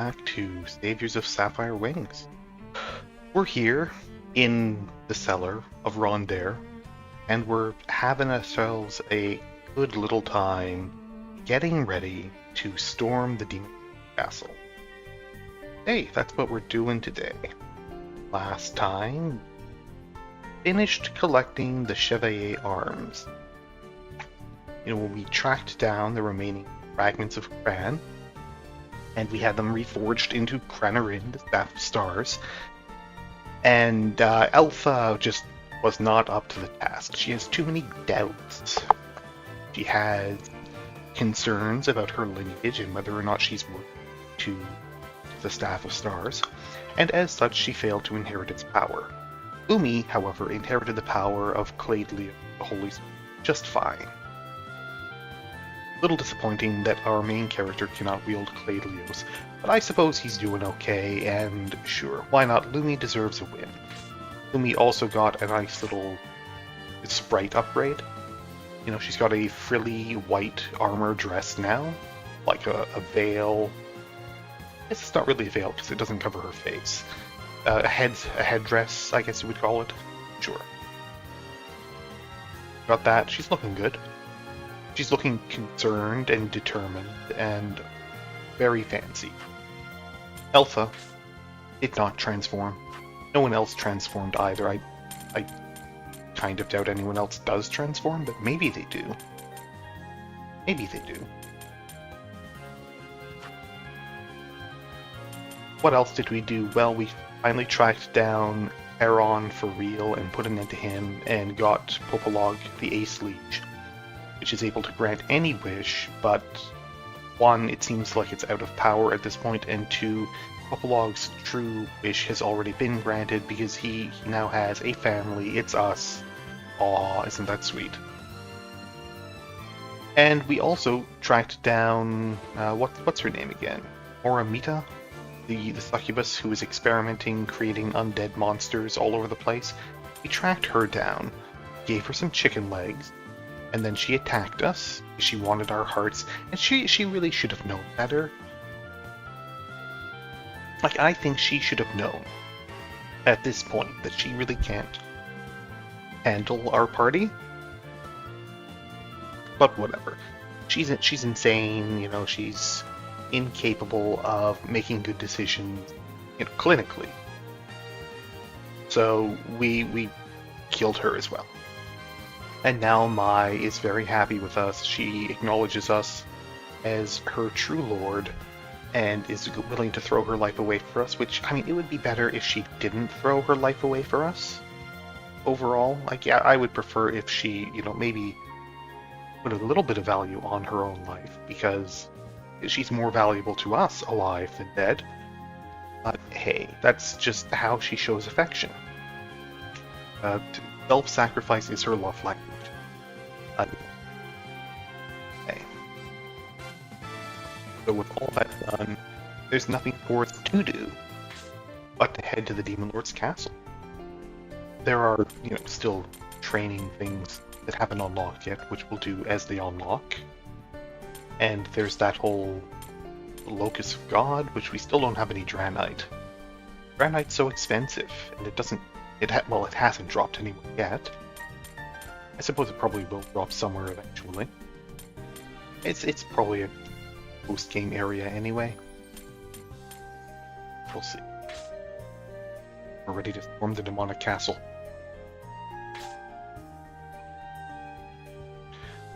back to Saviors of Sapphire Wings. We're here in the cellar of Rondare, and we're having ourselves a good little time getting ready to storm the demon castle. Hey, that's what we're doing today. Last time, finished collecting the Chevalier arms. When we tracked down the remaining fragments of Cran, and we had them reforged into Cranarin, the Staff of Stars. And Eltha just was not up to the task. She has too many doubts. She has concerns about her lineage and whether or not she's worthy to the Staff of Stars, and as such she failed to inherit its power. Umi, however, inherited the power of Clade Leo, the Holy Spirit, just fine. Little disappointing that our main character cannot wield Clade Leos, but I suppose he's doing okay, and sure, why not? Lumi deserves a win. Lumi also got a nice little sprite upgrade. She's got a frilly white armor dress now, like a veil. It's not really a veil because it doesn't cover her face. A headdress, I guess you would call it. Sure. Got that. She's looking good. She's looking concerned and determined and very fancy. Eltha did not transform. No one else transformed either. I kind of doubt anyone else does transform, but maybe they do. Maybe they do. What else did we do? Well, we finally tracked down Aeron for real and put an end to him and got Popolog, the Ace Leech, which is able to grant any wish, but one, it seems like it's out of power at this point, and two, Popolog's true wish has already been granted because he now has a family. It's us. Aw, isn't that sweet? And we also tracked down, what's her name again? Oramita? The succubus who was experimenting, creating undead monsters all over the place. We tracked her down, gave her some chicken legs, and then she attacked us. She wanted our hearts, and she really should have known better. I think she should have known at this point that she really can't handle our party. But whatever. She's insane, she's incapable of making good decisions, clinically. So we killed her as well. And now Mai is very happy with us. She acknowledges us as her true lord and is willing to throw her life away for us, which, it would be better if she didn't throw her life away for us. Overall, I would prefer if she, maybe put a little bit of value on her own life, because she's more valuable to us alive than dead. But hey, that's just how she shows affection. Self-sacrifice is her love language. Okay. So with all that done, there's nothing for us to do but to head to the Demon Lord's castle. There are, still training things that haven't unlocked yet, which we'll do as they unlock. And there's that whole Locus of God, which we still don't have any Dranite. Dranite's so expensive, and it hasn't dropped anywhere yet. I suppose it probably will drop somewhere eventually. It's probably a post-game area anyway. We'll see. We're ready to storm the demonic castle.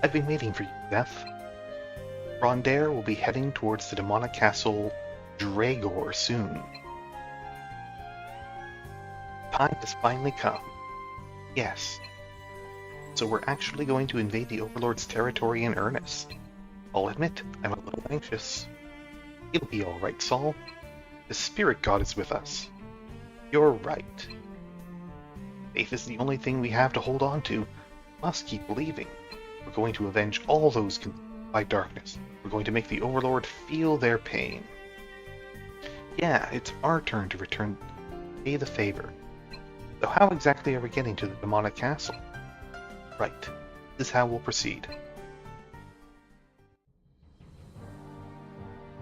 I've been waiting for you, Death. Rondare will be heading towards the demonic castle Dragor soon. Time has finally come. Yes. So we're actually going to invade the Overlord's territory in earnest. I'll admit, I'm a little anxious. It'll be alright, Saul. The Spirit God is with us. You're right. Faith is the only thing we have to hold on to. Must keep believing. We're going to avenge all those consumed by darkness. We're going to make the Overlord feel their pain. Yeah, it's our turn to return, pay the favor. So how exactly are we getting to the demonic castle? Right. This is how we'll proceed.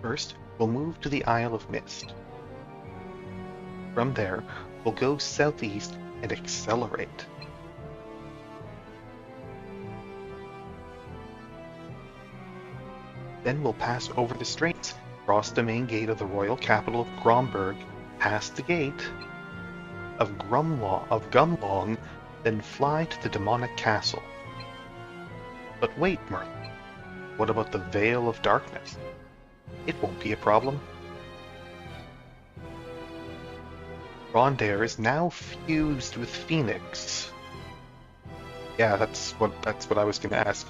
First, we'll move to the Isle of Mist. From there, we'll go southeast and accelerate. Then we'll pass over the straits, cross the main gate of the royal capital of Gromburg, past the gate of Gumlong, then fly to the demonic castle. But wait, Merlin. What about the Veil of Darkness? It won't be a problem. Rondare is now fused with Phoenix. Yeah, that's what I was going to ask.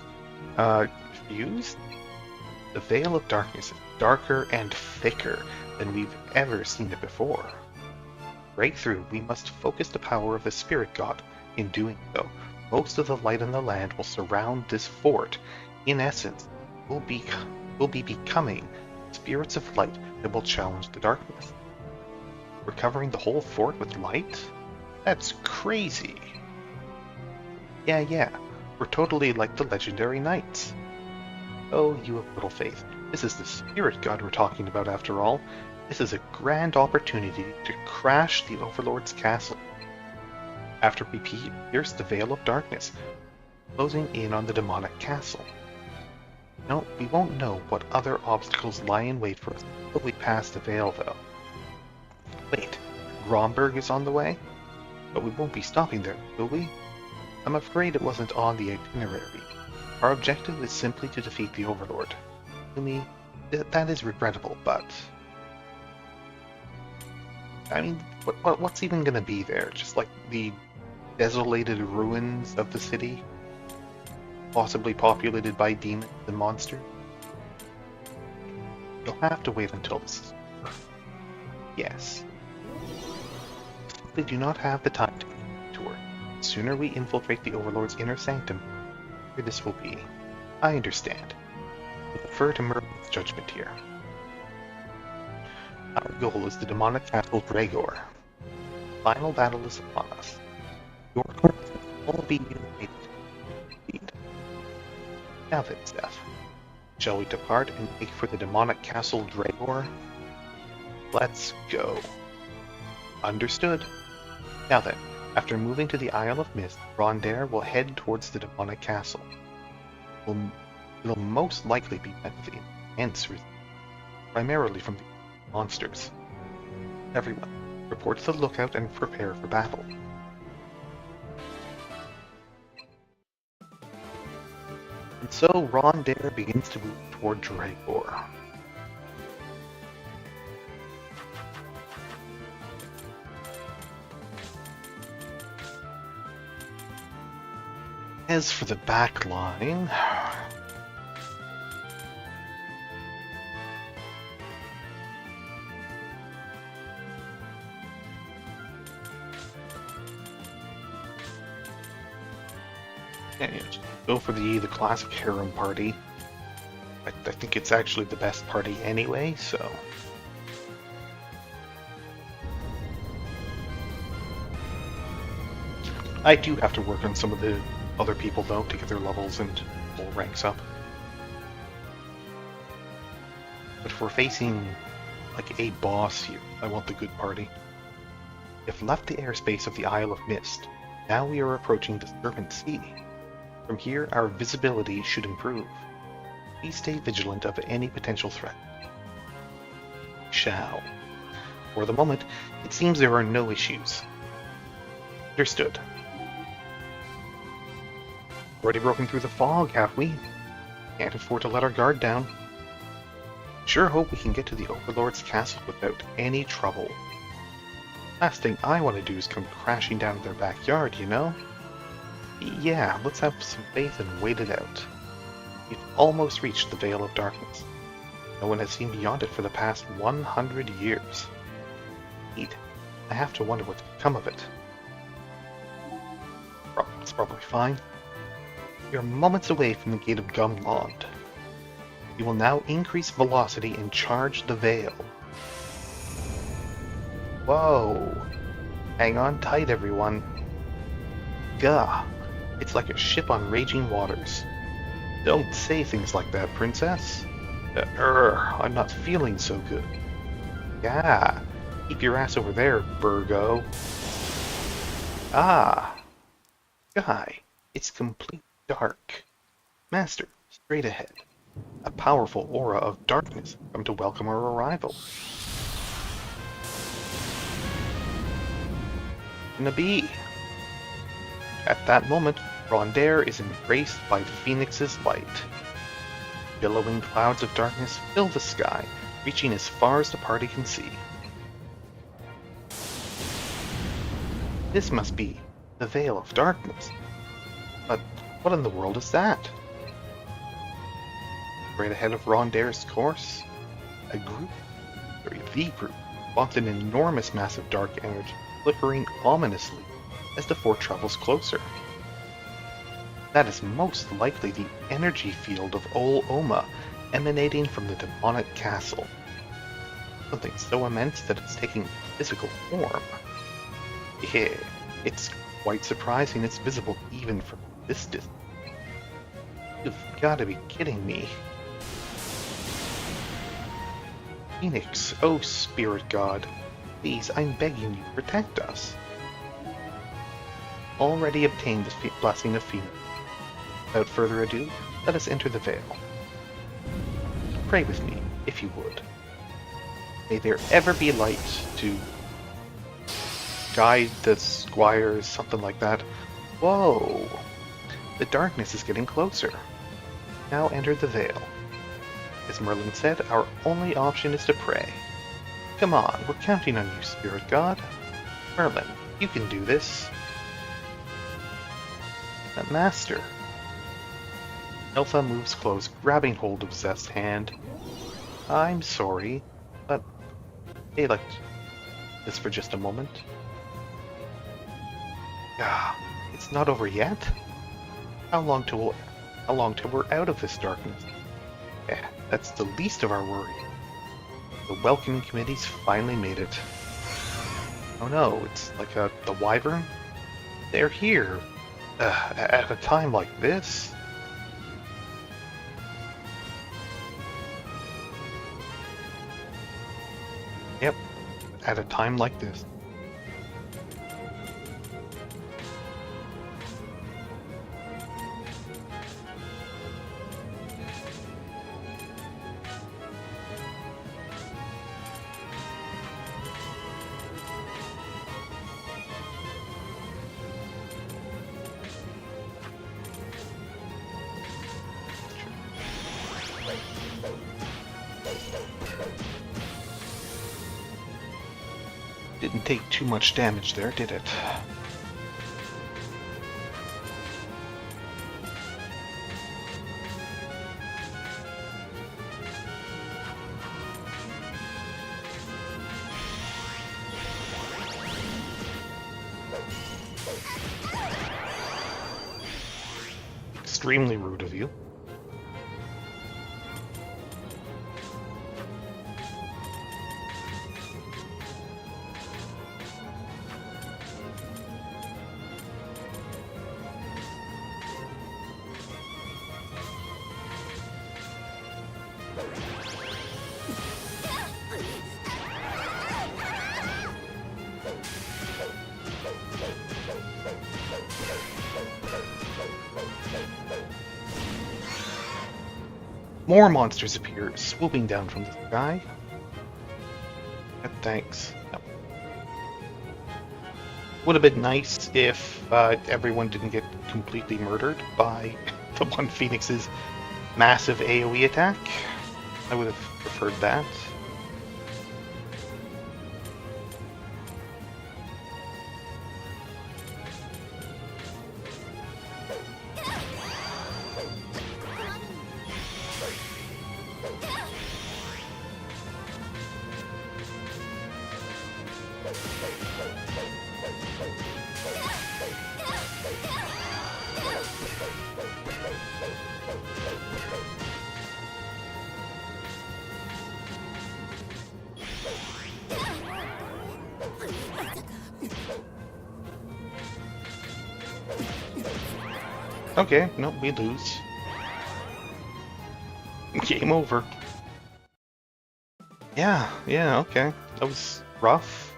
Fused? The Veil of Darkness is darker and thicker than we've ever seen it before. Breakthrough, we must focus the power of the Spirit God. In doing so, most of the light on the land will surround this fort. In essence, we'll be becoming spirits of light that will challenge the darkness. We're covering the whole fort with light? That's crazy. Yeah, we're totally like the legendary knights. Oh, you have little faith. This is the Spirit God we're talking about after all. This is a grand opportunity to crash the Overlord's castle. After we pierce the Veil of Darkness, closing in on the demonic castle. No, we won't know what other obstacles lie in wait for us until we pass the Veil, though. Wait, Gromburg is on the way? But we won't be stopping there, will we? I'm afraid it wasn't on the itinerary. Our objective is simply to defeat the Overlord. To me, that is regrettable, but... I mean, what's even gonna be there? Just like the desolated ruins of the city? Possibly populated by demons and monsters? You'll have to wait until this is over. Yes. We do not have the time to tour. The sooner we infiltrate the Overlord's inner sanctum, the sooner this will be. I understand. I prefer to Merlin's judgment here. Our goal is the demonic castle Dragor. Final battle is upon us. Your corpses will all be united. Now then, Steph, shall we depart and make for the demonic castle Dragor? Let's go. Understood. Now then, after moving to the Isle of Mist, Rondare will head towards the demonic castle. It'll most likely be met with intense resistance, primarily from the monsters. Everyone, report to the lookout and prepare for battle. And so Rondare begins to move toward Dragor. As for the back line... yeah, just go for the classic harem party. I think it's actually the best party anyway, so... I do have to work on some of the other people, though, to get their levels and pull ranks up. But if we're facing, like, a boss here, I want the good party. If left the airspace of the Isle of Mist, now we are approaching the Serpent Sea. From here, our visibility should improve. Please stay vigilant of any potential threat. Shall. For the moment, it seems there are no issues. Understood. Already broken through the fog, have we? Can't afford to let our guard down. Sure hope we can get to the Overlord's castle without any trouble. Last thing I want to do is come crashing down to their backyard, you know? Yeah, let's have some faith and wait it out. We've almost reached the Veil of Darkness. No one has seen beyond it for the past 100 years. Indeed, I have to wonder what's become of it. It's probably fine. We are moments away from the gate of Gumlond. We will now increase velocity and charge the Veil. Whoa! Hang on tight, everyone. Gah! It's like a ship on raging waters. Don't say things like that, Princess. I'm not feeling so good. Yeah, keep your ass over there, Burgo. Ah, Guy, it's complete dark. Master, straight ahead. A powerful aura of darkness come to welcome our arrival. Gonna be. At that moment, Rondare is embraced by the Phoenix's light. Billowing clouds of darkness fill the sky, reaching as far as the party can see. This must be the Veil of Darkness. But what in the world is that? Right ahead of Rondare's course, the group, walked an enormous mass of dark energy, flickering ominously as the fort travels closer. That is most likely the energy field of Ol Oma, emanating from the demonic castle. Something so immense that it's taking physical form. Yeah, it's quite surprising it's visible even from this distance. You've gotta be kidding me. Phoenix, oh spirit god, please, I'm begging you, protect us. Already obtained the blessing of Phoenix. Without further ado, let us enter the Veil. Pray with me, if you would. May there ever be light to guide the squires, something like that. Whoa! The darkness is getting closer. Now enter the Veil. As Merlin said, our only option is to pray. Come on, we're counting on you, spirit god. Merlin, you can do this. Master. Eltha moves close, grabbing hold of Zest's hand. I'm sorry, but hey, like this for just a moment. Ah, it's not over yet. How long till we're out of this darkness? Yeah, that's the least of our worry. The welcoming committee's finally made it. Oh no, it's like the Wyvern? They're here. At a time like this? Yep, at a time like this. Didn't take too much damage there, did it? Extremely rude of you. More monsters appear, swooping down from the sky. Thanks. No. Would have been nice if everyone didn't get completely murdered by the one Phoenix's massive AoE attack. I would have preferred that. Okay, no, we lose. Game over. Yeah, okay. That was rough.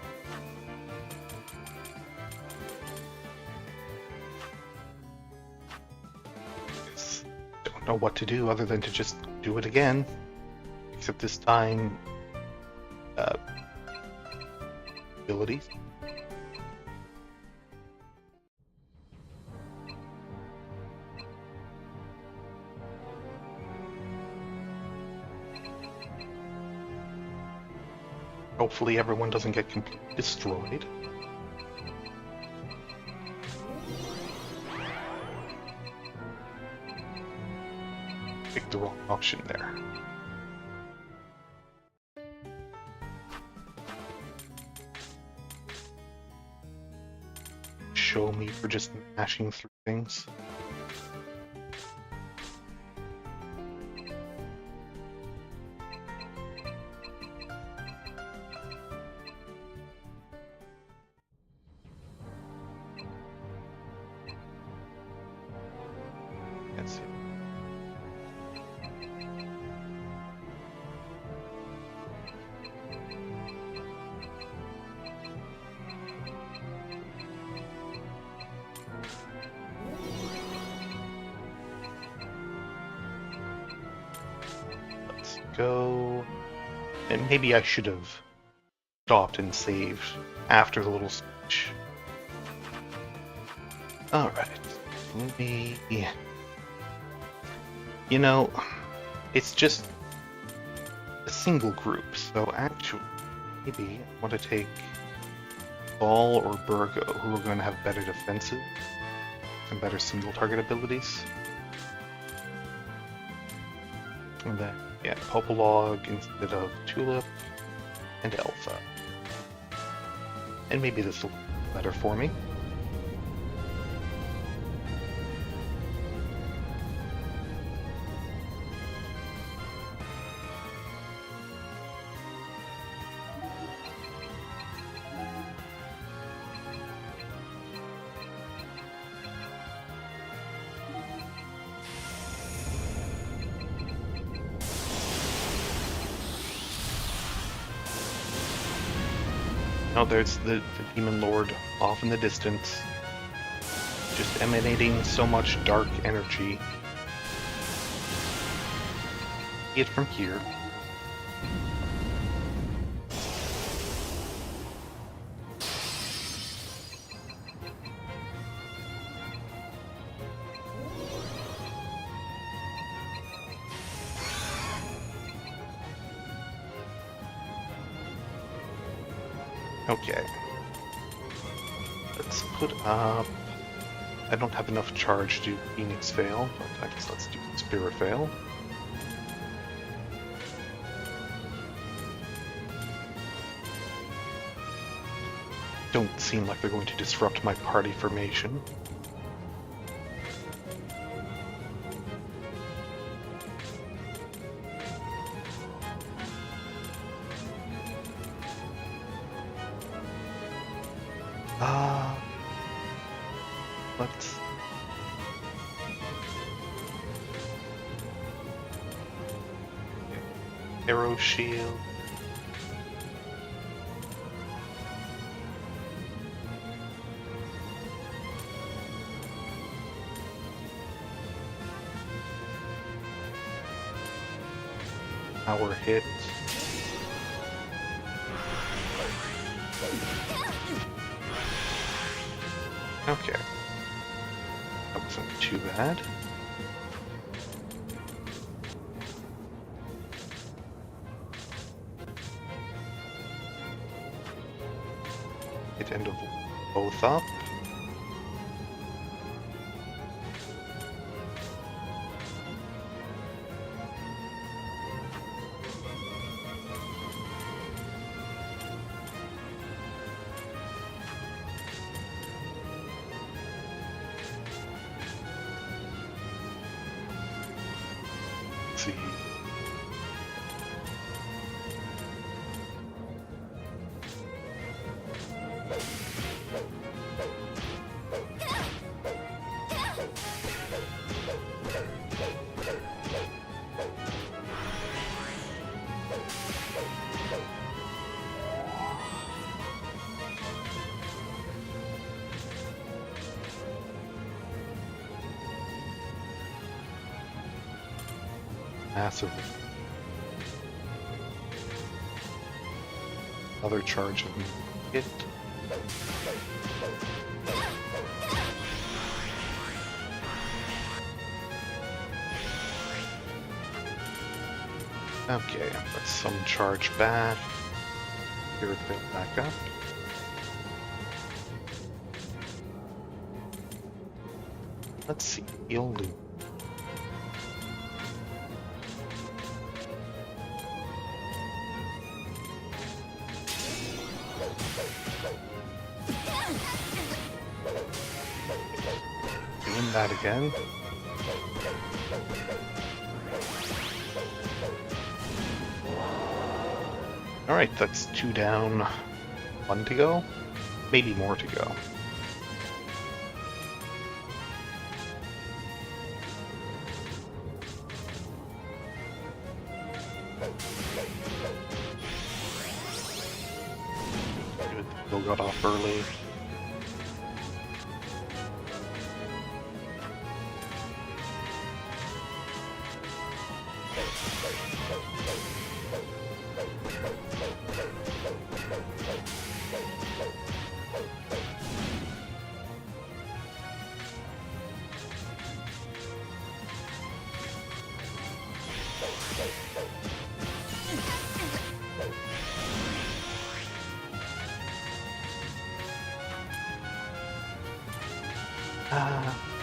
Just don't know what to do other than to just do it again. Except this time, uh, abilities. Hopefully everyone doesn't get completely destroyed. Picked the wrong option there. Show me for just mashing through things. That's it. Let's go. And maybe I should have stopped and saved after the little speech. Alright. Let me... You know, it's just a single group, so actually, maybe I want to take Ball or Burgo, who are going to have better defensive and better single target abilities. And then, yeah, Popolog instead of Tulip and Eltha. And maybe this will be better for me. Oh, there's the Demon Lord off in the distance, just emanating so much dark energy. See it from here. Okay. Let's put up... I don't have enough charge to do Phoenix Veil, but I guess let's do Spirit Veil. Don't seem like they're going to disrupt my party formation. Let's... Arrow Shield. Power hit. Okay. That wasn't too bad. Hit end of both up. See. Massively. Another charge of hit. Okay, let's some charge back. Spirit build back up. Let's see, heal loot. Doing that again. Alright, that's 2 down, 1 to go. Maybe more to go. Good, Bill got off early.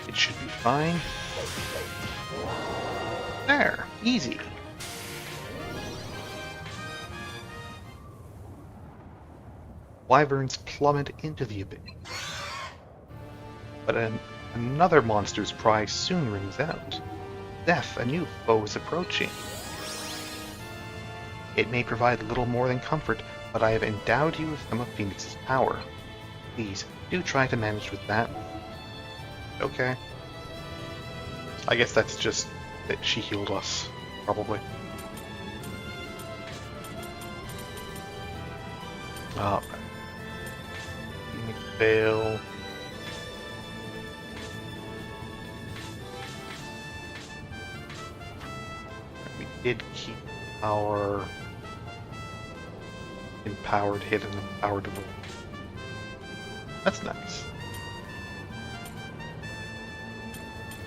It should be fine. There, easy. Wyverns plummet into the abyss. But another monster's cry soon rings out. Death, a new foe is approaching. It may provide little more than comfort, but I have endowed you with some of Phoenix's power. Please, do try to manage with that. Okay. I guess that's just that she healed us, probably. Alright. Fail. We did keep our empowered hit and empowered ability. That's nice.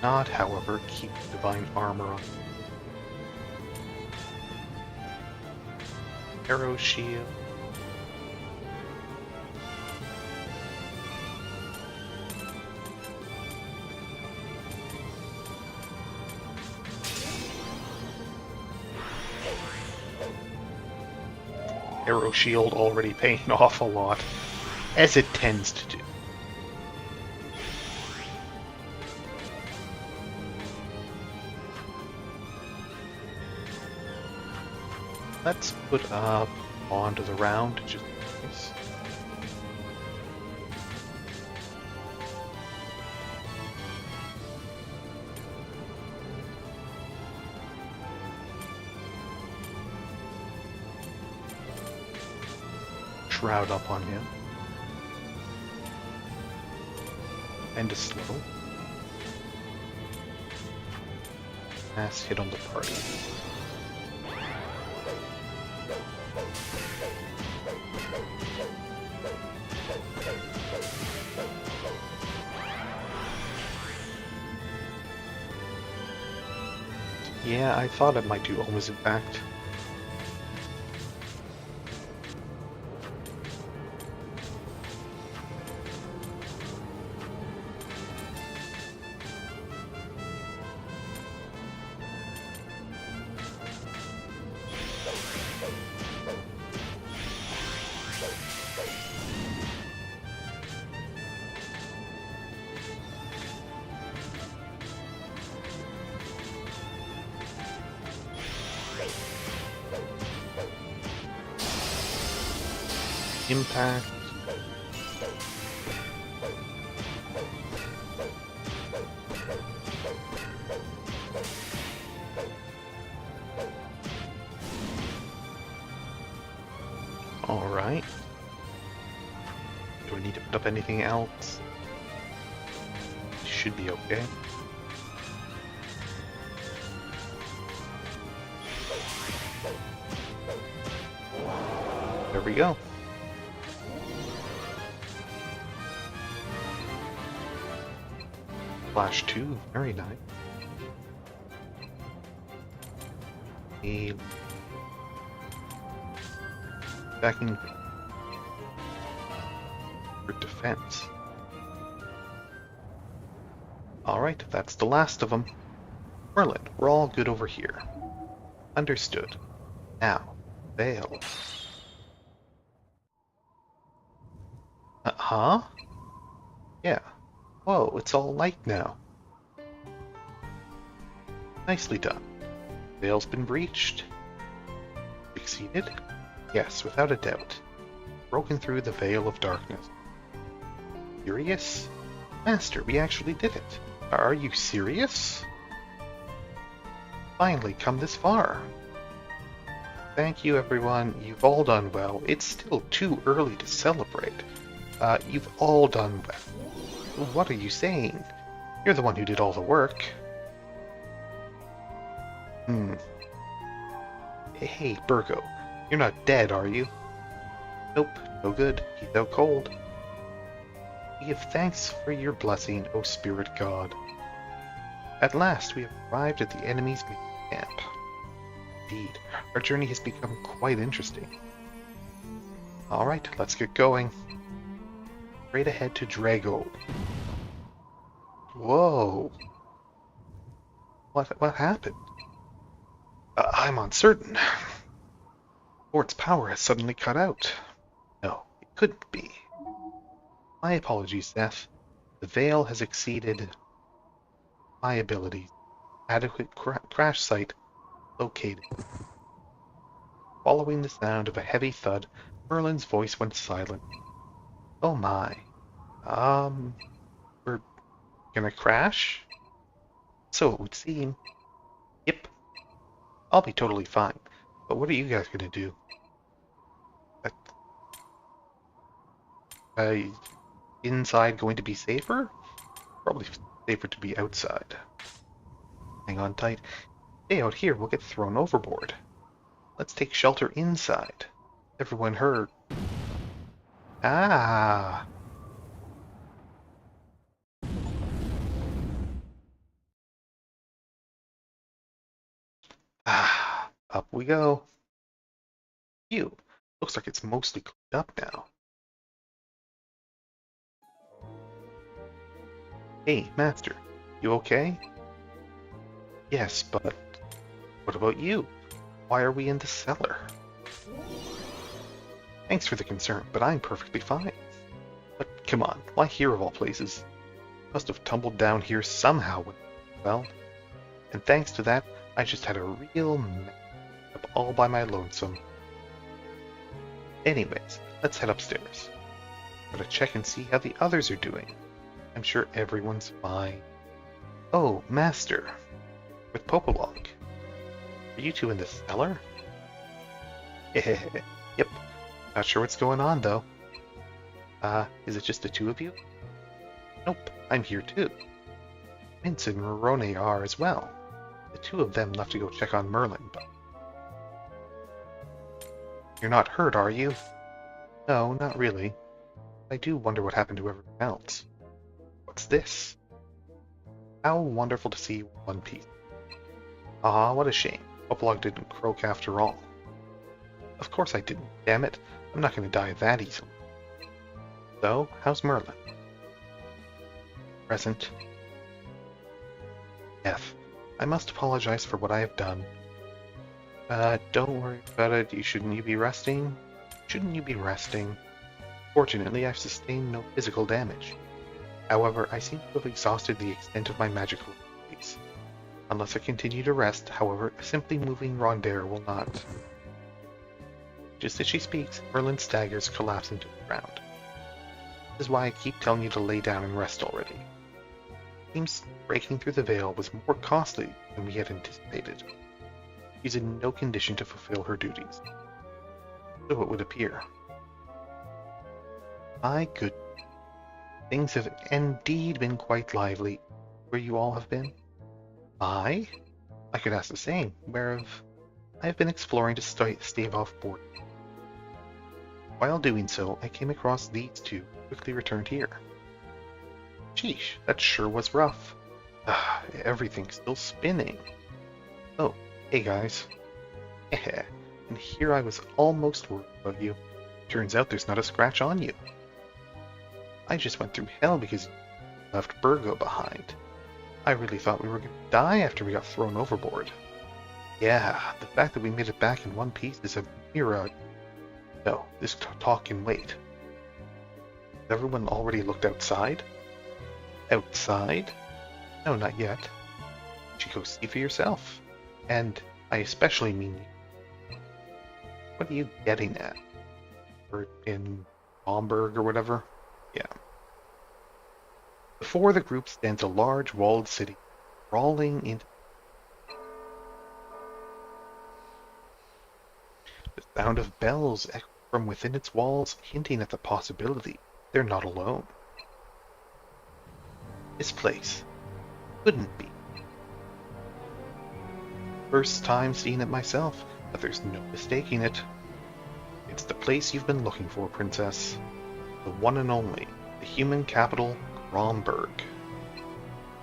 Not, however, keep divine armor on. Arrow shield. Arrow shield already paying off a lot, as it tends to do. Let's put up onto the round, just in case. Shroud up on him. And a slow. Mass hit on the party. Yeah, I thought it might do Oma's impact. Impact. All right. Do I need to put up anything else? Should be okay. we go. Flash 2, very nice. A backing for defense. Alright, that's the last of them. Merlin, we're all good over here. Understood. Now, Vale. Huh? Yeah. Whoa, it's all light now. Nicely done. Vale's been breached. Succeeded? Yes, without a doubt. Broken through the veil of darkness. Serious? Master, we actually did it. Are you serious? Finally come this far. Thank you, everyone. You've all done well. It's still too early to celebrate. You've all done well. What are you saying? You're the one who did all the work. Hey, Burgo. You're not dead, are you? Nope, no good. He's out cold. We give thanks for your blessing, O Spirit God. At last we have arrived at the enemy's main camp. Indeed, our journey has become quite interesting. Alright, let's get going. Straight ahead to Drago. Whoa! What happened? I'm uncertain. Fort's power has suddenly cut out. No, it couldn't be. My apologies, Seth. The veil has exceeded my abilities. Adequate crash site located. Following the sound of a heavy thud, Merlin's voice went silent. Oh my. We're gonna crash? So it would seem. Yep. I'll be totally fine. But what are you guys gonna do? Inside going to be safer? Probably safer to be outside. Hang on tight. Stay out here, we'll get thrown overboard. Let's take shelter inside. Everyone heard. Ah! Ah, up we go. Phew, looks like it's mostly cleaned up now. Hey, Master, you okay? Yes, but what about you? Why are we in the cellar? Thanks for the concern, but I'm perfectly fine. But come on, why here of all places? Must have tumbled down here somehow. Well, and thanks to that, I just had a real mess up all by my lonesome. Anyways, let's head upstairs. Gotta check and see how the others are doing. I'm sure everyone's fine. Oh, Master. With Popolog. Are you two in the cellar? Yep. Not sure what's going on, though. Is it just the two of you? Nope, I'm here too. Mince and Morone are as well. The two of them left to go check on Merlin, but... You're not hurt, are you? No, not really. I do wonder what happened to everyone else. What's this? How wonderful to see you in one piece. Ah, what a shame. Popolog didn't croak after all. Of course I didn't, damn it. I'm not going to die that easily. So, how's Merlin? Present. F. I must apologize for what I have done. Don't worry about it. Shouldn't you be resting? Shouldn't you be resting? Fortunately, I've sustained no physical damage. However, I seem to have exhausted the extent of my magical abilities. Unless I continue to rest, however, simply moving Rondare will not. Just as she speaks, Merlin staggers, collapsing to the ground. This is why I keep telling you to lay down and rest already. Seems breaking through the veil was more costly than we had anticipated. She's in no condition to fulfill her duties. So it would appear. My goodness. Things have indeed been quite lively. Where you all have been? I could ask the same. Where have I have been exploring to stave off boredom. While doing so, I came across these two, quickly returned here. Sheesh, that sure was rough. Everything's still spinning. Oh, hey guys. Heh, and here I was almost worried about you. Turns out there's not a scratch on you. I just went through hell because you left Burgo behind. I really thought we were going to die after we got thrown overboard. Yeah, the fact that we made it back in one piece is a mere... No, this talk can wait. Has everyone already looked outside? Outside? No, not yet. You should go see for yourself. And I especially mean you. What are you getting at? Or in Gromburg or whatever? Yeah. Before the group stands a large walled city, crawling into the sound of bells echo from within its walls, hinting at the possibility they're not alone. This place couldn't be. First time seeing it myself, but there's no mistaking it. It's the place you've been looking for, Princess. The one and only, the human capital, Gromburg.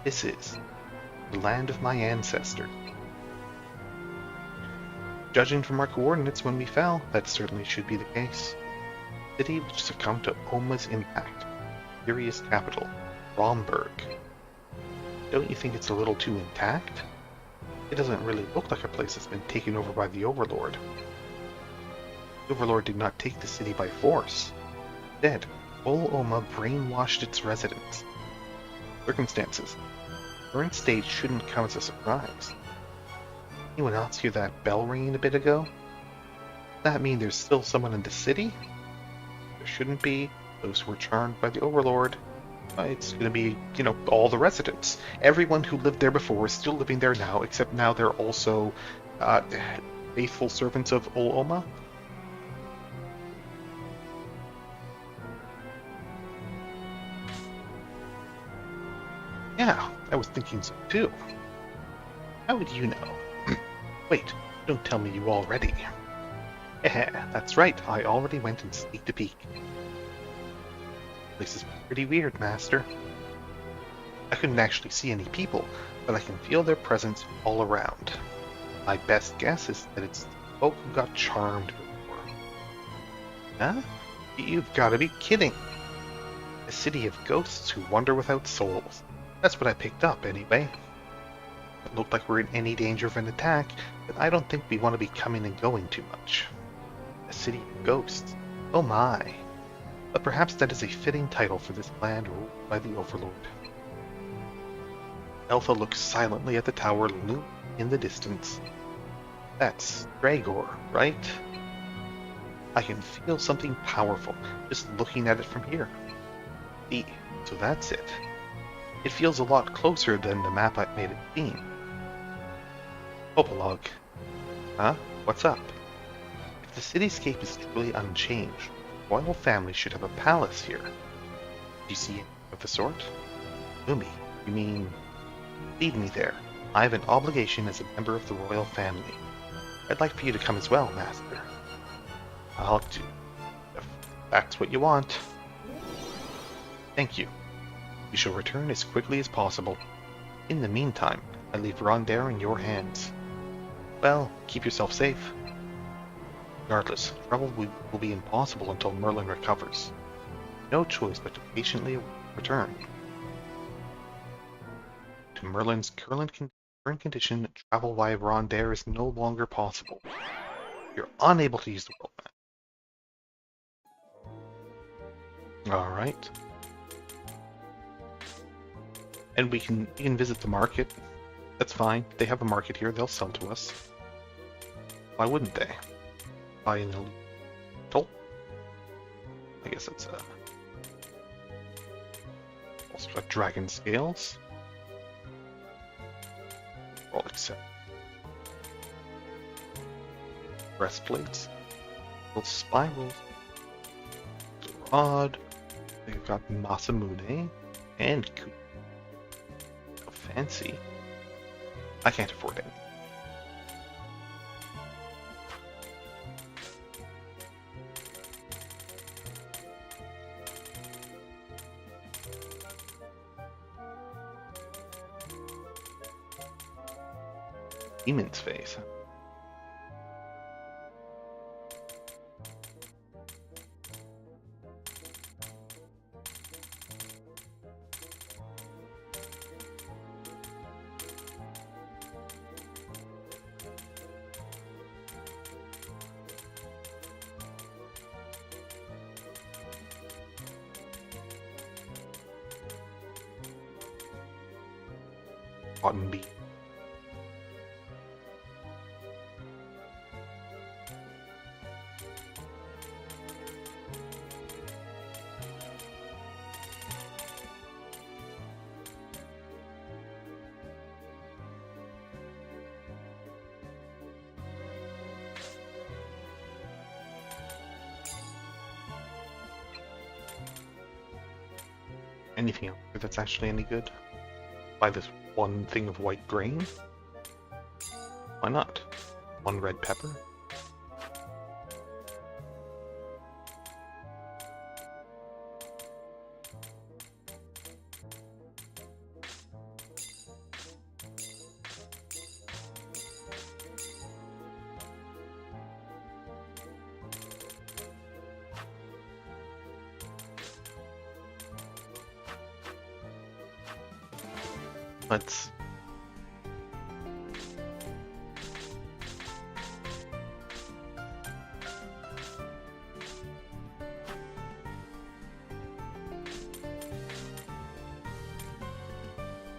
This is the land of my ancestors. Judging from our coordinates when we fell, that certainly should be the case. The city which succumbed to Oma's impact. Furious capital, Gromburg. Don't you think it's a little too intact? It doesn't really look like a place that's been taken over by the Overlord. The Overlord did not take the city by force. Instead, Oma brainwashed its residents. Circumstances. The current state shouldn't come as a surprise. Anyone else hear that bell ringing a bit ago? Does that mean there's still someone in the city? There shouldn't be. Those who were charmed by the Overlord. It's going to be, all the residents. Everyone who lived there before is still living there now, except now they're also faithful servants of Oma. Yeah, I was thinking so too. How would you know? Wait, don't tell me you already. That's right, I already went and sneaked a peek. This is pretty weird, Master. I couldn't actually see any people, but I can feel their presence all around. My best guess is that it's folk who got charmed before. Huh? You've got to be kidding. A city of ghosts who wander without souls. That's what I picked up, anyway. It looked like we're in any danger of an attack, but I don't think we want to be coming and going too much. A city of ghosts. Oh my. But perhaps that is a fitting title for this land ruled by the Overlord. Eltha looks silently at the tower looming in the distance. That's Dragor, right? I can feel something powerful just looking at it from here. So that's it. It feels a lot closer than the map I made it seem. Opalog. Huh? What's up? If the cityscape is truly unchanged, the royal family should have a palace here. Do you see anything of the sort? Lumi, you mean... Lead me there. I have an obligation as a member of the royal family. I'd like for you to come as well, Master. I'll do... if that's what you want. Thank you. You shall return as quickly as possible. In the meantime, I leave Rondare in your hands. Well, keep yourself safe. Regardless, travel will be impossible until Merlin recovers. No choice but to patiently return. To Merlin's current condition, travel via Rondare is no longer possible. You're unable to use the world map. Alright. And we can visit the market. That's fine. They have a market here. They'll sell to us. Why wouldn't they? Buy an elite. I guess that's also got dragon scales. All except breastplates, little spirals, rod. They've got Masamune and How fancy. I can't afford it. Demon's face. Cotton bee. Anything else that's actually any good? Buy this one thing of white grain? Why not? One red pepper? Let's...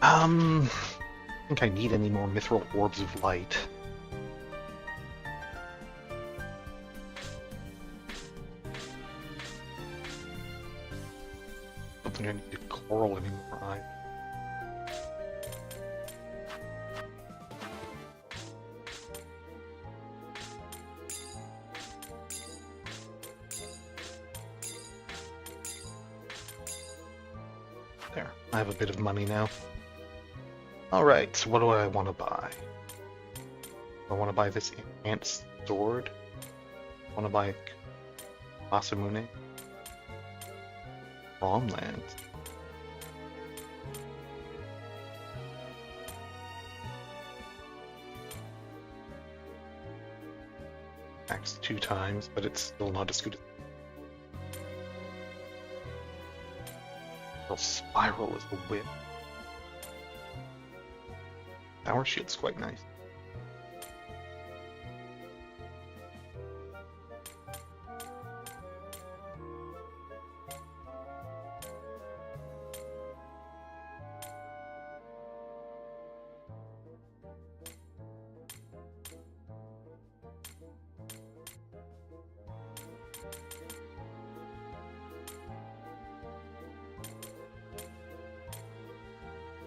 I think I need any more mithril orbs of light. Don't think I need to coral anymore either. There, I have a bit of money now. Alright, so what do I want to buy? I want to buy this enhanced sword. I want to buy Masamune. Farmland. Max 2 times, but it's still not as good as... Spiral is the whip. Power shield's quite nice.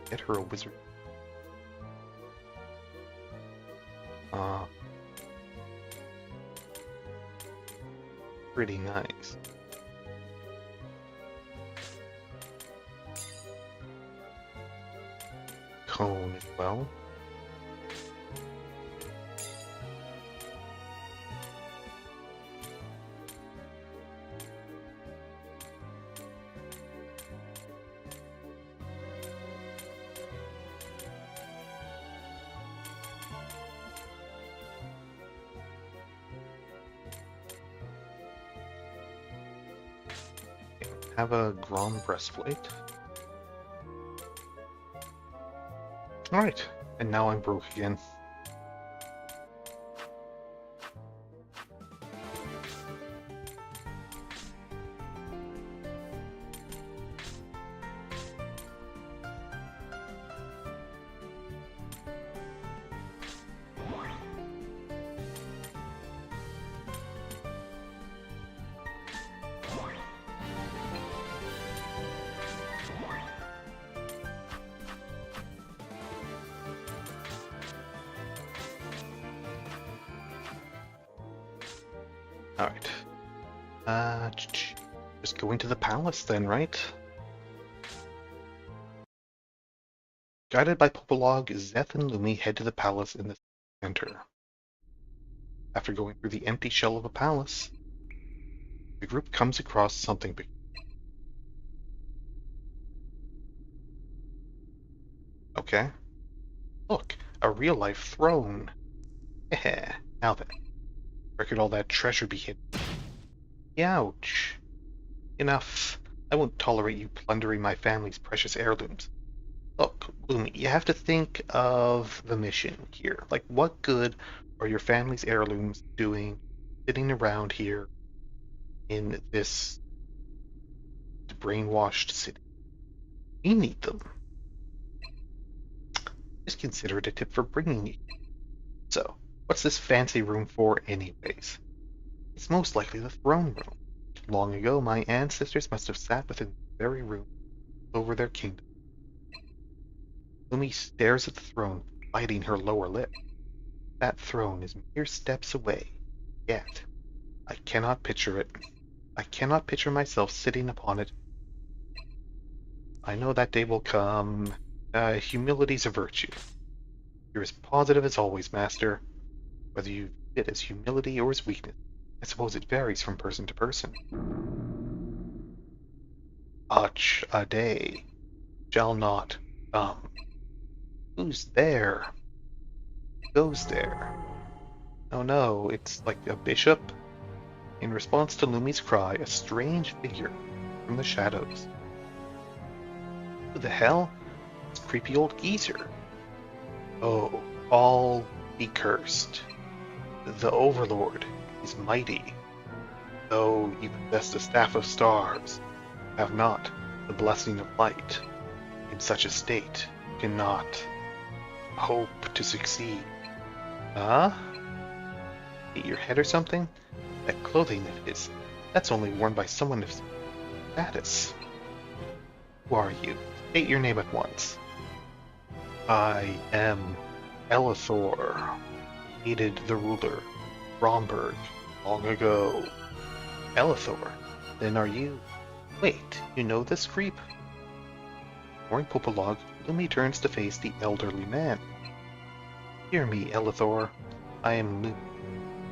Get her a wizard. Pretty nice. Cone as well. Have a Grom breastplate. Alright, and now I'm broke again. Alright. Just go into the palace then, right? Guided by Popolog, Zeth and Lumi head to the palace in the center. After going through the empty shell of a palace, the group comes across something big. Okay. Look, a real-life throne. Heh. Now then, where could all that treasure be hidden? Ouch. Enough. I won't tolerate you plundering my family's precious heirlooms. Look, Lumi, you have to think of the mission here. Like, what good are your family's heirlooms doing sitting around here in this brainwashed city? We need them. Just consider it a tip for bringing you. So, what's this fancy room for anyways? It's most likely the throne room. Long ago, my ancestors must have sat within the very room over their kingdom. Lumi stares at the throne, biting her lower lip. That throne is mere steps away. Yet, I cannot picture it. I cannot picture myself sitting upon it. I know that day will come. Humility's a virtue. You're as positive as always, Master. Whether you view it as humility or as weakness, I suppose it varies from person to person. Such a day shall not come. Who's there? Goes there? Oh no, it's like a bishop. In response to Lumi's cry, a strange figure from the shadows. Who the hell? This creepy old geezer. Oh, all be cursed. The Overlord is mighty. Though you possess the Staff of Stars, have not the blessing of light. In such a state, you cannot hope to succeed. Huh? Hit your head or something? That clothing of his, that's only worn by someone of status. Who are you? State your name at once. I am Elthor. Aided the ruler, Gromburg, long ago. Elthor? Then are you? Wait, you know this creep? Ignoring Popolog, Lumi turns to face the elderly man. Hear me, Elthor. I am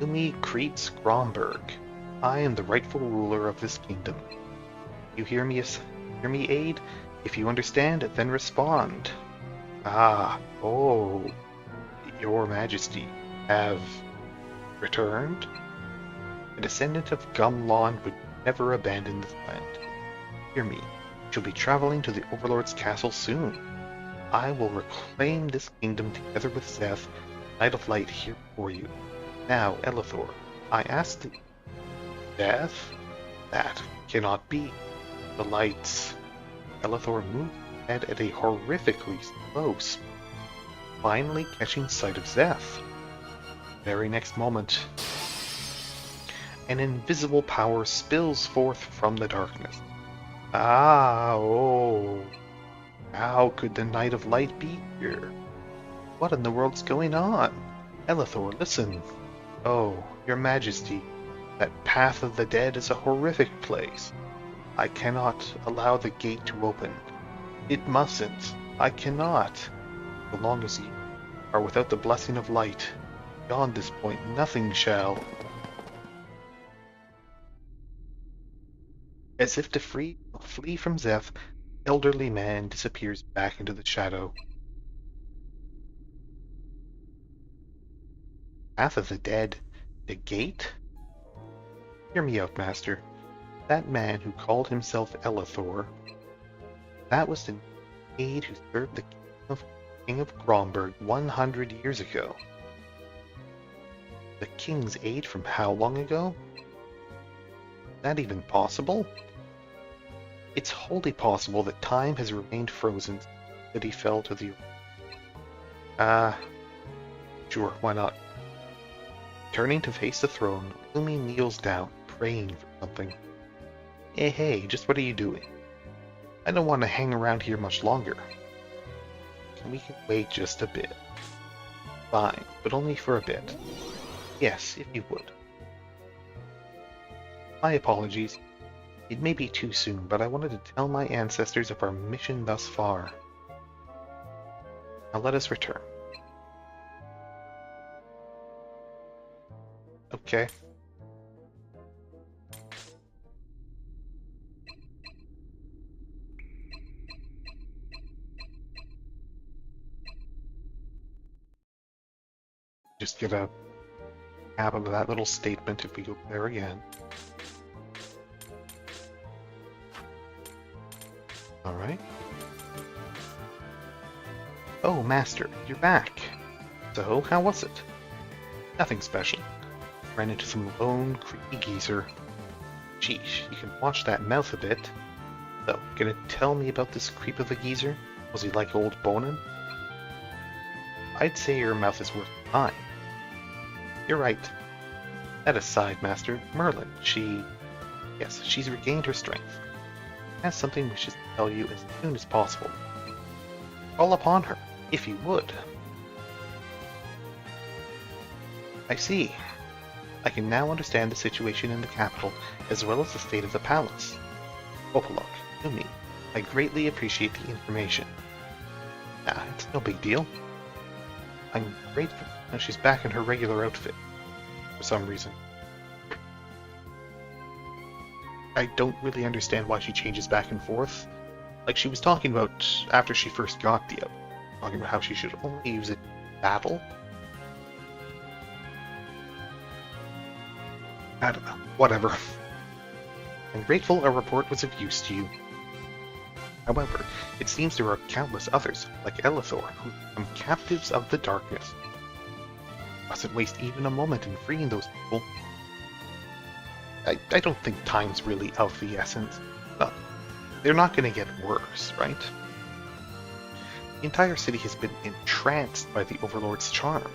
Lumi Kreitz Gromburg. I am the rightful ruler of this kingdom. You hear me, Aid? If you understand, then respond. Ah, oh, your majesty, have returned? A descendant of Gumlon would never abandon this land. Hear me, she'll be traveling to the Overlord's castle soon. I will reclaim this kingdom together with Zeth, Knight of Light, here before you. Now, Elthor, I ask thee. Zeth? That cannot be. The lights. Elthor moved head at a horrifically slow speed, finally catching sight of Zeth. Very next moment, an invisible power spills forth from the darkness. Ah, oh. How could the Knight of Light be here? What in the world's going on? Elthor, listen. Oh, your majesty, that path of the dead is a horrific place. I cannot allow the gate to open. It mustn't. I cannot. So long as you are without the blessing of light, beyond this point nothing shall. As if to flee from Zeth, elderly man disappears back into the shadow. Path of the dead? The gate? Hear me out, master. That man who called himself Elthor, that was the aide who served the King of Gromburg 100 years ago. The king's aide from how long ago? Is that even possible? It's wholly possible that time has remained frozen, that he fell to the earth. Sure, why not? Turning to face the throne, Lumi kneels down, praying for something. Hey, just what are you doing? I don't want to hang around here much longer. We can wait just a bit. Fine, but only for a bit. Yes, if you would. My apologies. It may be too soon, but I wanted to tell my ancestors of our mission thus far. Now let us return. Okay. just get a cap of that little statement if we go there again. Alright. Oh, Master, you're back. So, how was it? Nothing special. Ran into some lone, creepy geezer. Sheesh, you can watch that mouth a bit. So, gonna tell me about this creep of a geezer? Was he like old Bonin? I'd say your mouth is worth time. You're right. That aside, Master, Merlin, yes, she's regained her strength. Has something wishes to tell you as soon as possible. Call upon her, if you would. I see. I can now understand the situation in the capital, as well as the state of the palace. Opalok, to me, I greatly appreciate the information. Nah, it's no big deal. I'm grateful that she's back in her regular outfit, for some reason. I don't really understand why she changes back and forth. Like she was talking about after she first got the outfit, talking about how she should only use it in battle. I don't know. Whatever. I'm grateful a report was of use to you. However, it seems there are countless others, like Eltha, who become captives of the darkness. Mustn't waste even a moment in freeing those people. I don't think time's really of the essence. Well, they're not going to get worse, right? The entire city has been entranced by the Overlord's charm.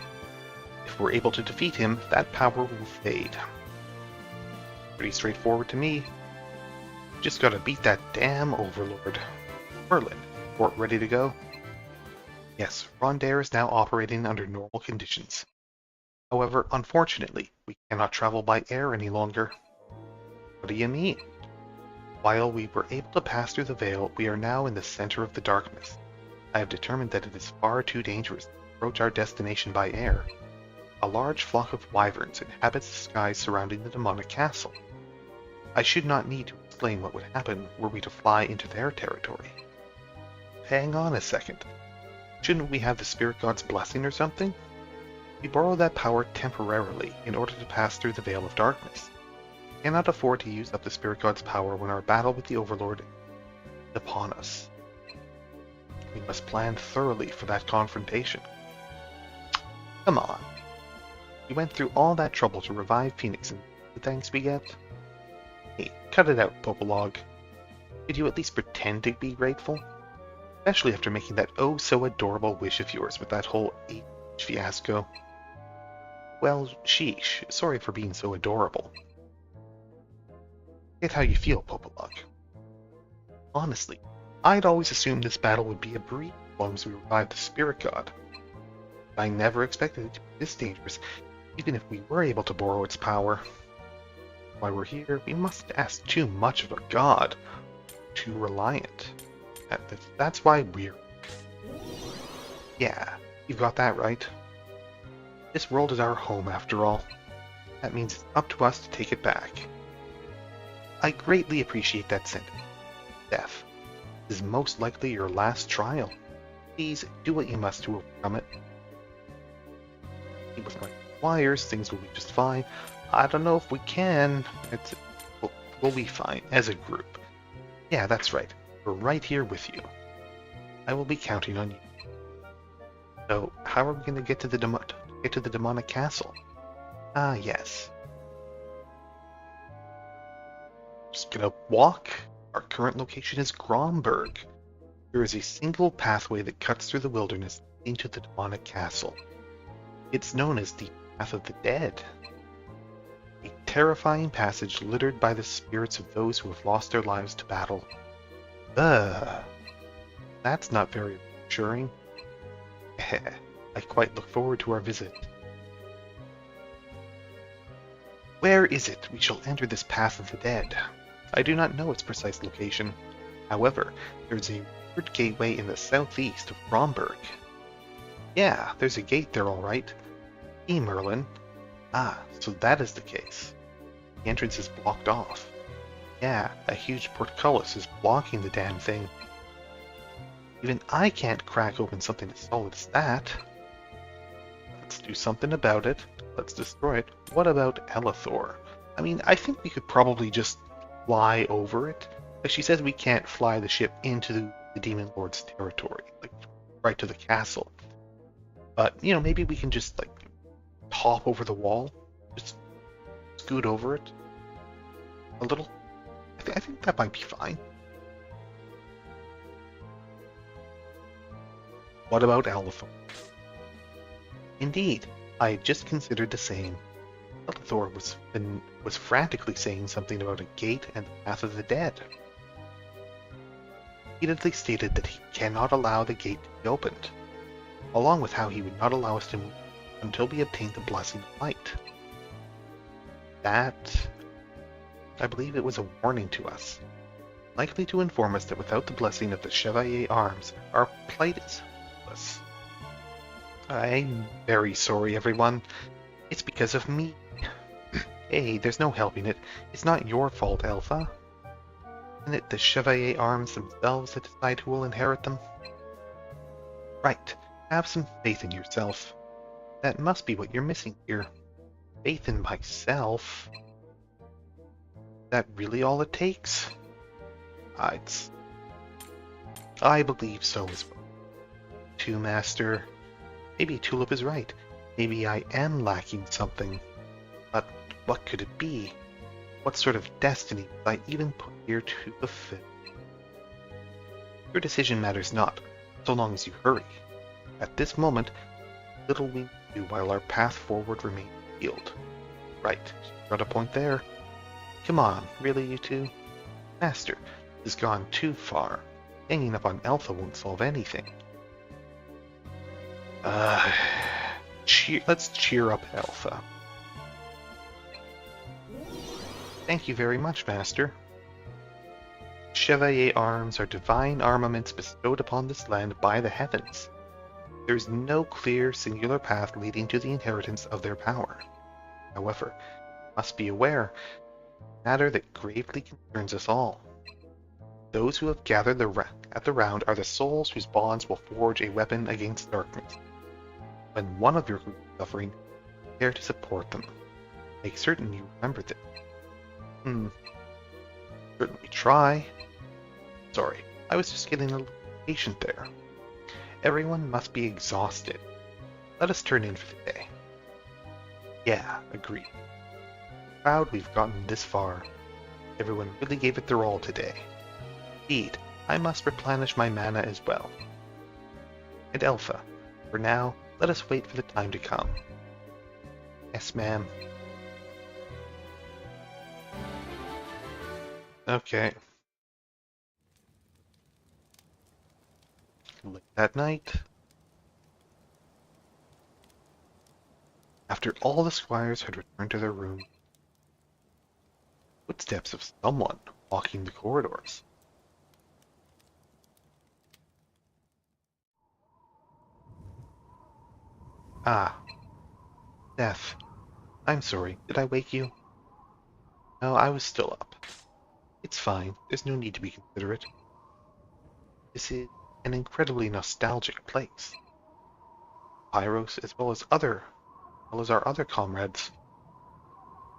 If we're able to defeat him, that power will fade. Pretty straightforward to me. Just gotta beat that damn Overlord. Merlin, fort ready to go? Yes, Rondare is now operating under normal conditions. However, unfortunately, we cannot travel by air any longer. What do you mean? While we were able to pass through the veil, we are now in the center of the darkness. I have determined that it is far too dangerous to approach our destination by air. A large flock of wyverns inhabits the skies surrounding the demonic castle. I should not need to explain what would happen were we to fly into their territory. Hang on a second. Shouldn't we have the spirit god's blessing or something? We borrow that power temporarily in order to pass through the veil of darkness. We cannot afford to use up the spirit god's power when our battle with the Overlord is upon us. We must plan thoroughly for that confrontation. Come on. We went through all that trouble to revive Phoenix, and the thanks we get? Hey, cut it out, Popolog. Could you at least pretend to be grateful? Especially after making that oh-so-adorable wish of yours with that whole age fiasco. Well, sheesh, sorry for being so adorable. Get how you feel, Popolog. Honestly, I'd always assumed this battle would be a breeze as long as we revived the spirit god. I never expected it to be this dangerous, even if we were able to borrow its power. While we're here, we mustn't ask too much of a god. Too reliant. That's why we're... Yeah, you've got that right. This world is our home, after all. That means it's up to us to take it back. I greatly appreciate that sentiment. Death. This is most likely your last trial. Please do what you must to overcome it. With my wires, things will be just fine. I don't know if we can. We'll be fine as a group. Yeah, that's right. We're right here with you. I will be counting on you. So, how are we going to get to the demonic castle? Ah, yes. Just gonna walk. Our current location is Gromburg. There is a single pathway that cuts through the wilderness into the demonic castle. It's known as the Path of the Dead. A terrifying passage littered by the spirits of those who have lost their lives to battle. Ugh. That's not very reassuring. I quite look forward to our visit. Where is it we shall enter this Path of the Dead? I do not know its precise location. However, there's a weird gateway in the southeast of Gromburg. Yeah, there's a gate there all right. Hey, Merlin. Ah, so that is the case. The entrance is blocked off. Yeah, a huge portcullis is blocking the damn thing. Even I can't crack open something as solid as that. do something about it. Let's destroy it. What about Elithor? I mean, I think we could probably just fly over it. Like, she says we can't fly the ship into the Demon Lord's territory, like right to the castle. But, you know, maybe we can just, like, hop over the wall. Just scoot over it a little. I think that might be fine. What about Elithor? Indeed, I had just considered the same. Elithor was frantically saying something about a gate and the path of the dead. He repeatedly stated that he cannot allow the gate to be opened, along with how he would not allow us to move until we obtained the blessing of light. That, I believe it was a warning to us, likely to inform us that without the blessing of the Chevalier Arms, our plight is hopeless. I'm very sorry, everyone. It's because of me. Hey, there's no helping it. It's not your fault, Eltha. Isn't it the Chevalier Arms themselves that decide who will inherit them? Right. Have some faith in yourself. That must be what you're missing here. Faith in myself? Is that really all it takes? I believe so as well. Too, Master. Maybe Tulip is right. Maybe I am lacking something. But what could it be? What sort of destiny was I even put here to fulfill? Your decision matters not, so long as you hurry. At this moment, little we do while our path forward remains sealed. Right, got a point there. Come on, really, you two? Master, this has gone too far. Hanging up on Eltha won't solve anything. Let's cheer up Eltha. Thank you very much, Master. Chevalier arms are divine armaments bestowed upon this land by the heavens. There is no clear, singular path leading to the inheritance of their power. However, you must be aware, a matter that gravely concerns us all. Those who have gathered at the round are the souls whose bonds will forge a weapon against darkness. When one of your group is suffering, prepare to support them. Make certain you remember this. Certainly try. Sorry, I was just getting a little impatient there. Everyone must be exhausted. Let us turn in for the day. Yeah, agreed. Proud we've gotten this far. Everyone really gave it their all today. Indeed, I must replenish my mana as well. And Eltha, for now, let us wait for the time to come. Yes, ma'am. Okay. Late that night, after all the squires had returned to their room, footsteps of someone walking the corridors. Ah, Death. I'm sorry, did I wake you? No, I was still up. It's fine, there's no need to be considerate. This is an incredibly nostalgic place. Pyros, as well as our other comrades,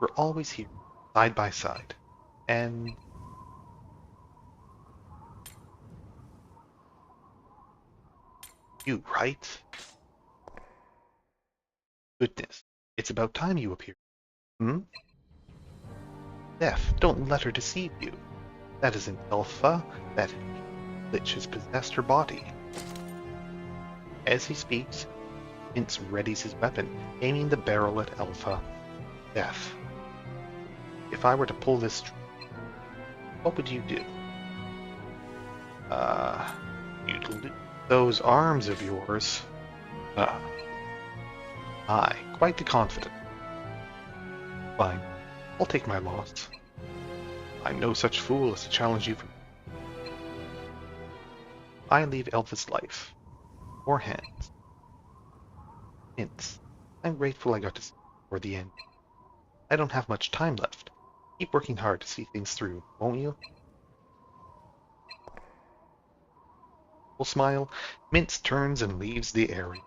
were always here, side by side. And you, right? Goodness, it's about time you appeared. Death, don't let her deceive you. That isn't Eltha, that lich has possessed her body. As he speaks, Vince readies his weapon, aiming the barrel at Eltha. Death. If I were to pull this trigger, what would you do? You'd lose those arms of yours. Aye, quite the confident. Fine, I'll take my loss. I'm no such fool as to challenge you. I leave Eltha's life. Your hands. Vince, I'm grateful I got to see you before the end. I don't have much time left. Keep working hard to see things through, won't you? Full smile, Mince turns and leaves the area.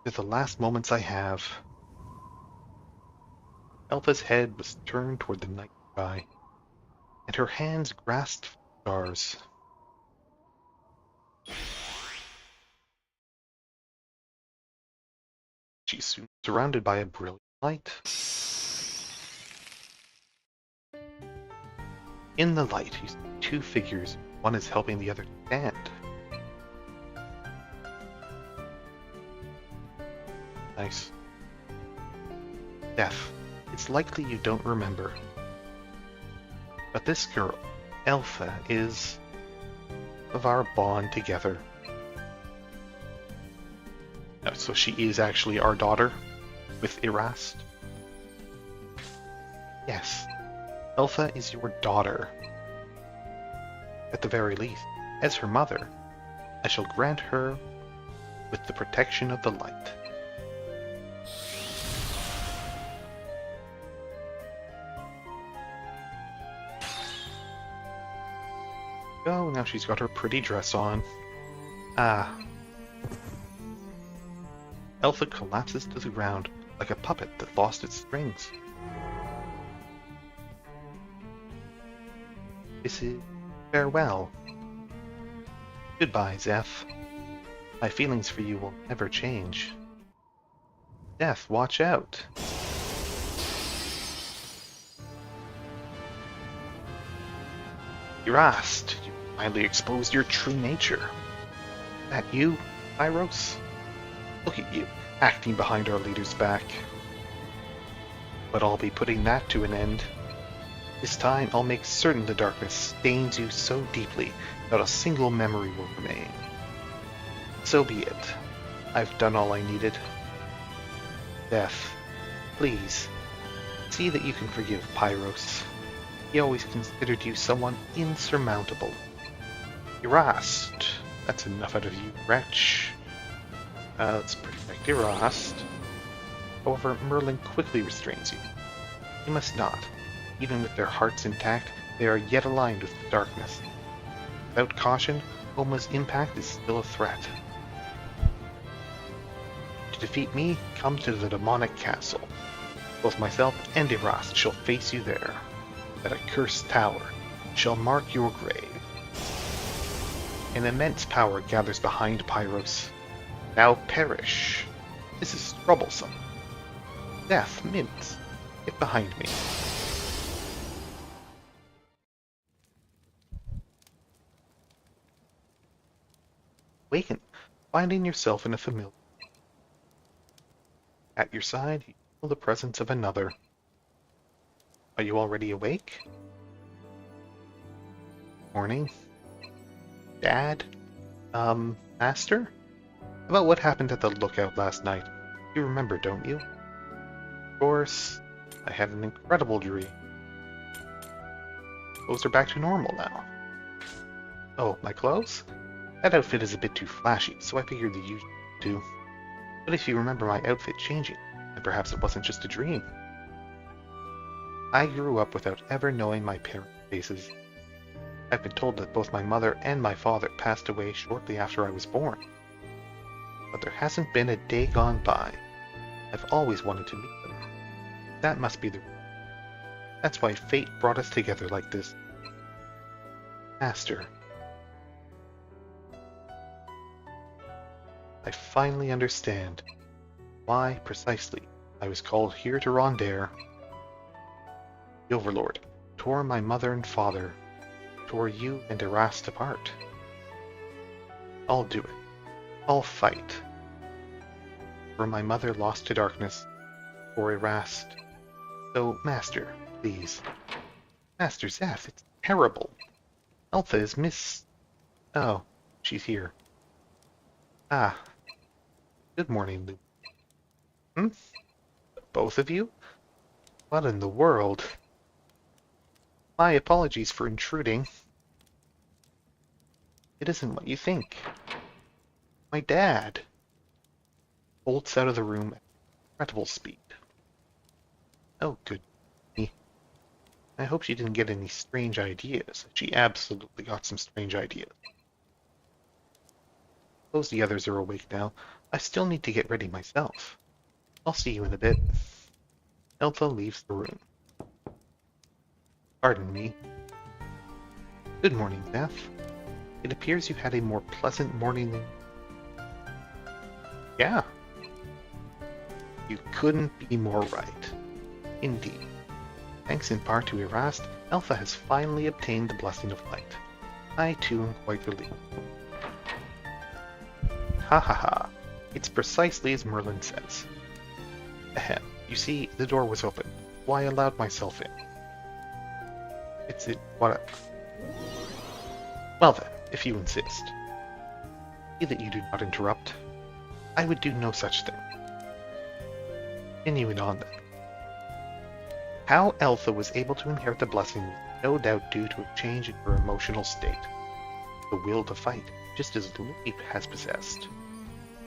To the last moments I have. Eltha's head was turned toward the night sky, and her hands grasped stars. She's soon surrounded by a brilliant light. In the light, you see two figures. One is helping the other to stand. Nice. Death. It's likely you don't remember. But this girl, Eltha, is of our bond together. So she is actually our daughter with Irast? Yes. Eltha is your daughter. At the very least, as her mother, I shall grant her with the protection of the light. Oh, now she's got her pretty dress on. Ah. Eltha collapses to the ground like a puppet that lost its strings. This is farewell. Goodbye, Zeph. My feelings for you will never change. Death, watch out. Irast, you finally exposed your true nature. That you, Pyros? Look at you, acting behind our leader's back. But I'll be putting that to an end. This time I'll make certain the darkness stains you so deeply that a single memory will remain. So be it. I've done all I needed. Death, please, see that you can forgive Pyros. He always considered you someone insurmountable. Irast, that's enough out of you, wretch. Let's protect Irast. However, Merlin quickly restrains you. You must not. Even with their hearts intact, they are yet aligned with the darkness. Without caution, Oma's impact is still a threat. To defeat me, come to the demonic castle. Both myself and Irast shall face you there. That accursed tower shall mark your grave. An immense power gathers behind Pyros. Now perish. This is troublesome. Death, Mint, get behind me. Waken, finding yourself in a familiar. At your side, you feel the presence of another. Are you already awake? Morning? Dad? Master? About what happened at the lookout last night. You remember, don't you? Of course, I had an incredible dream. Clothes are back to normal now. Oh, my clothes? That outfit is a bit too flashy, so I figured the usual would do. But if you remember my outfit changing, then perhaps it wasn't just a dream. I grew up without ever knowing my parents' faces. I've been told that both my mother and my father passed away shortly after I was born. But there hasn't been a day gone by. I've always wanted to meet them. That must be the reason. That's why fate brought us together like this. Master. I finally understand why, precisely, I was called here to Rondare. The Overlord tore my mother and father, tore you and Irast apart. I'll do it. I'll fight. For my mother lost to darkness, for Irast. So, Master, please. Master Zeph, it's terrible. Eltha is Oh, she's here. Ah. Good morning, Luke. Both of you? What in the world? My apologies for intruding. It isn't what you think. My dad bolts out of the room at incredible speed. Oh, good. I hope she didn't get any strange ideas. She absolutely got some strange ideas. Suppose the others are awake now. I still need to get ready myself. I'll see you in a bit. Eltha leaves the room. Pardon me. Good morning, Zeph. It appears you had a more pleasant morning than... Yeah. You couldn't be more right. Indeed. Thanks in part to Erast, Eltha has finally obtained the Blessing of Light. I too am quite relieved. Ha ha ha. It's precisely as Merlin says. Ahem. You see, the door was open, so I allowed myself in. What? Well then, if you insist. See that you do not interrupt. I would do no such thing. Continuing on then. How Eltha was able to inherit the blessing was no doubt due to a change in her emotional state. The will to fight, just as Leap has possessed.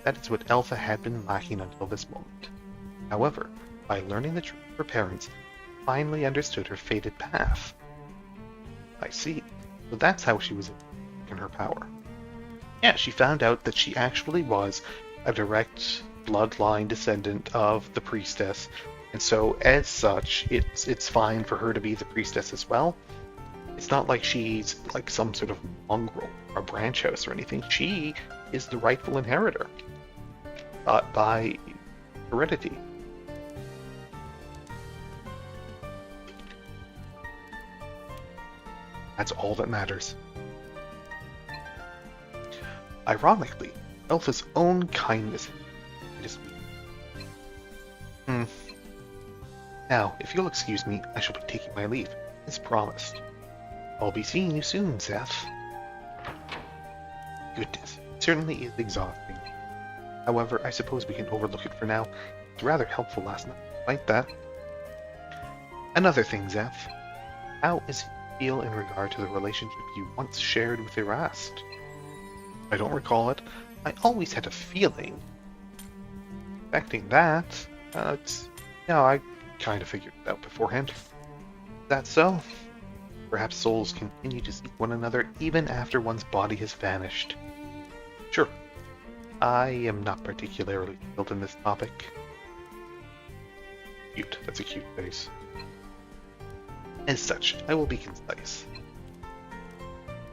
That is what Eltha had been lacking until this moment. However, by learning the truth of her parents, she finally understood her fated path. I see. So that's how she was in her power. Yeah, she found out that she actually was a direct bloodline descendant of the priestess, and so as such, it's fine for her to be the priestess as well. It's not like she's like some sort of mongrel or branch house or anything. She is the rightful inheritor by heredity. That's all that matters. Ironically, Eltha's own kindness. Now, if you'll excuse me, I shall be taking my leave, as promised. I'll be seeing you soon, Zeph. Goodness, it certainly is exhausting. However, I suppose we can overlook it for now. It's rather helpful last night, despite that. Another thing, Zeph. How is it feel in regard to the relationship you once shared with Erast? I don't recall it. I always had a feeling. Expecting that, I kind of figured it out beforehand. Is that so? Perhaps souls continue to seek one another even after one's body has vanished. Sure. I am not particularly skilled in this topic. Cute. That's a cute face. As such, I will be concise.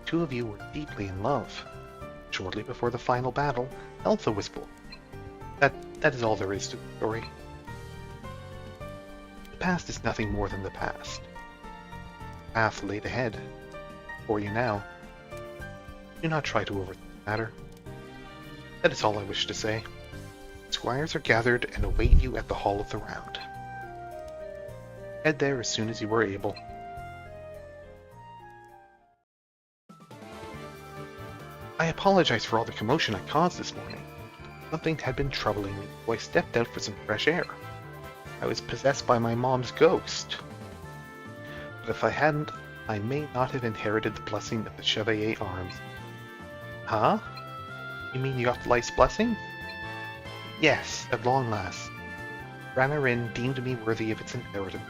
Two of you were deeply in love. Shortly before the final battle, Eltha was born. That is all there is to the story. The past is nothing more than the past. The path laid ahead for you now. Do not try to overthink the matter. That is all I wish to say. Squires are gathered and await you at the Hall of the Round. Head there as soon as you are able. I apologize for all the commotion I caused this morning. Something had been troubling me, so I stepped out for some fresh air. I was possessed by my mom's ghost. But if I hadn't, I may not have inherited the blessing of the Chevalier Arms. Huh? You mean you got the Light's blessing? Yes, at long last. Ranarin deemed me worthy of its inheritance.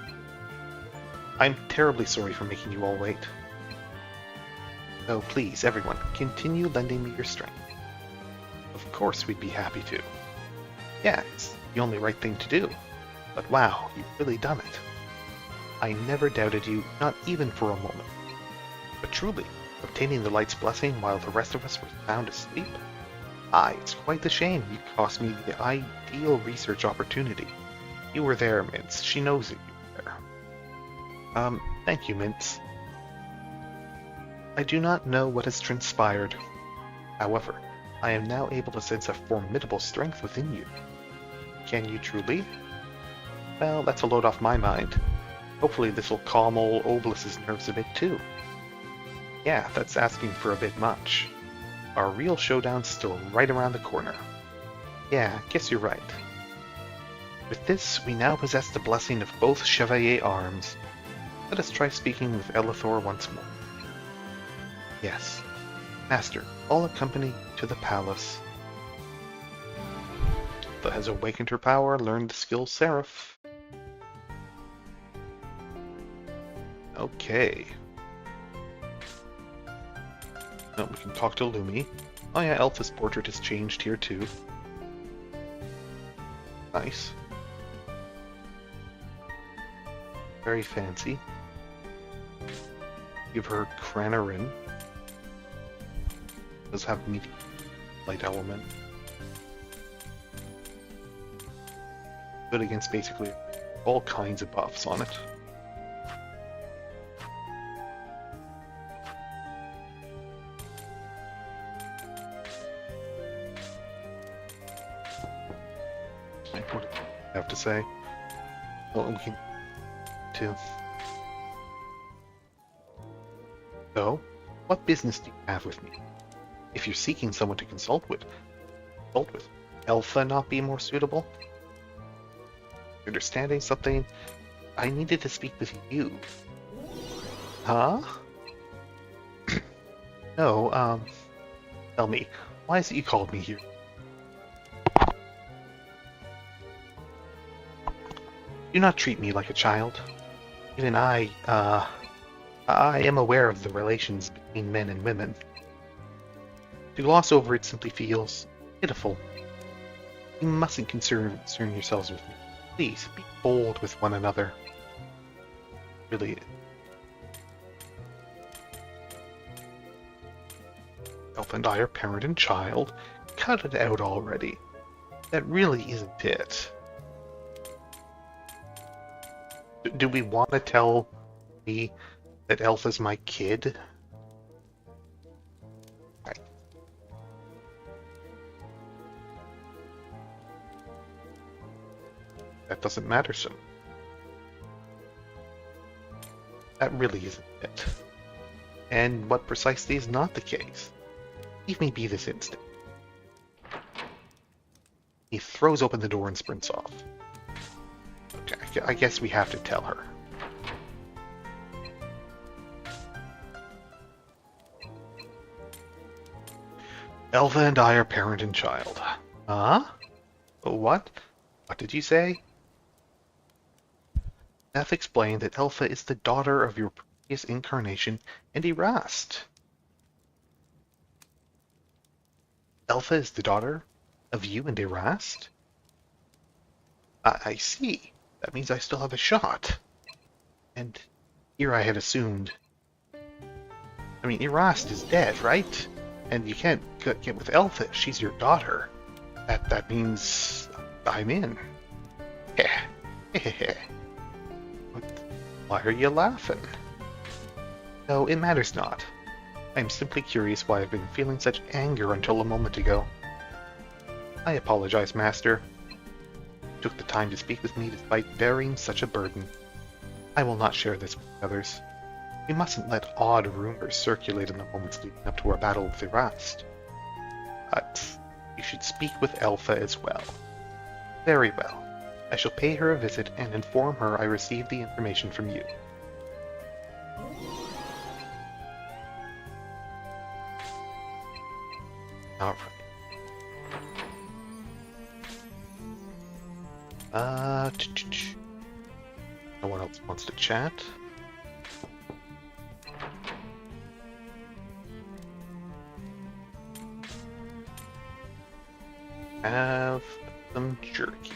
I'm terribly sorry for making you all wait. Oh, please, everyone, continue lending me your strength. Of course we'd be happy to. Yeah, it's the only right thing to do. But wow, you've really done it. I never doubted you, not even for a moment. But truly, obtaining the Light's blessing while the rest of us were sound asleep? It's quite the shame you cost me the ideal research opportunity. You were there, Mintz. She knows that you were there. Thank you, Mintz. I do not know what has transpired. However, I am now able to sense a formidable strength within you. Can you truly? Well, that's a load off my mind. Hopefully this will calm old Oblis's nerves a bit too. Yeah, that's asking for a bit much. Our real showdown's still right around the corner. Yeah, guess you're right. With this, we now possess the blessing of both Chevalier Arms. Let us try speaking with Elithor once more. Yes. Master, I'll accompany you to the palace. That has awakened her power, learned the skill Seraph. Okay. Oh, we can talk to Lumi. Oh yeah, Eltha's portrait has changed here too. Nice. Very fancy. Give her Cranarin. Does have medium light element. Good against basically all kinds of buffs on it. What do I have to say? Well, we can too. So, what business do you have with me? If you're seeking someone to consult with, Eltha not be more suitable? Understanding something, I needed to speak with you. Huh? No, tell me, why is it you called me here? Do not treat me like a child. Even I am aware of the relations between men and women. To gloss over it simply feels pitiful. You mustn't concern yourselves with me. Please, be bold with one another. Really. Eltha and I are parent and child. Cut it out already. That really isn't it. Do we want to tell me that Eltha's my kid? Right. That doesn't matter, so. That really isn't it. And what precisely is not the case? Leave me be this instant. He throws open the door and sprints off. Okay, I guess we have to tell her. Eltha and I are parent and child. Huh? What? What did you say? Beth explained that Eltha is the daughter of your previous incarnation and Erast. Eltha is the daughter of you and Erast? I see. That means I still have a shot. And here I had assumed... I mean, Erast is dead, right? And you can't get with Eltha. She's your daughter. That means I'm in. Why are you laughing? No, it matters not. I am simply curious why I've been feeling such anger until a moment ago. I apologize, Master. You took the time to speak with me despite bearing such a burden. I will not share this with others. We mustn't let odd rumors circulate in the moments leading up to our battle with Erast. But you should speak with Eltha as well. Very well. I shall pay her a visit and inform her I received the information from you. Alright. No one else wants to chat. Have some jerky.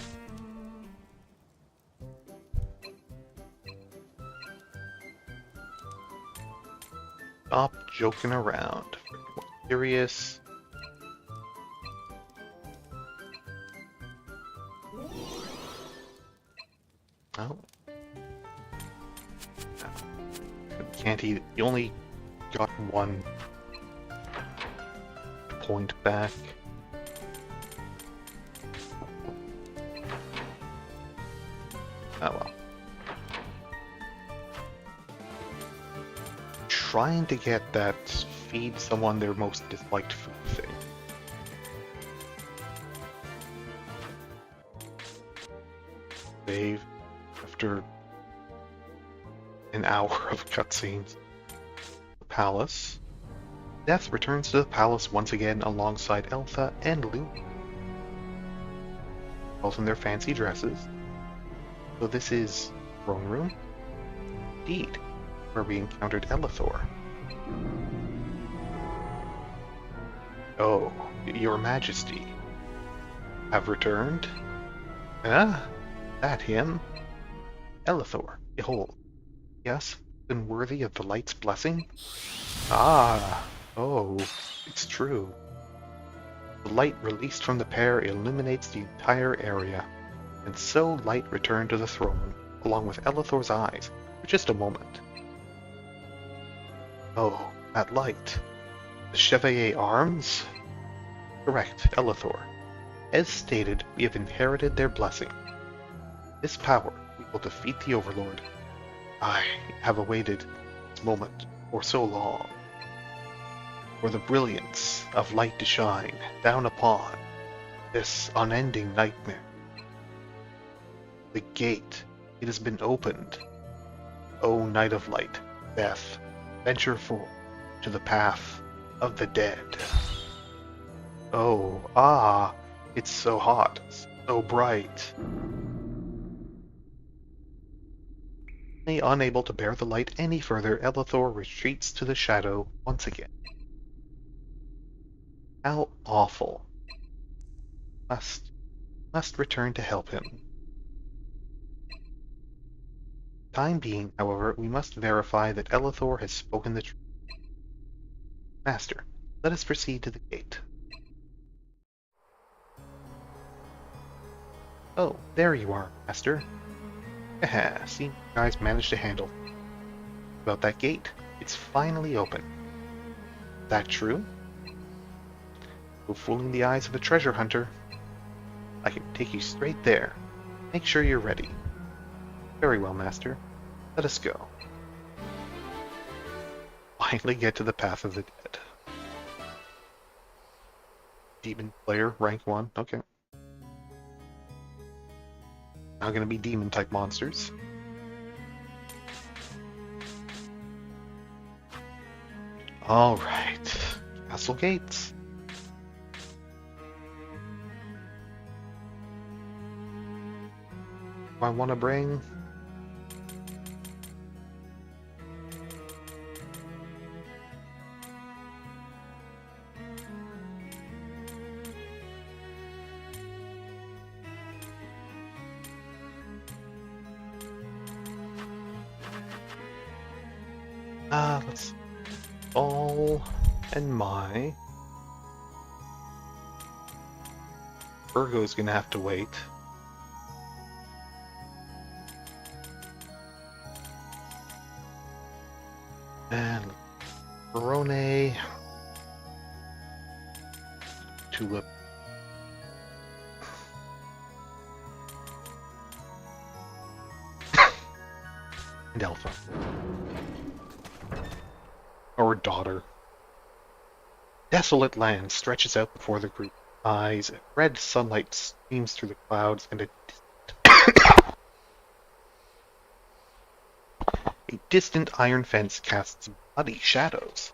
Stop joking around. Serious. Oh. Can't he? You only got 1 point back. Oh well. Trying to get that feed someone their most disliked food thing. Save after an hour of cutscenes. The palace. Death returns to the palace once again alongside Eltha and Lumi. Both in their fancy dresses. So this is throne room? Indeed, where we encountered Elithor. Oh, your majesty, have returned? Ah, that him? Elithor, behold, yes, been worthy of the light's blessing? Ah, oh, it's true. The light released from the pair illuminates the entire area, and so light returned to the throne, along with Elithor's eyes, for just a moment. Oh, that light. The Chevalier arms? Correct, Elithor. As stated, we have inherited their blessing. This power, we will defeat the Overlord. I have awaited this moment for so long. For the brilliance of light to shine down upon this unending nightmare. The gate, it has been opened. O Night of Light, Death, venture forth to the path of the dead. Oh, ah, it's so hot, so bright. Unable to bear the light any further, Elithor retreats to the shadow once again. How awful. Must return to help him. Time being, however, we must verify that Elithor has spoken the truth. Master, let us proceed to the gate. Oh, there you are, Master. Haha, see, you guys managed to handle. About that gate, it's finally open. Is that true? No fooling the eyes of a treasure hunter. I can take you straight there. Make sure you're ready. Very well, Master. Let us go. Finally get to the path of the dead. Demon player, rank 1, okay. Now gonna be demon type monsters. Alright. Castle gates. I want to bring let's see. All and my Virgo's gonna have to wait. And Verone, Tulip, and Eltha. Or daughter. Desolate land stretches out before the group's eyes. Red sunlight streams through the clouds, and a distant iron fence casts bloody shadows.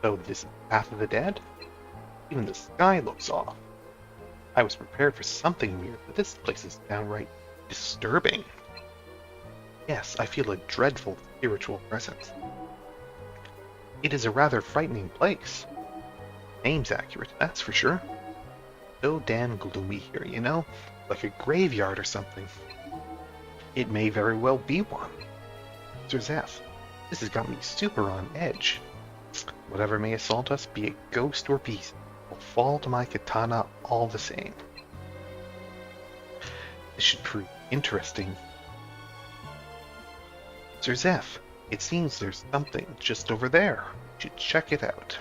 So this is the path of the dead? Even the sky looks off. I was prepared for something weird, but this place is downright disturbing. Yes, I feel a dreadful spiritual presence. It is a rather frightening place. Name's accurate, that's for sure. So damn gloomy here, you know? Like a graveyard or something. It may very well be one. Sir Zeph, this has got me super on edge. Whatever may assault us, be it ghost or beast, will fall to my katana all the same. This should prove interesting. Sir Zeph, it seems there's something just over there. You should check it out.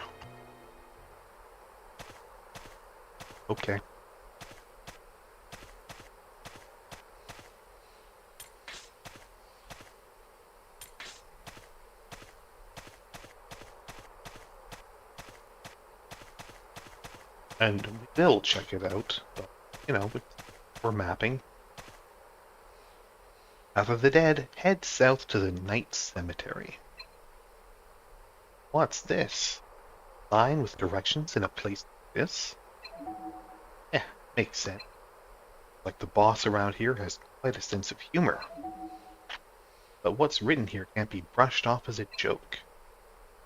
Okay. And we will check it out, but, you know, we're mapping. Path of the Dead, head south to the night cemetery. What's this? Sign with directions in a place like this? Makes sense. Like the boss around here has quite a sense of humor. But what's written here can't be brushed off as a joke.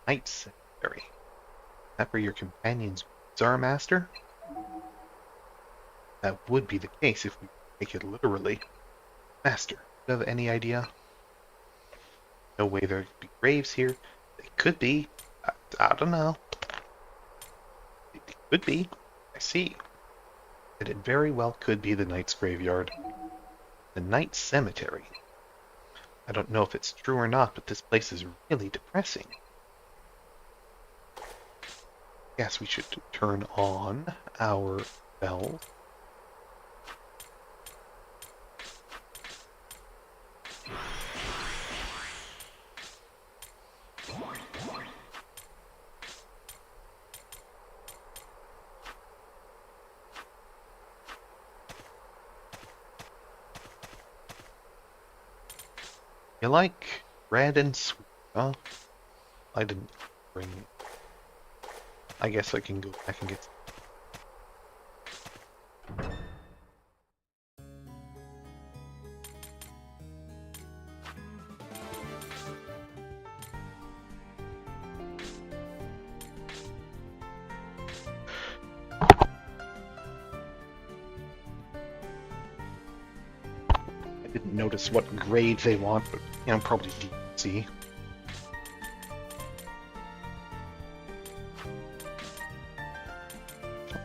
Night cemetery. that where your companions are, Master? That would be the case if we take it literally. Master, do you have any idea? No way there'd be graves here. They could be. I don't know. It could be. I see. That it very well could be the Knight's Graveyard. The Knight's Cemetery. I don't know if it's true or not, but this place is really depressing. Yes, we should turn on our bells. You like red and sweet, huh? I didn't bring... I guess I can go back and get... I didn't notice what grade they want, but you know, probably DC.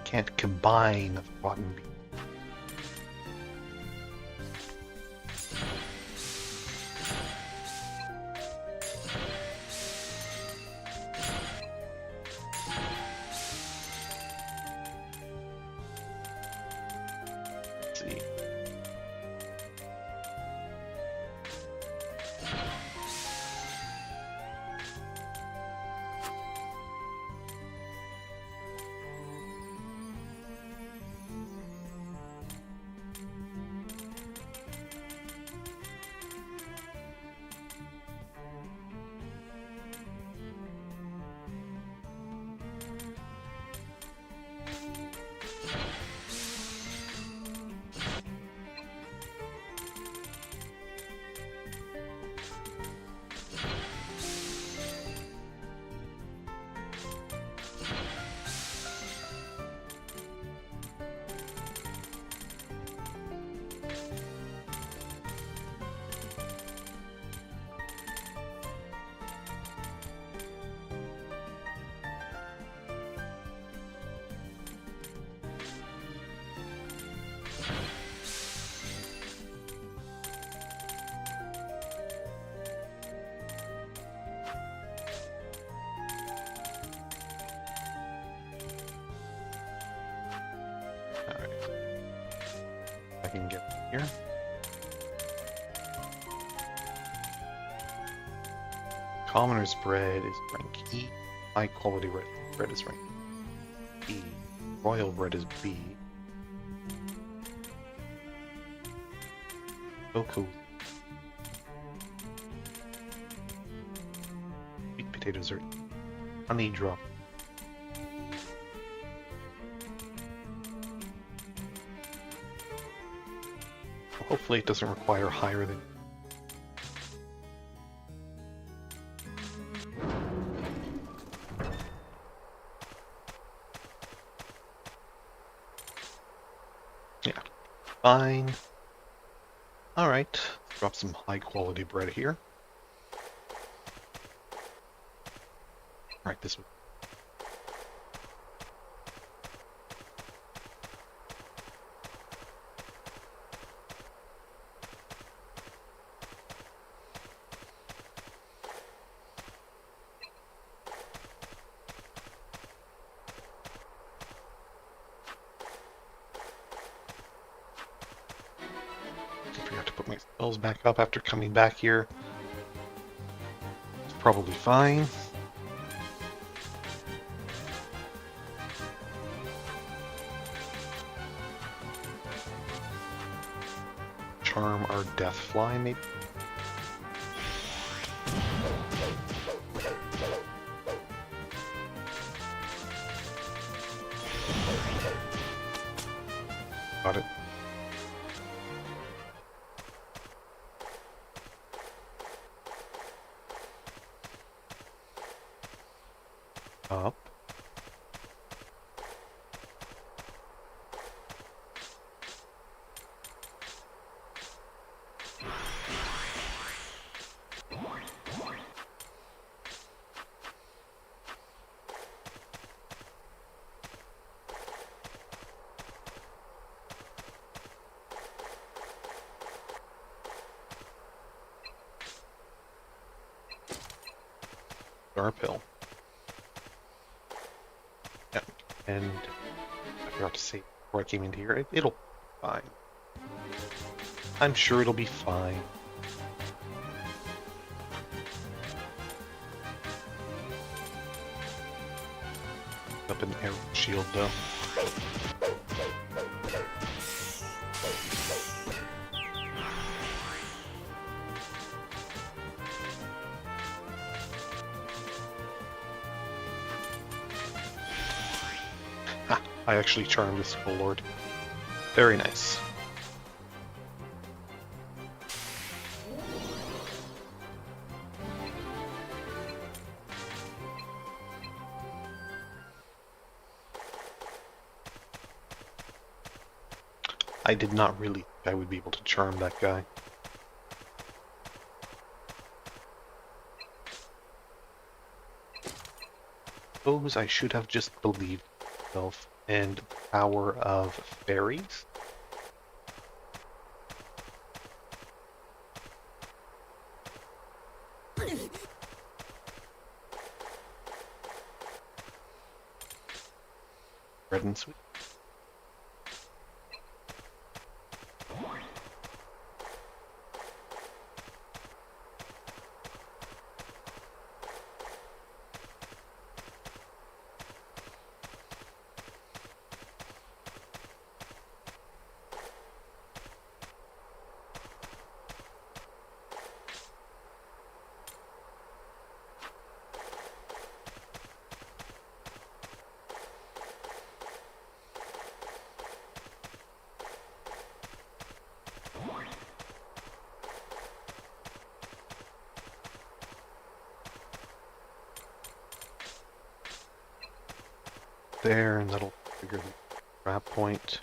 Can't combine a rotten bean. Let's see. Alright. I can get here. Commoner's bread is rank E. High quality bread is rank B. Royal bread is B. So cool. Sweet potatoes are honey drop. Hopefully it doesn't require higher than... Yeah, fine. Alright, drop some high quality bread here. Alright, this one. Put my spells back up after coming back here. It's probably fine. Charm our death fly, maybe? Got it. Up. Sharp Hill. Yeah, and I forgot to say before I came into here, it'll be fine. I'm sure it'll be fine. Up an arrow shield though. Ha! I actually charmed this Skull Lord. Very nice. I did not really think I would be able to charm that guy. Suppose I should have just believed myself and the power of fairies. Red and sweet. There, and that'll trigger the trap point.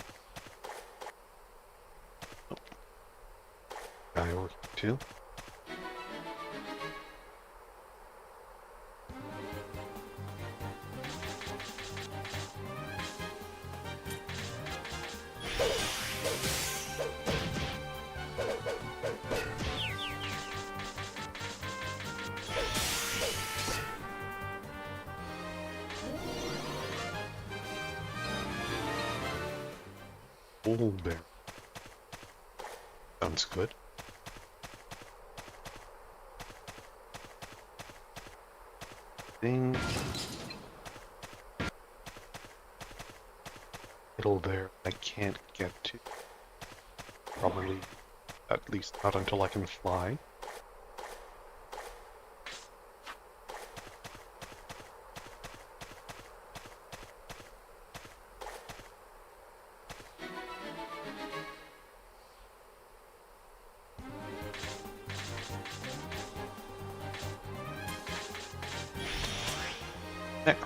Oh. Guy over here too. Oh, there. Sounds good. Thing. Middle there, I can't get to. Probably, at least not until I can fly. There.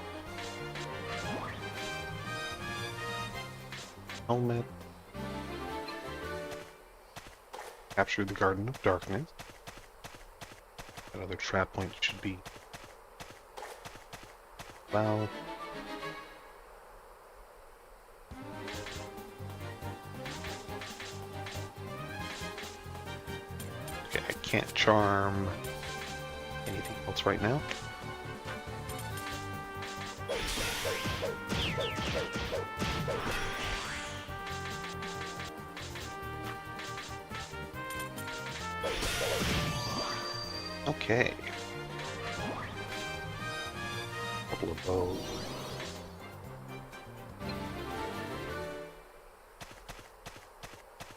Helmet. Capture the Garden of Darkness. Another trap point should be. Well. Okay, I can't charm anything else right now. Okay. Couple of bows.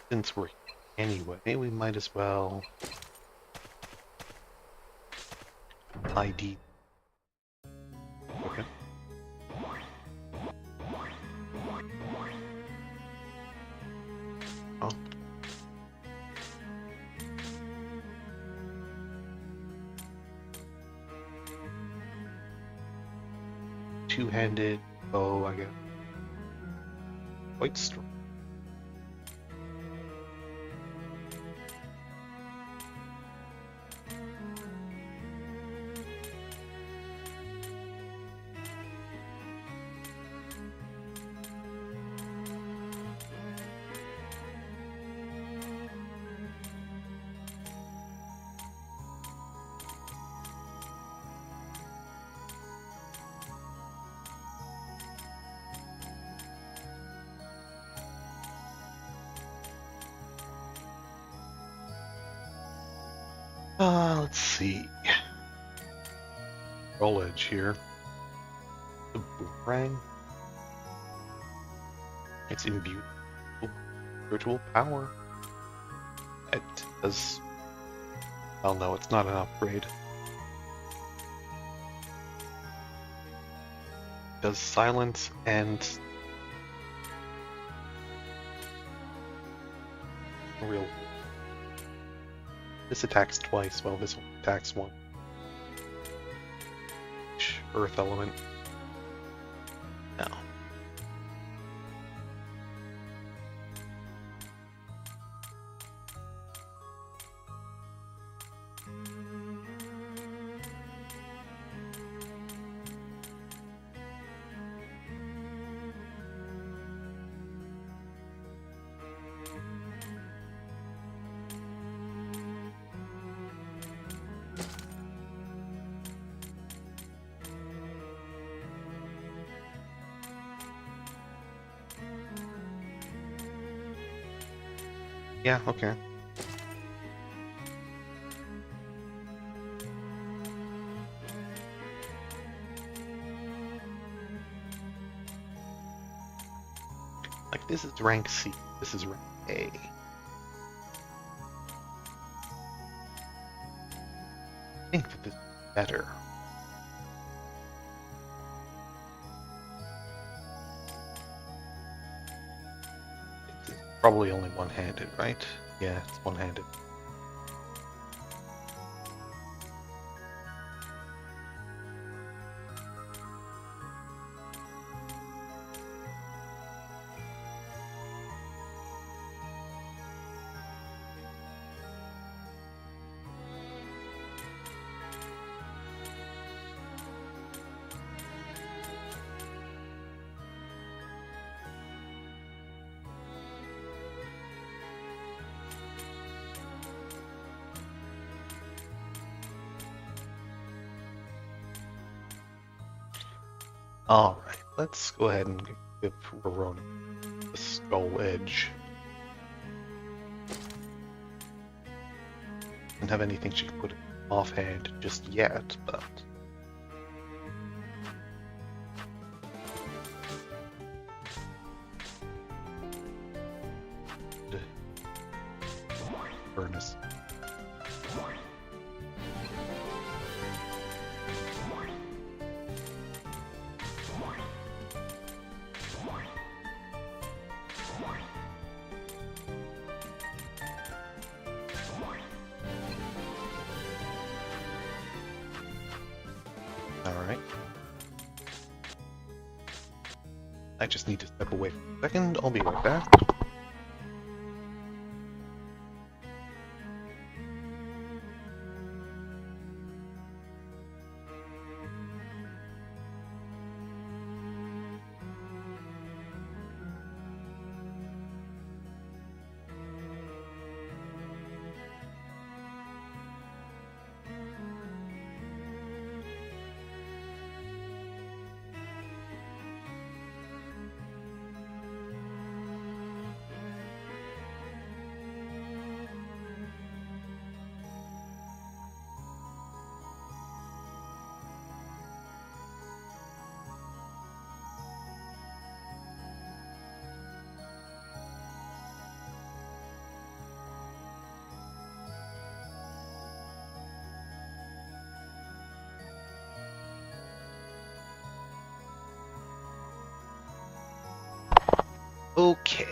Since we're here anyway, we might as well ID. Okay. Oh. Two-handed bow, I guess. Quite strong. Let's see. Roll edge here. The boomerang. It's imbued with spiritual power. It does. Oh no, it's not an upgrade. It does silence and real. This attacks twice, while this one attacks one. Earth element. No. Yeah, okay. Like, this is rank C, this is rank A. I think that this is better. It's probably only one-handed, right? Yeah, it's one-handed. Alright, let's go ahead and give Rorona the skull edge. Don't have anything she can put offhand just yet, but... Furnace. Alright. I just need to step away for a second. I'll be right back. Okay.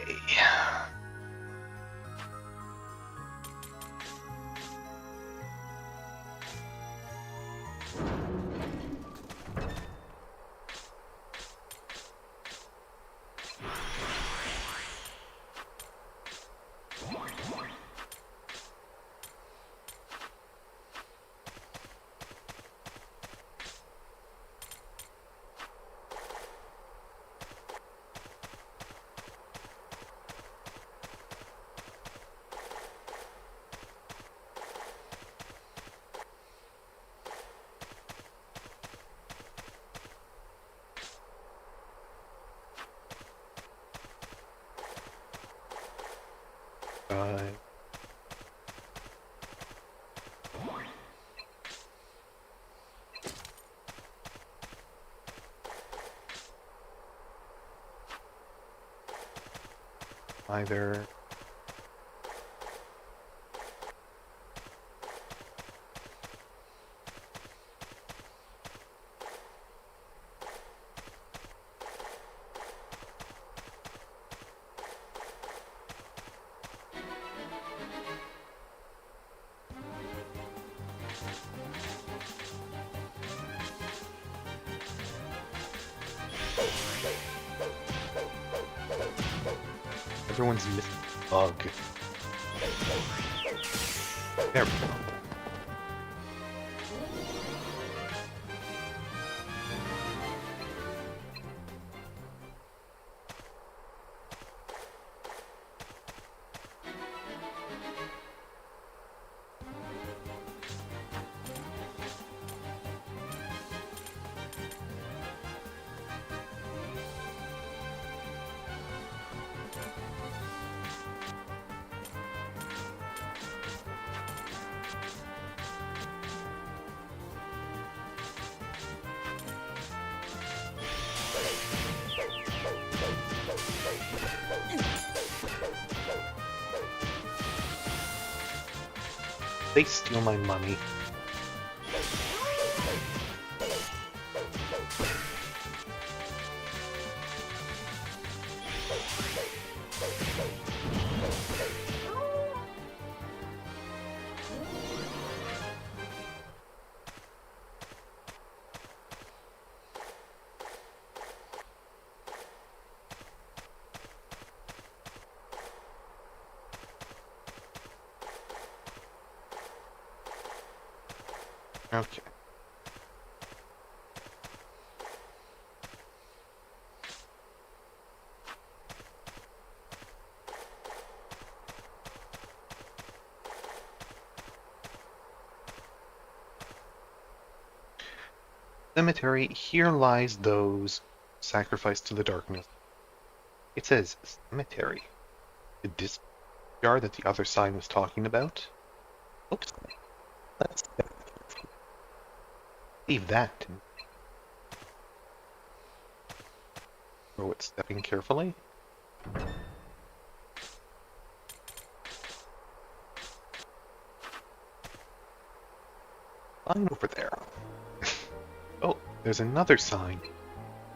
either. Everyone's missing a bug. There we go. They steal my money. Okay. Cemetery, here lies those sacrificed to the darkness. It says cemetery. The discard that the other side was talking about? Oops. Let's leave that. Throw it stepping carefully. Line over there. Oh, there's another sign.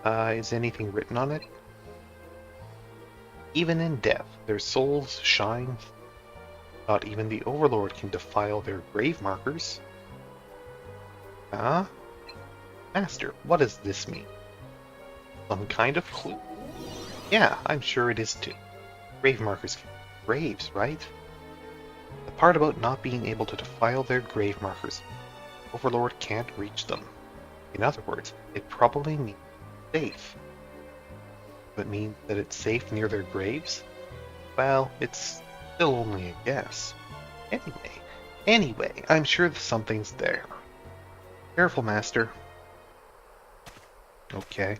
Is anything written on it? Even in death, their souls shine. Not even the Overlord can defile their grave markers. Huh? Master, what does this mean? Some kind of clue? Yeah, I'm sure it is too. Grave markers can be graves, right? The part about not being able to defile their grave markers. Overlord can't reach them. In other words, it probably means safe. Does it mean that it's safe near their graves? Well, it's still only a guess. Anyway, I'm sure something's there. Careful, Master. Okay.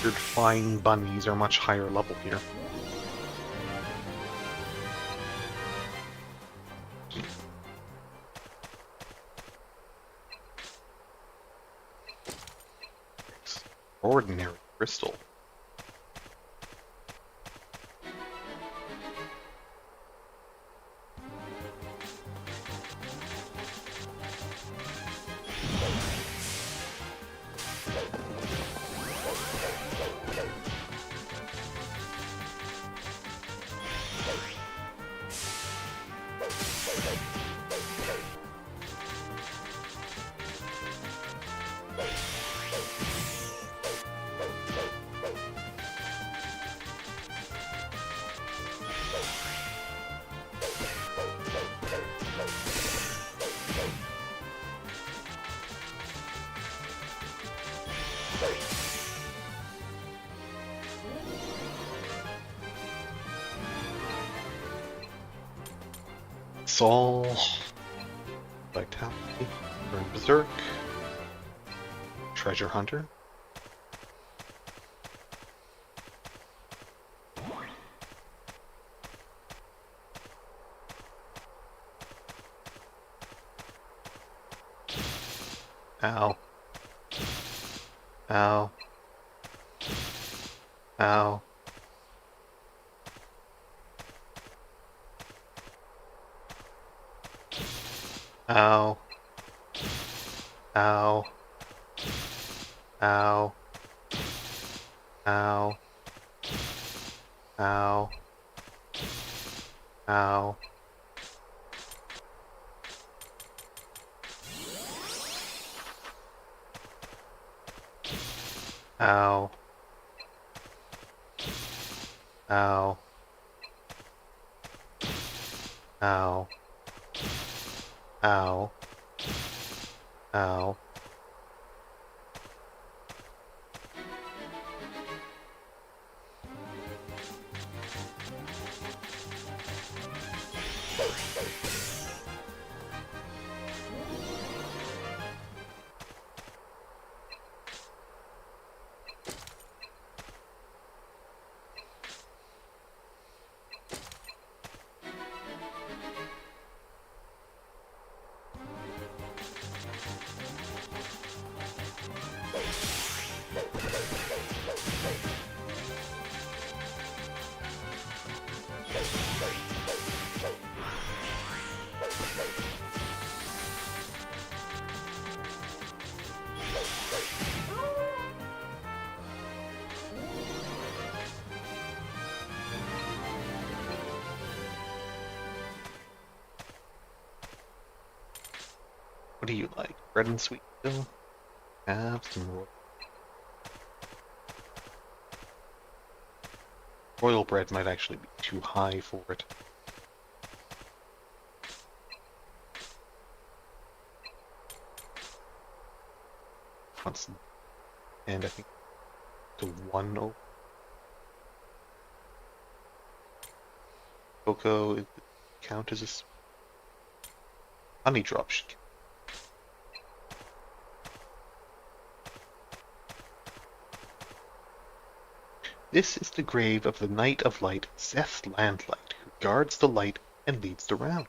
Your flying bunnies are much higher level here. Extraordinary crystal. Soul, Vitality, Burn Berserk, Treasure Hunter, Ow. Ow. Ow. Ow. Ow. Ow. Ow. Ow. Ow. Ow. Ow. Ow. Ow. Ow. What do you like? Bread and sweet still? Have some royal bread might actually be too high for it. Constant. And I think to 1 over. Cocoa count as a honey drop should count. This is the grave of the Knight of Light, Zeth Landlight, who guards the light and leads the round.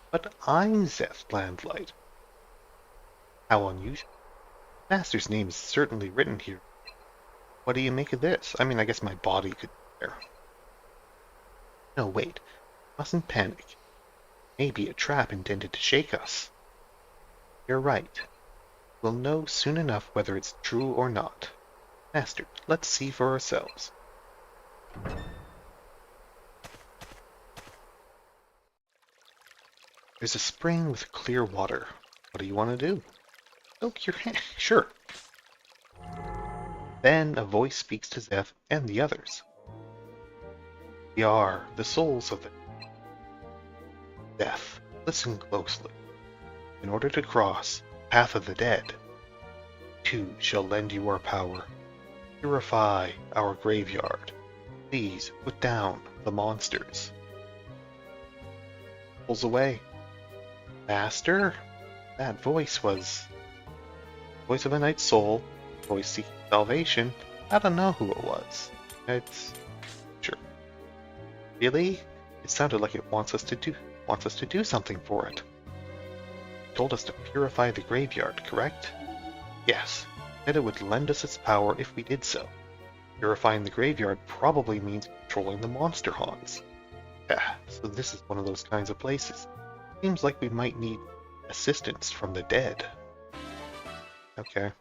But I'm Zeth Landlight. How unusual. Master's name is certainly written here. What do you make of this? I mean, I guess my body could be there. No, wait. Mustn't panic. Maybe a trap intended to shake us. You're right. We'll know soon enough whether it's true or not. Master, let's see for ourselves. There's a spring with clear water. What do you want to do? Soak your hand. Sure. Then a voice speaks to Zeth and the others. We are the souls of the Zeth. Listen closely. In order to cross the path of the dead, two shall lend you our power. Purify our graveyard. Please put down the monsters. Pulls away. Master? That voice was voice of a knight's soul, voice seeking salvation. I don't know who it was. It's sure. Really? It sounded like it wants us to do something for it. It told us to purify the graveyard, correct? Yes. Said it would lend us its power if we did so. Purifying the graveyard probably means controlling the monster haunts. Yeah, so this is one of those kinds of places. Seems like we might need assistance from the dead. Okay.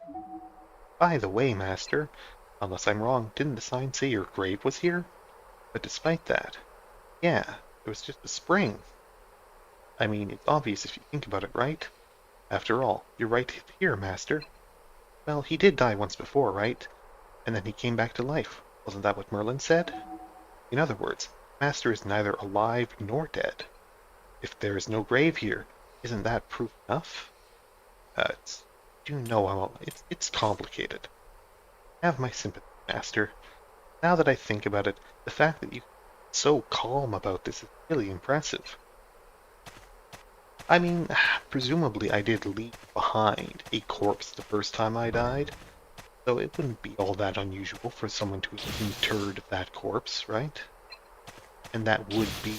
By the way, Master, unless I'm wrong, didn't the sign say your grave was here? But despite that, yeah, it was just a spring. I mean, it's obvious if you think about it, right? After all, you're right here, Master. Well, he did die once before, right? And then he came back to life. Wasn't that what Merlin said? In other words, Master is neither alive nor dead. If there is no grave here, isn't that proof enough? You know it's complicated. Have my sympathy, Master. Now that I think about it, the fact that you're so calm about this is really impressive. I mean, presumably I did leave behind a corpse the first time I died, so it wouldn't be all that unusual for someone to have interred that corpse, right? And that would be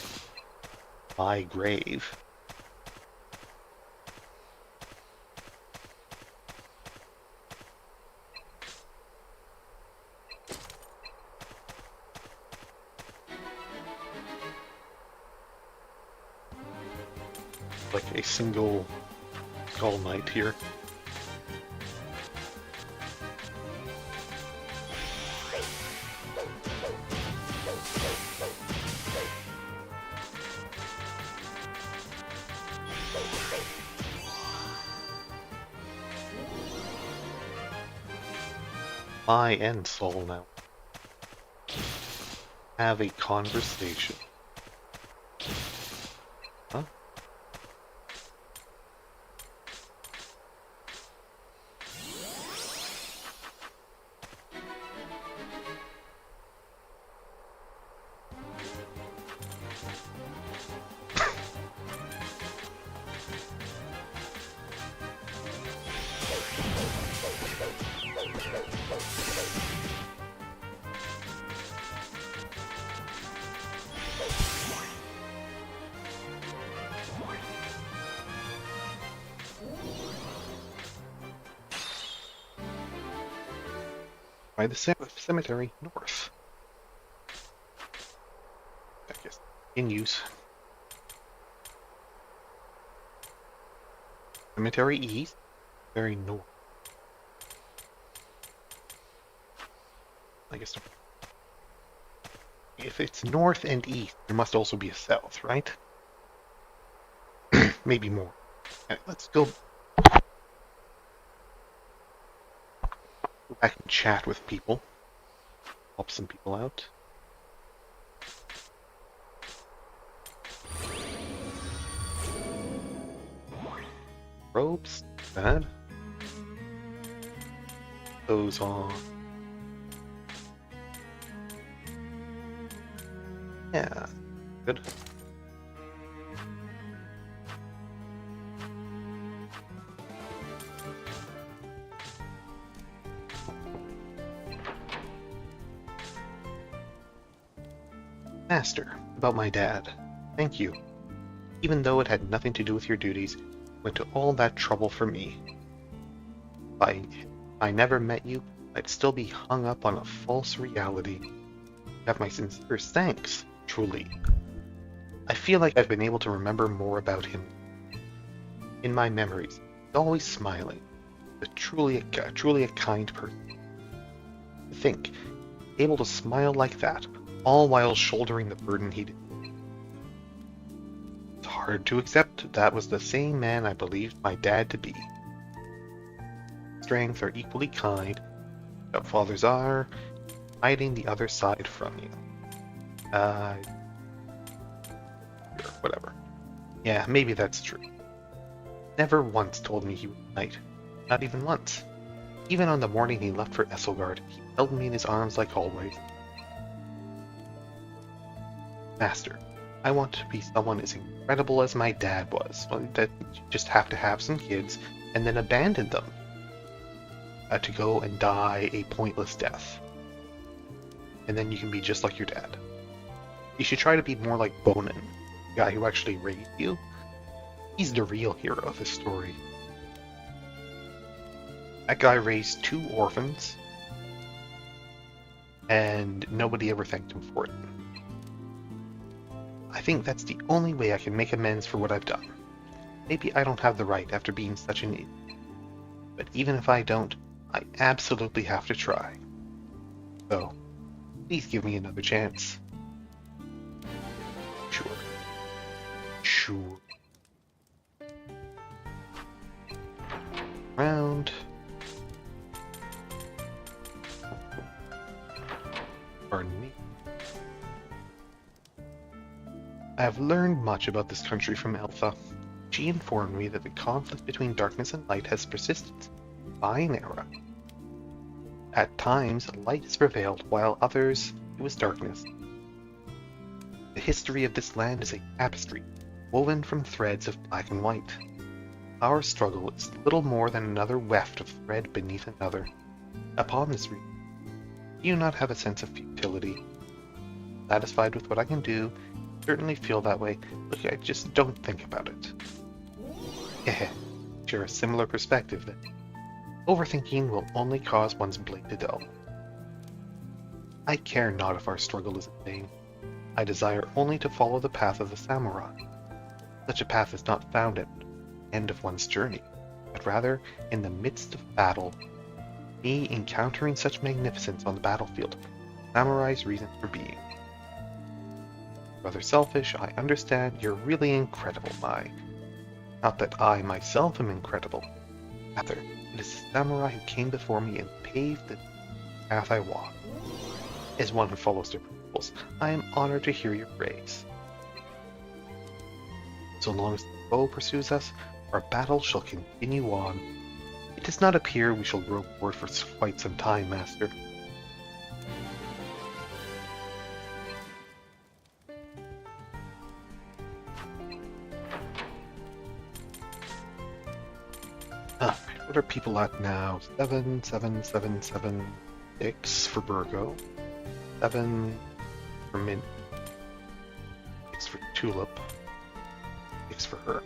my grave. Like a single skull knight here. I and Soul now have a conversation. Huh? By the cemetery north. I guess in use. Cemetery east, very north. I guess if it's north and east, there must also be a south, right? Maybe more. Right, let's go back and chat with people. Help some people out. Robes, bad. Those on. Yeah, good. Master, about my dad. Thank you. Even though it had nothing to do with your duties, you went to all that trouble for me. If I never met you, I'd still be hung up on a false reality. You have my sincerest thanks, truly. I feel like I've been able to remember more about him. In my memories, he's always smiling, but truly a kind person. To think, able to smile like that, all while shouldering the burden he did. It's hard to accept that was the same man I believed my dad to be. Strength are equally kind, but fathers are hiding the other side from you. Whatever. Yeah, maybe that's true. Never once told me he was a knight. Not even once. Even on the morning he left for Esselgard, he held me in his arms like always. Master, I want to be someone as incredible as my dad was. That you just have to have some kids and then abandon them. To go and die a pointless death. And then you can be just like your dad. You should try to be more like Bonin, the guy who actually raised you. He's the real hero of this story. That guy raised 2 orphans, and nobody ever thanked him for it. I think that's the only way I can make amends for what I've done. Maybe I don't have the right after being such an idiot. But even if I don't, I absolutely have to try. So, please give me another chance. Sure. Round. Pardon me. I have learned much about this country from Eltha. She informed me that the conflict between darkness and light has persisted since the Divine Era. At times, light has prevailed, while others, it was darkness. The history of this land is a tapestry, woven from threads of black and white. Our struggle is little more than another weft of thread beneath another. Upon this reason, do you not have a sense of futility? Satisfied with what I can do, certainly feel that way. Look, I just don't think about it. Share a similar perspective then. Overthinking will only cause one's blade to dull. I care not if our struggle is in vain. I desire only to follow the path of the samurai. Such a path is not found at the end of one's journey, but rather in the midst of battle. Me encountering such magnificence on the battlefield, samurai's reason for being. Rather selfish, I understand you're really incredible, Mai. Not that I myself am incredible. Rather, it is the samurai who came before me and paved the path I walk. As one who follows their principles, I am honored to hear your praise. So long as the foe pursues us, our battle shall continue on. It does not appear we shall grow bored for quite some time, Master. What are people at now? 7, 7, 7, 7, 6 for Virgo. 7 for Mint. 6 for Tulip. 6 for her.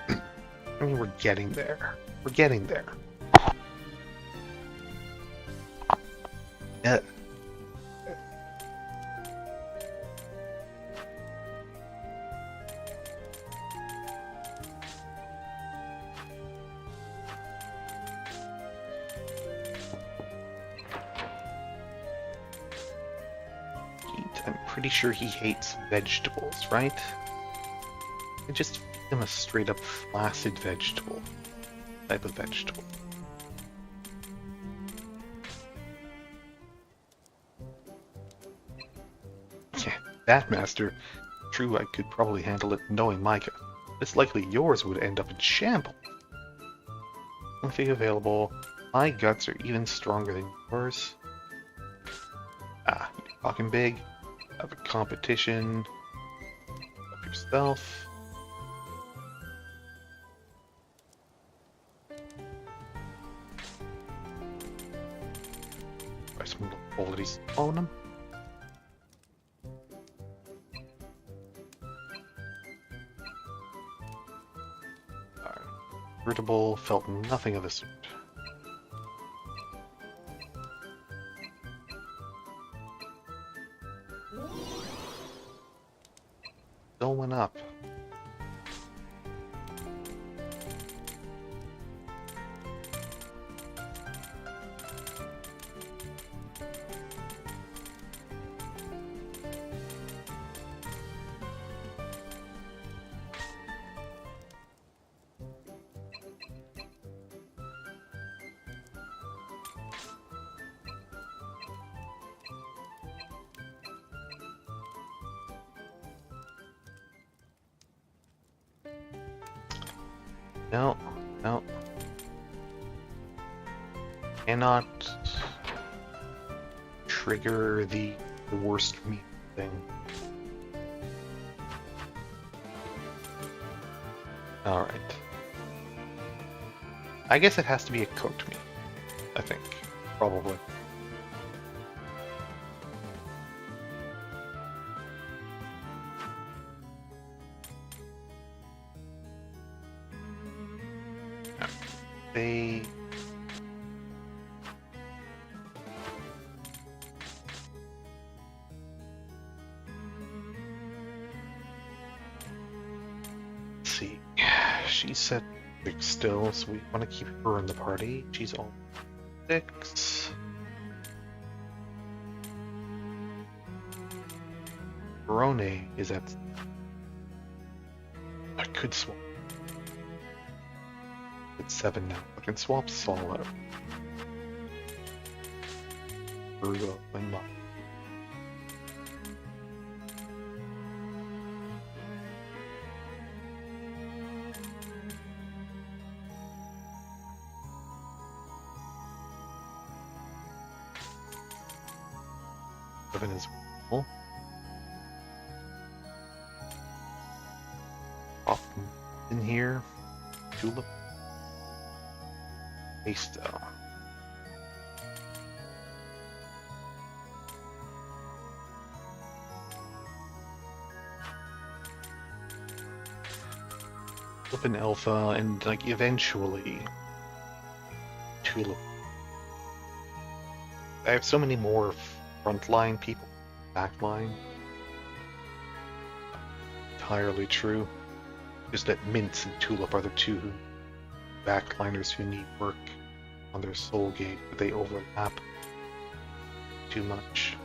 I mean, we're getting there. We're getting there. Yeah. I'm pretty sure he hates vegetables, right? I just feed him a straight up flaccid vegetable. Type of vegetable. Yeah, that master. True, I could probably handle it knowing Micah. It's likely yours would end up in shambles. Nothing available. My guts are even stronger than yours. Ah, you're talking big. Have a competition of yourself. Try some qualities on him. Irritable, felt nothing of the sort. Still went up. No, no. Cannot trigger the worst meat thing. Alright. I guess it has to be a cooked meat, I think. Probably. They... Let's see. She said 6 still, so we want to keep her in the party. She's all 6. Verone is at... I could swap. It's 7 now. I can swap Saul out. Virgo and Muff. Seven is full. Pop in here. Tulip. Pasto. Flip an Eltha and like eventually Tulip. I have so many more frontline people, backline. entirely true. Just that Mince and Tulip are the two backliners who need work on their soul gate, but they overlap too much.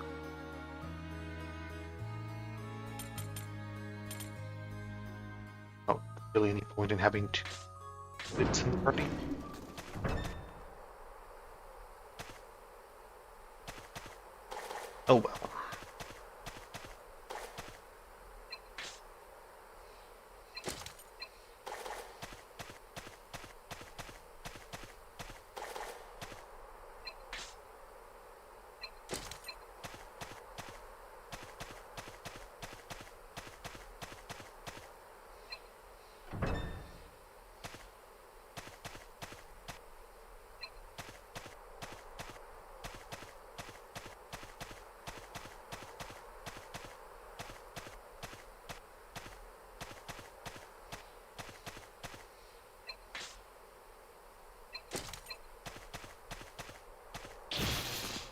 Oh, really any point in having two Mince in the party? Oh well.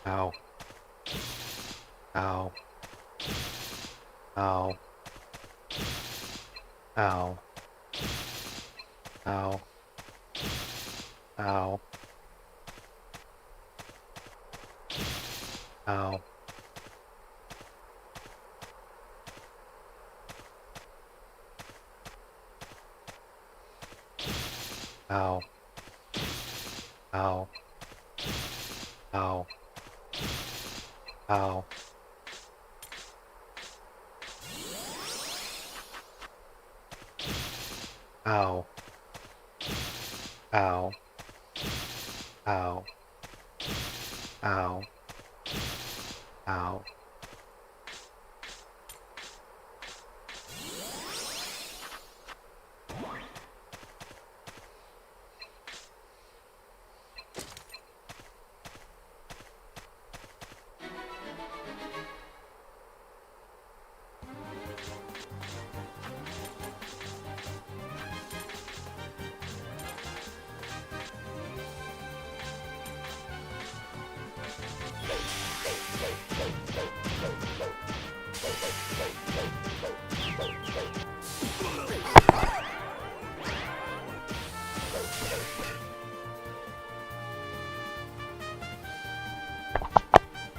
Ow. Ow. Ow. Ow. Ow. Ow. Ow. Ow. Ow. Ow. Ow. Ow. Ow. Ow. Ow. Ow.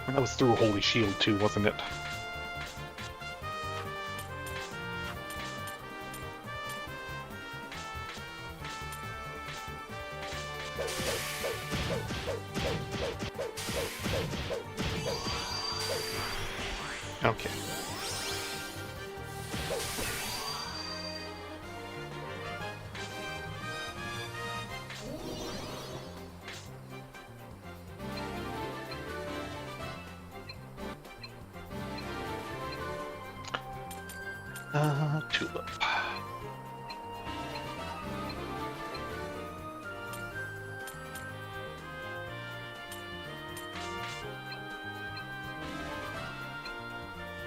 That was through Holy Shield too, wasn't it? Okay. Tulip.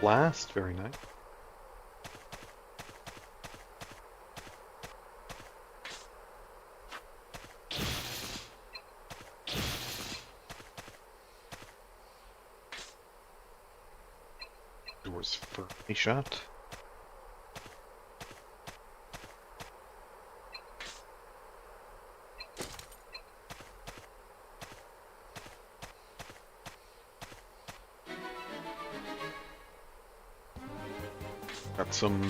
Blast, very nice. Doors for a shot. Got some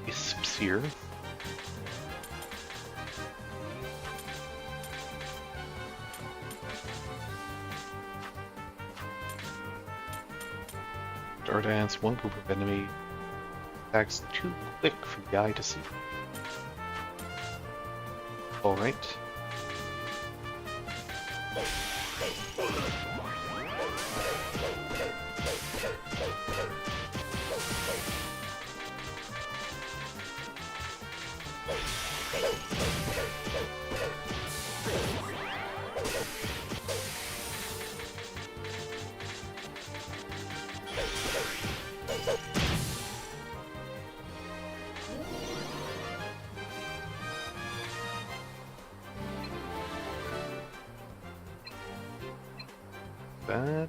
isps here. Star Dance, one group of enemy attacks too quick for the eye to see. Alright. Bad.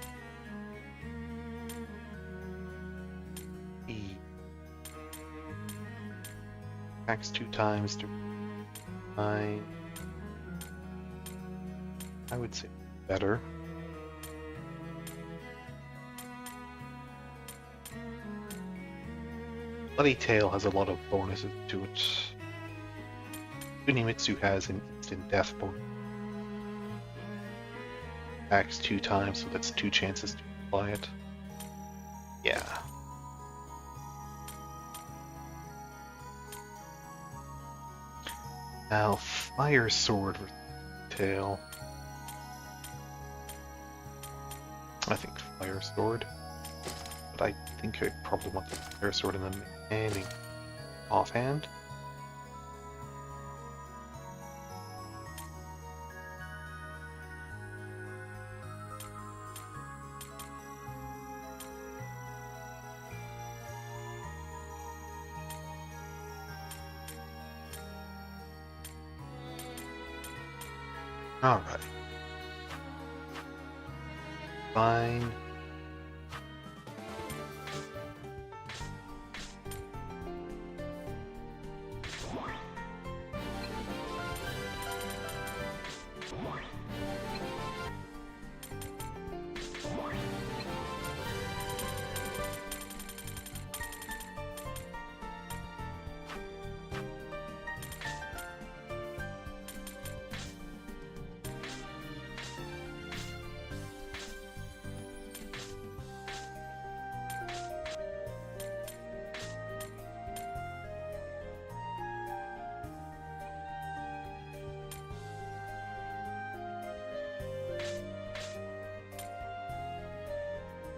Attacks 2 times to 9. I would say better. Bloody Tail has a lot of bonuses to it. Kunimitsu has an instant death bonus. Attacks 2 times, so that's 2 chances to apply it. Yeah. Now, Fire Sword with Tail. I think Fire Sword. But I think I probably want the Fire Sword in the beginning offhand. Alright. Fine.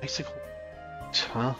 Bicycle. Huh?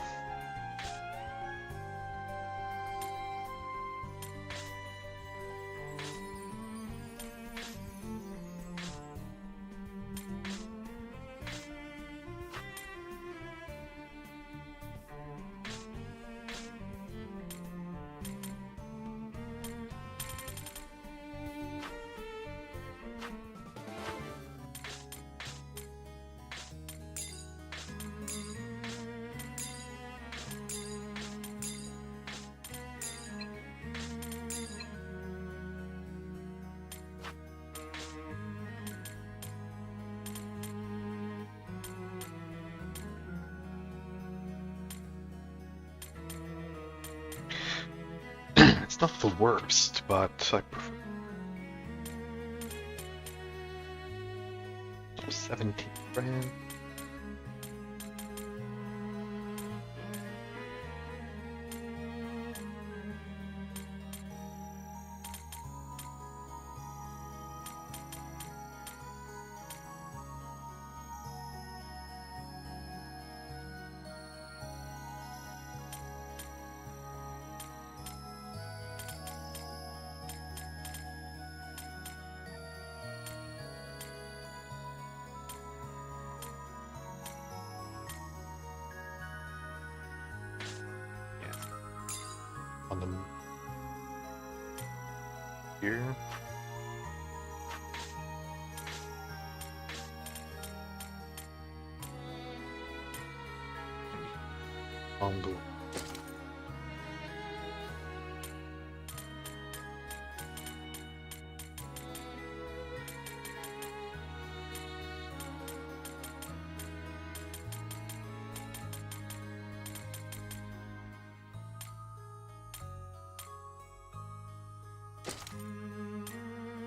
It's not the worst, but I prefer 17 grand. On the here. On the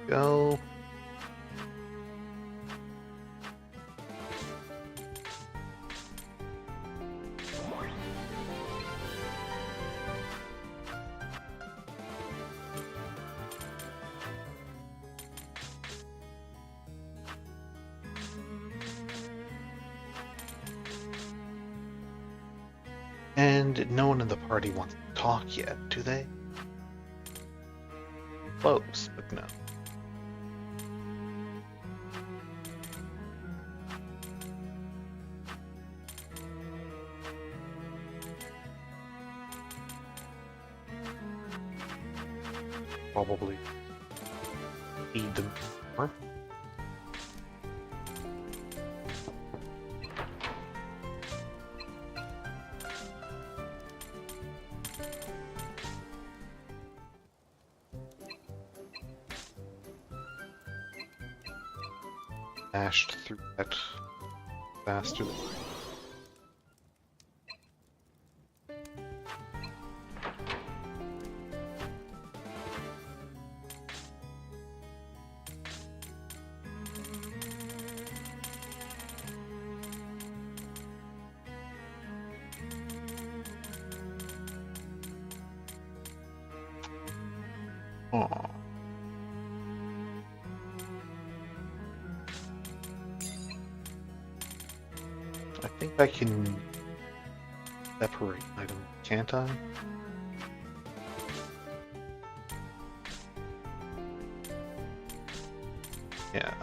go. And no one in the party wants to talk yet, do they? Close, but no. Probably feed them more. dashed through that faster. Aw. I think I can separate items, can't I? Yeah.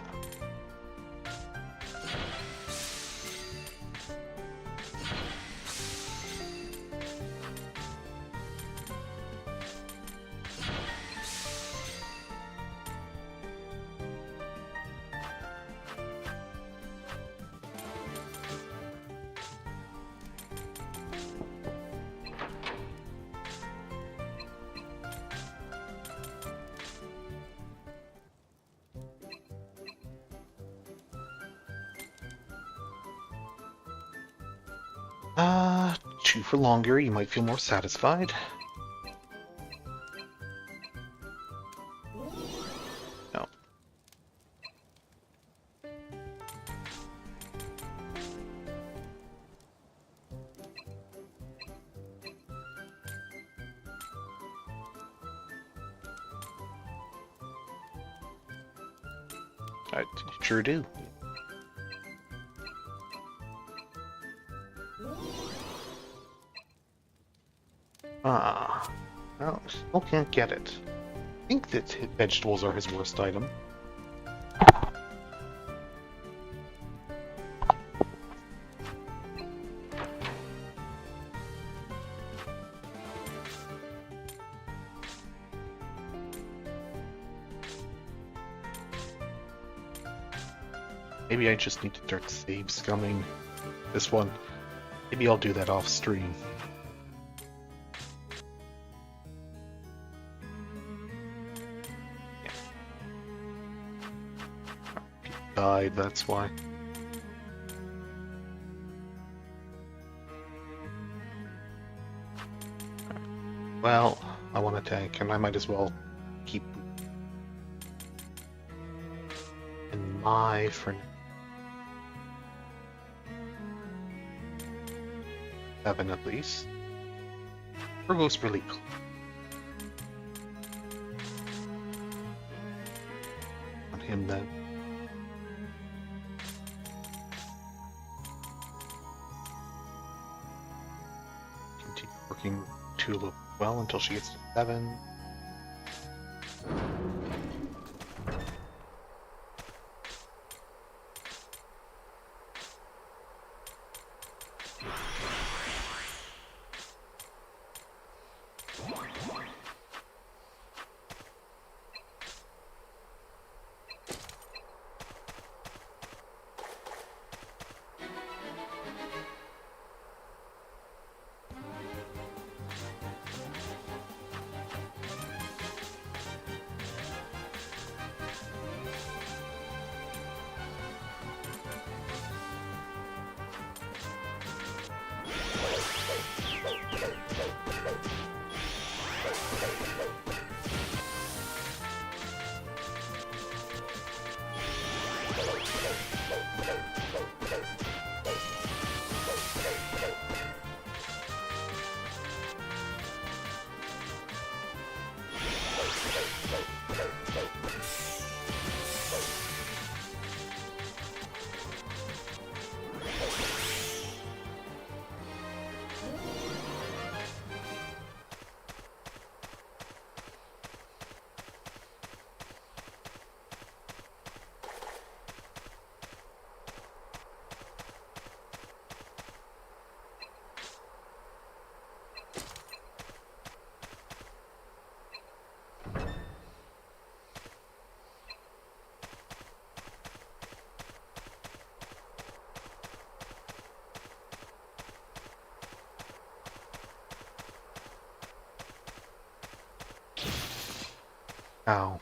Chew for longer, you might feel more satisfied. No. I sure do. Well, still can't get it. I think that vegetables are his worst item. Maybe I just need to start save scumming this one. Maybe I'll do that off stream. Died, that's why. Well, I want to tank, and I might as well keep in my for 7 at least. Virgo's really cool. On him then. Continue working Tulip well until she gets to 7. Ow.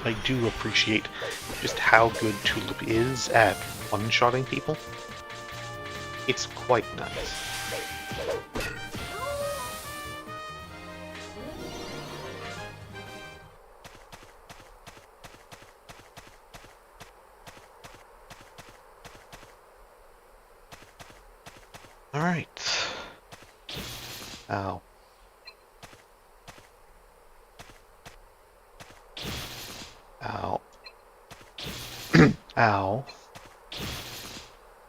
I do appreciate just how good Tulip is at one-shotting people. It's quite nice. Alright. Ow. Ow. Ow.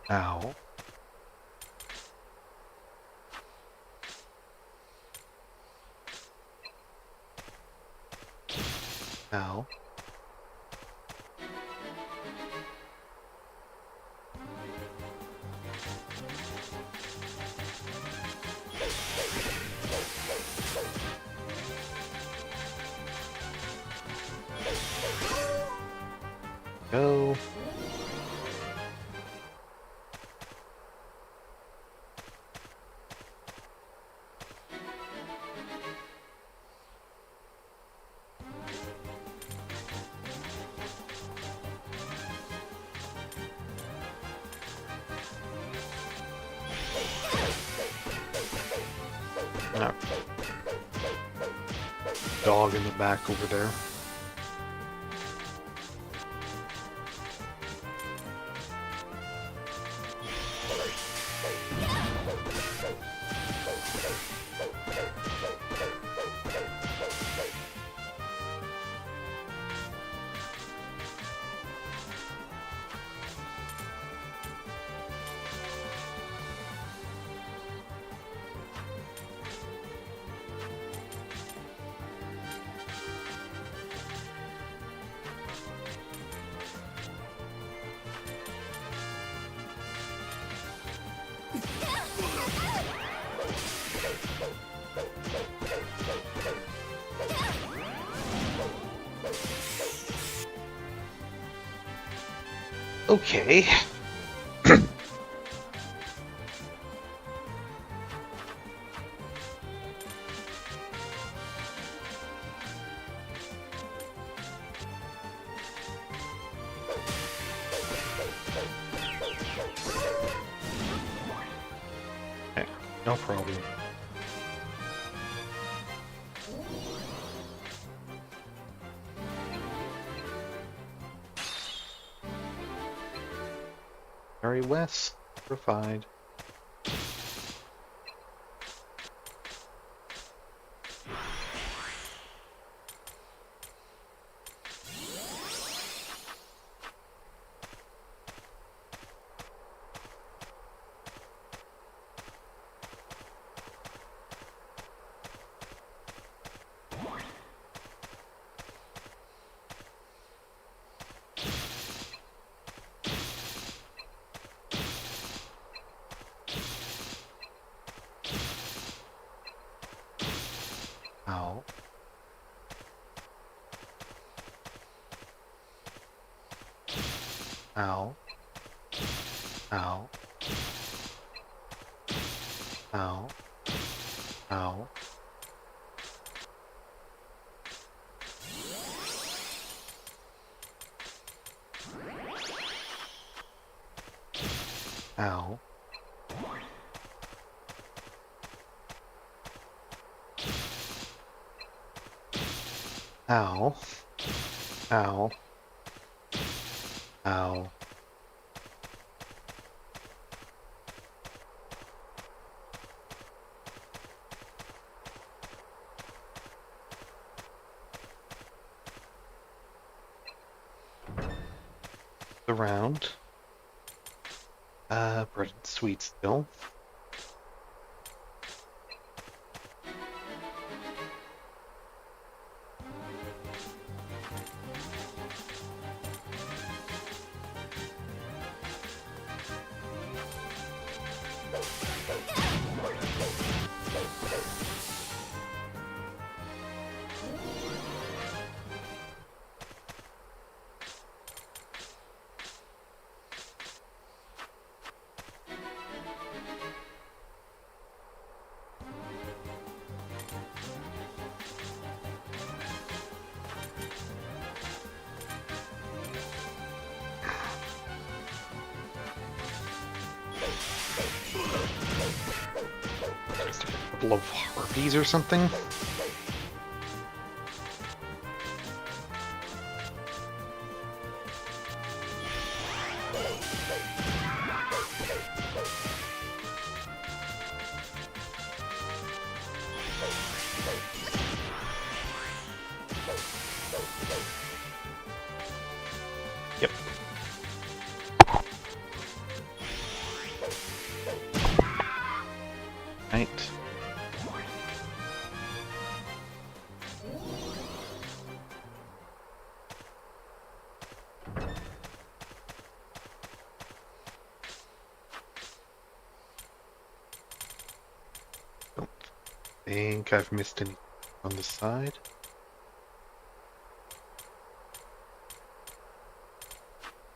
Ow. Ow. Go. No. Dog in the back over there. Okay. Okay, no problem. Very West, provide. Ow. Ow. Ow. Ow. Ow. Ow. Ow. Ow. Ow. The round. Bread and sweet still. couple of harpies or something. Yep. Right. Don't think I've missed any on the side.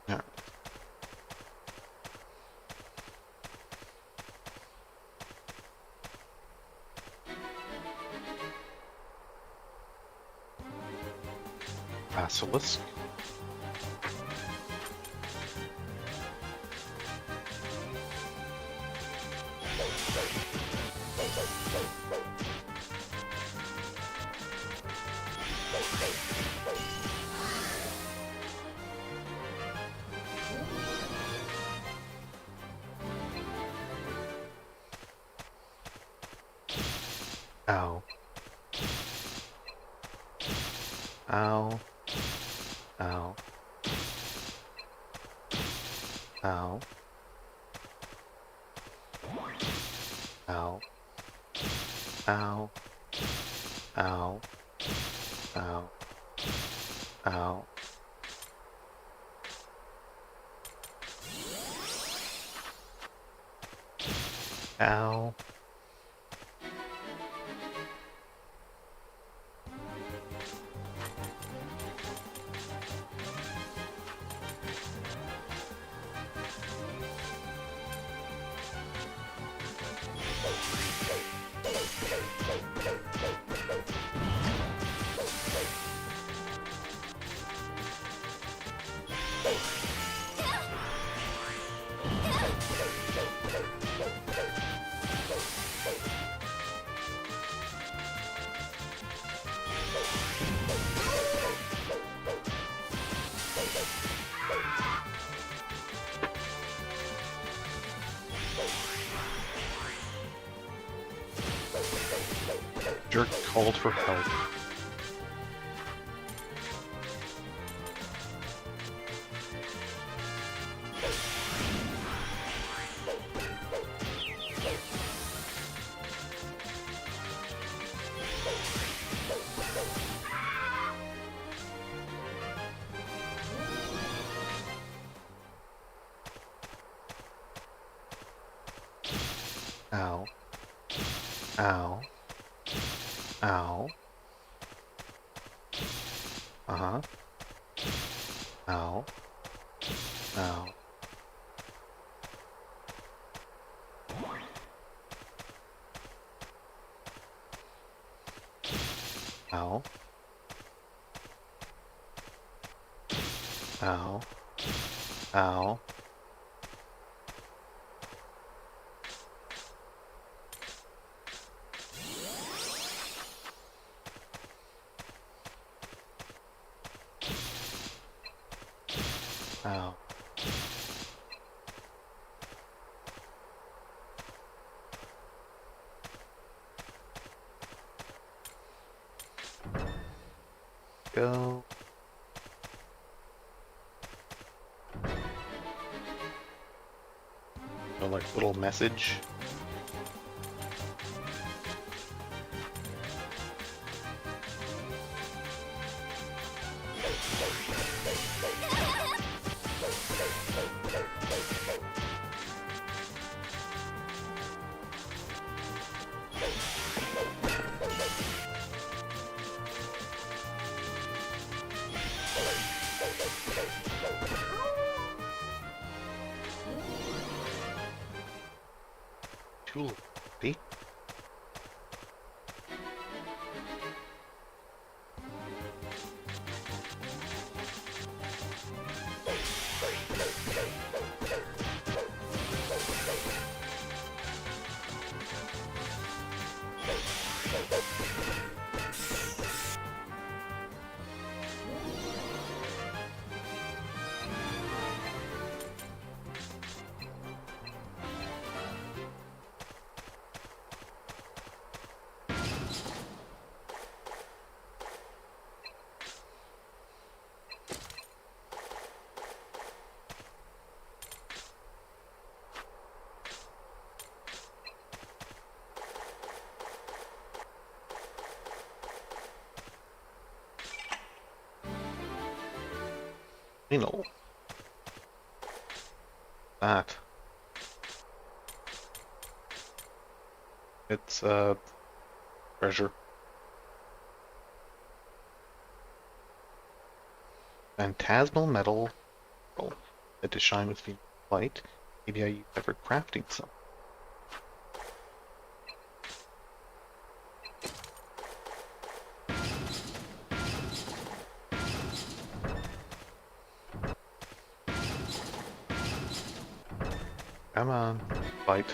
Yeah. Basilisk. Ow. Ow. Ow. Ow. Ow. Ow. Ow. Ow. Ow. Ow. Jerk called for help. Ow. Ow. Ow. Uh-huh. Ow. Ow. Ow. Ow. Ow. Ow. Go. A like little message. Tulip, see? Final. That. It's treasure. Phantasmal metal that to shine with Phoenix light. Maybe I use that for crafting some. Come on, light.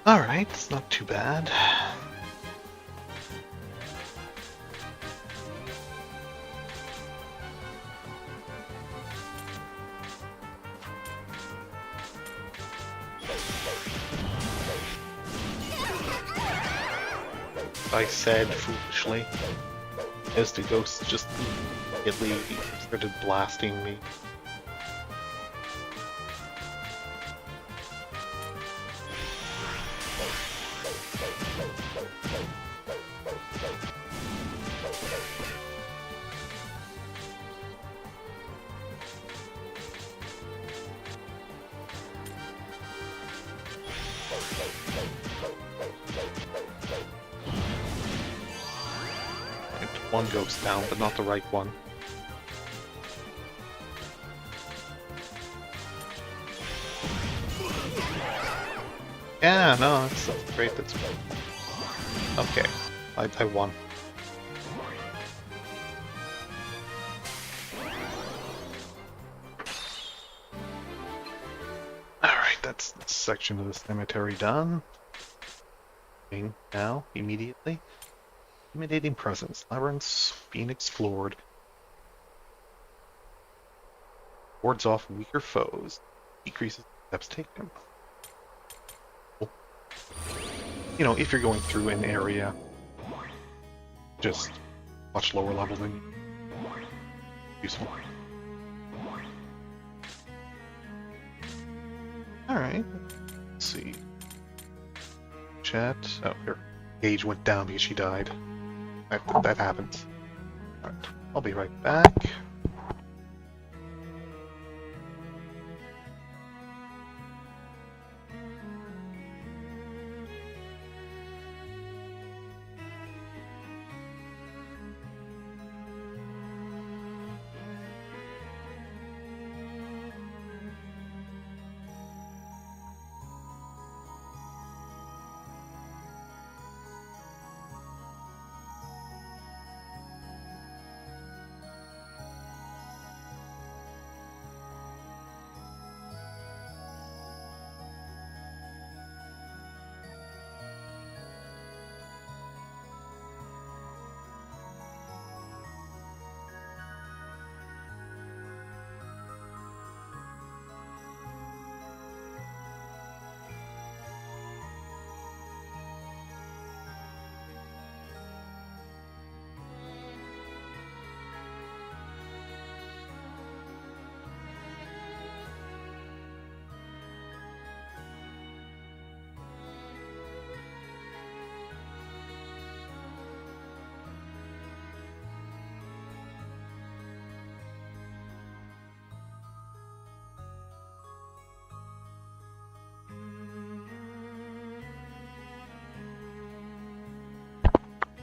Alright, it's not too bad. I said foolishly, as the ghost just immediately started blasting me. One ghost down, but not the right one. Yeah, no, that's great. That's okay. I won. Alright, that's this section of the cemetery done. Now, immediately. Intimidating presence. Labyrinths being explored. Wards off weaker foes. Decreases steps taken. You know, if you're going through an area, just much lower level than useful. Alright, let's see. Chat. Oh, here. Gage went down because she died. That happens. Alright, I'll be right back.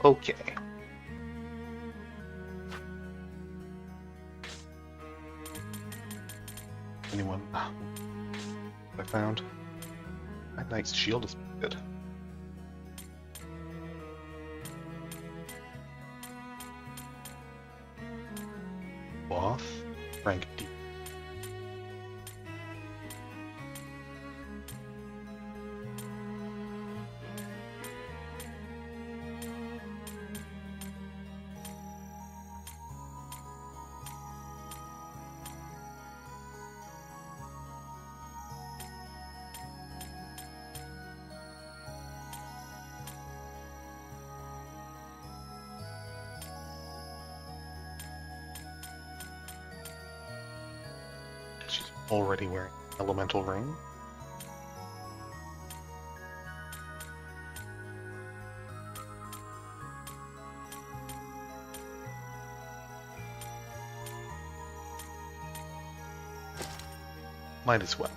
Okay. Anyone? I found. My knight's shield is good. Cloth. Rank D. She's already wearing elemental ring. Might as well.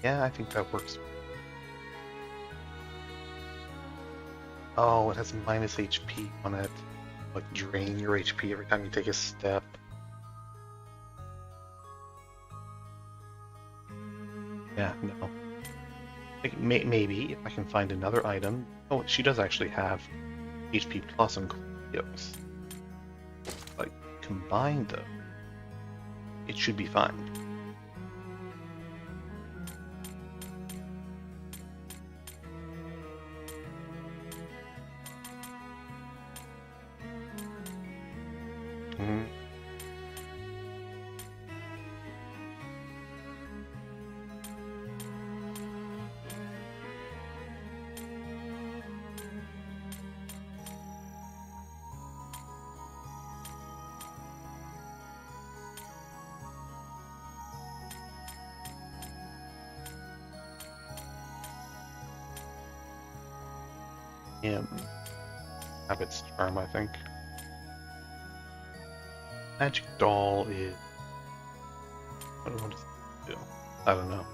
Yeah, I think that works. Oh, it has minus HP on it. Like, drain your HP every time you take a step. Yeah, no. Like, maybe if I can find another item. Oh, she does actually have HP plus on Cleos. Like, combined though, it should be fine. Habit's Charm, I think. Magic Doll is... What does it do? I don't know.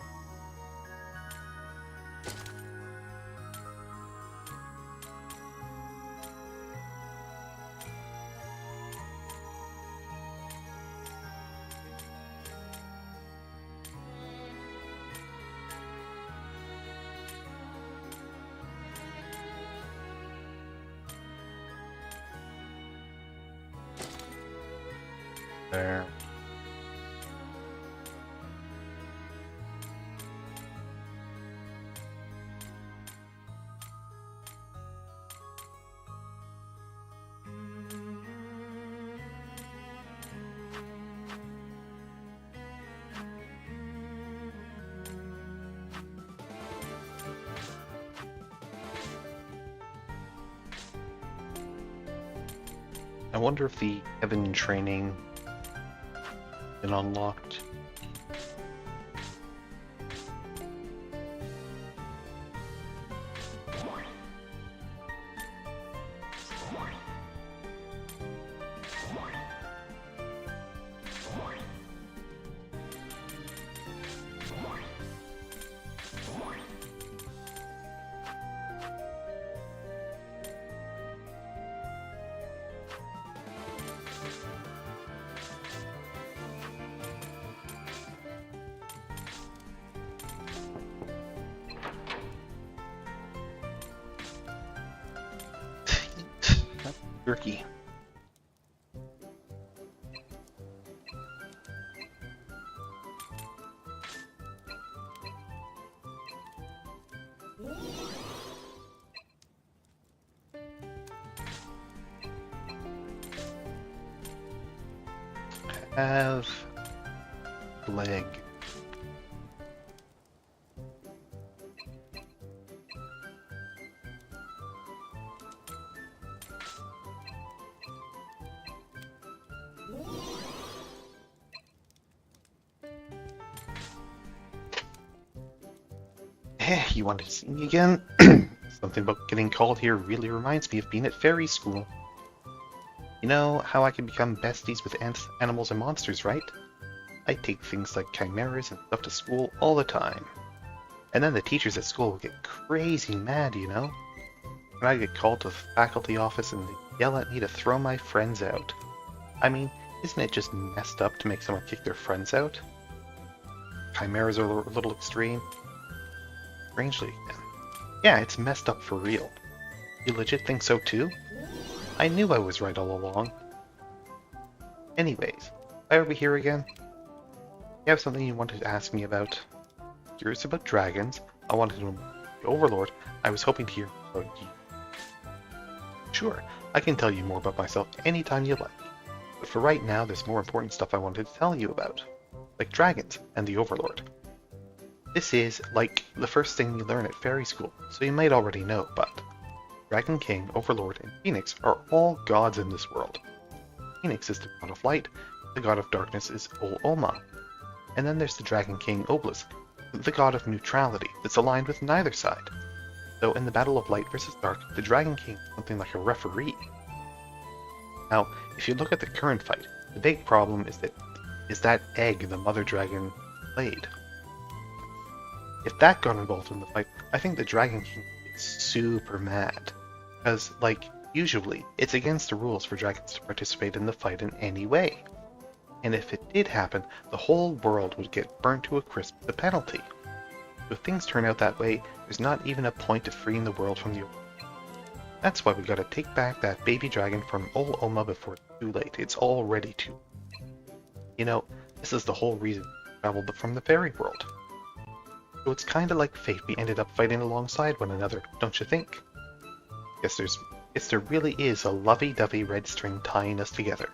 There. I wonder if the Heaven training been unlocked. Jerky. Have leg. You wanted to see me again? Something about getting called here really reminds me of being at fairy school. You know how I can become besties with ants, animals, and monsters, right? I take things like chimeras and stuff to school all the time. And then the teachers at school would get crazy mad, you know? And I'd get called to the faculty office and they'd yell at me to throw my friends out. I mean, isn't it just messed up to make someone kick their friends out? Chimeras are a little extreme. Strangely, yeah, it's messed up for real. You legit think so too? I knew I was right all along. Anyways, why are we here again? You have something you wanted to ask me about? Curious about dragons? I wanted to know the Overlord. I was hoping to hear about you. Sure, I can tell you more about myself anytime you like. But for right now, there's more important stuff I wanted to tell you about. Like dragons and the Overlord. This is, like, the first thing you learn at fairy school, so you might already know, but Dragon King, Overlord, and Phoenix are all gods in this world. Phoenix is the god of light, the god of darkness is Ol-Oma, and then there's the Dragon King, Obelisk, the god of neutrality that's aligned with neither side. So in the battle of light versus dark, the Dragon King is something like a referee. Now, if you look at the current fight, the big problem is that egg the mother dragon laid. If that got involved in the fight, I think the Dragon King gets super mad. Because, like, usually, it's against the rules for dragons to participate in the fight in any way. And if it did happen, the whole world would get burnt to a crisp as a penalty. So if things turn out that way, there's not even a point to freeing the world from the Overlord. That's why we gotta take back that baby dragon from Ol-Oma before it's too late. It's already too late. You know, this is the whole reason we traveled from the fairy world. So it's kinda like fate we ended up fighting alongside one another, don't you think? Guess there really is a lovey-dovey red string tying us together.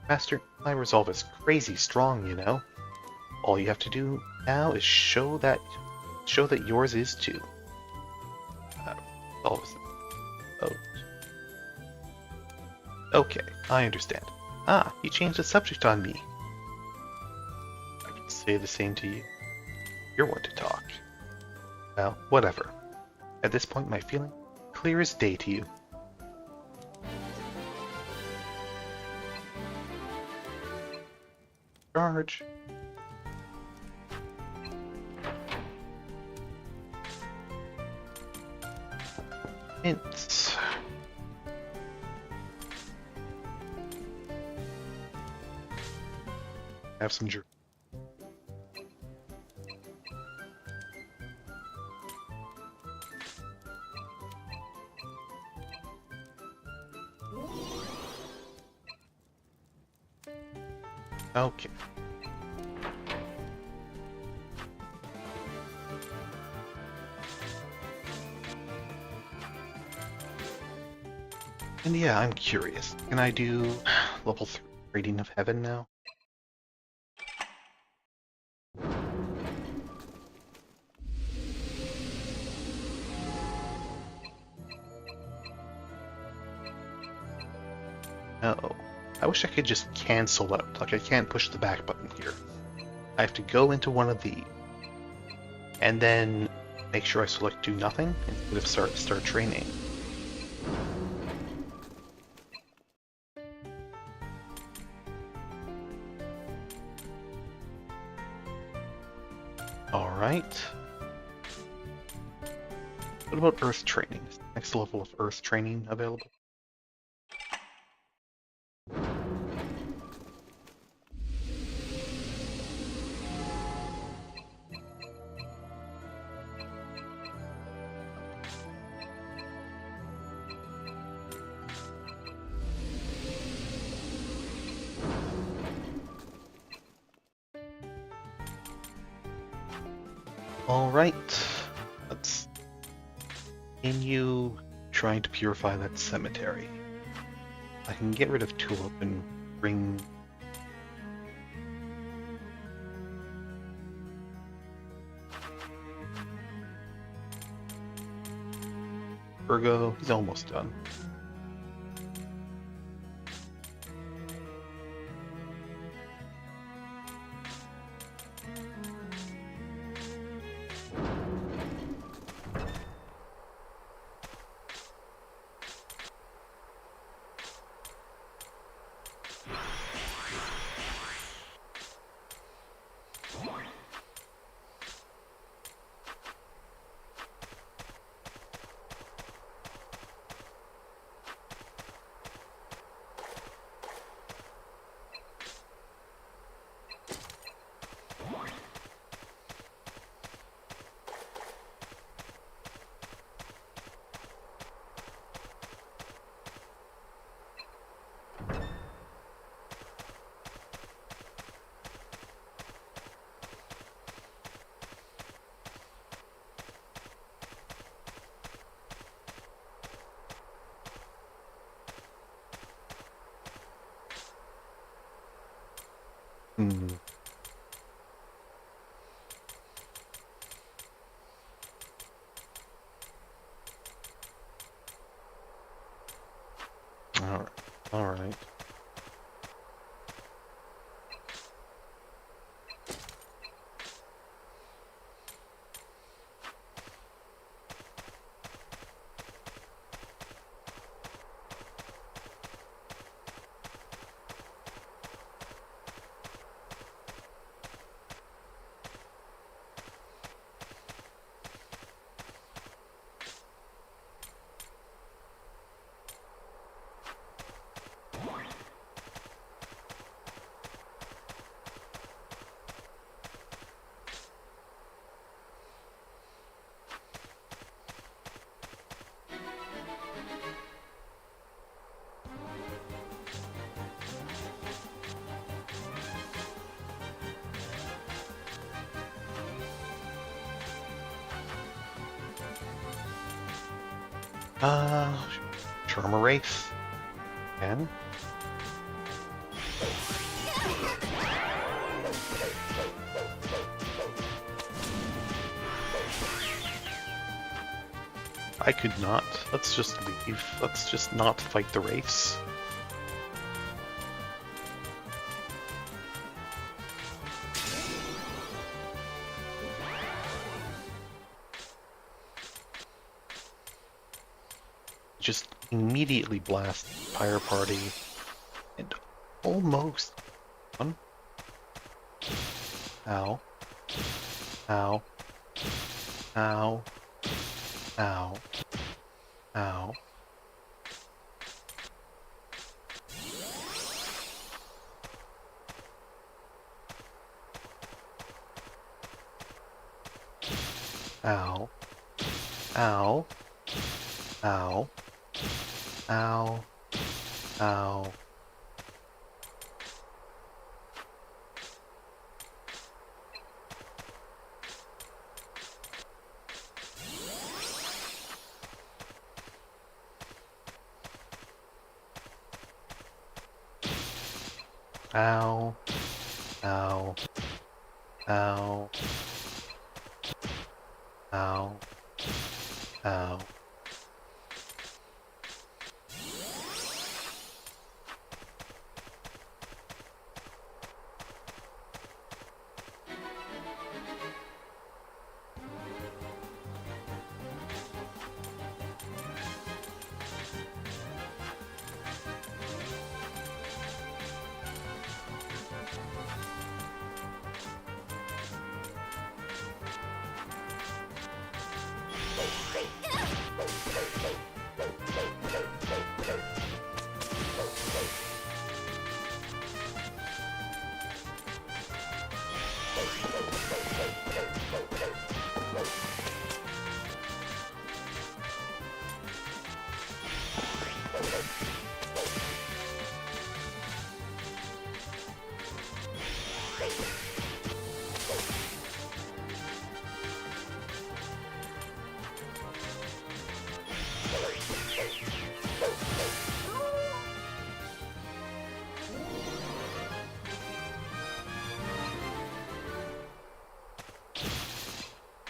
Master, my resolve is crazy strong, you know? All you have to do now is show that yours is too. Okay, I understand. Ah, you changed the subject on me. I can say the same to you. You're one to talk. Well, whatever. At this point, my feeling clear as day to you. Charge. Hints. Have some jerk. Okay. And yeah, I'm curious. Can I do level 3 Reading of Heaven now? No. I wish I could just cancel out. Like, I can't push the back button here. I have to go into one of these. And then make sure I select do nothing instead of start training. Alright. What about Earth training? Is the next level of Earth training available? Alright, let's continue trying to purify that cemetery. I can get rid of Tulip and bring... Virgo, he's almost done. Hmm. Alright. Alright. Charm Erase. Again. I could not. Let's just leave. Let's just not fight the race. Just immediately blast Fire Party and almost one. Ow. Ow. Ow. Ow. Ow. Ow. Ow. Ow. Ow. Ow. Ow. Ow. Ow. Ow. Ow.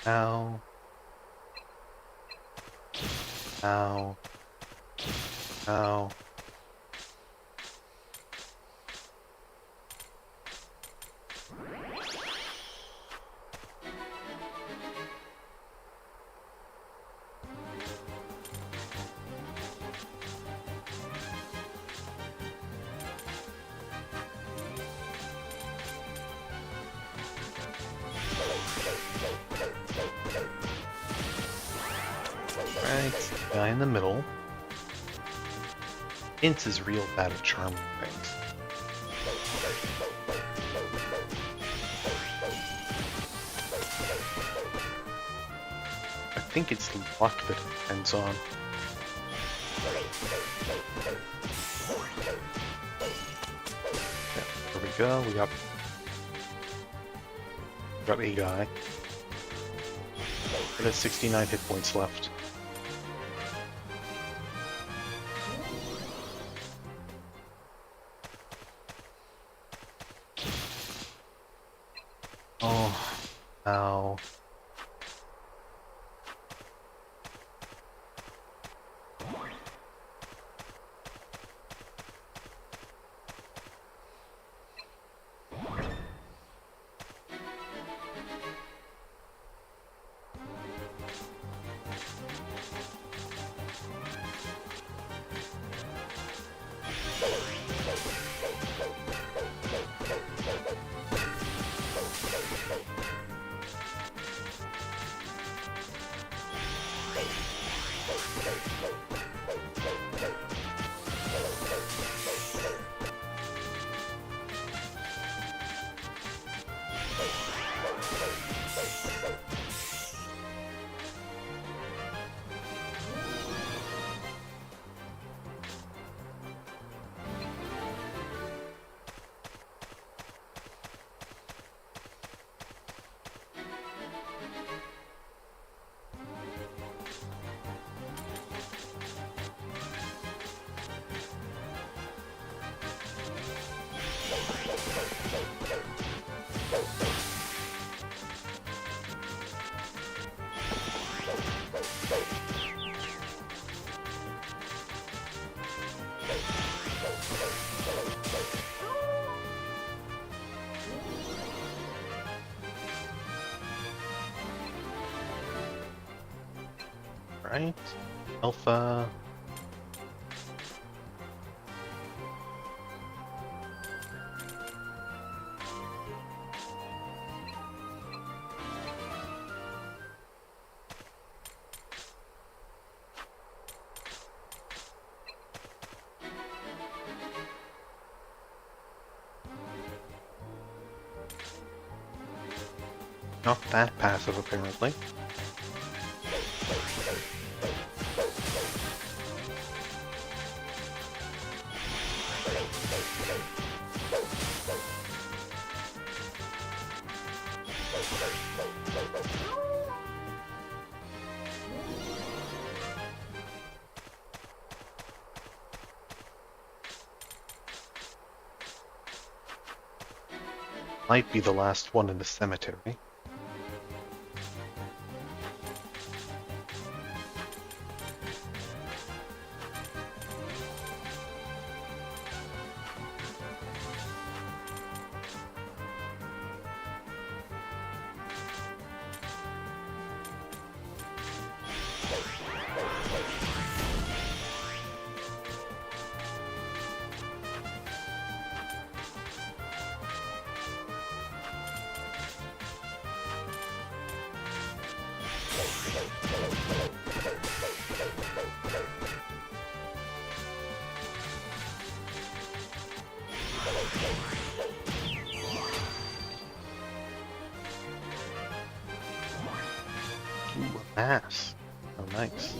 Ow. Ow. Ow. Right, guy in the middle. Int is real bad at charming things. I think it's luck that it depends on. Yeah, there we go. We got a guy. It has 69 hit points left. Oh, ow. Right? Eltha. Not that passive, apparently. Might be the last one in the cemetery. Ooh, a mass. Oh, nice.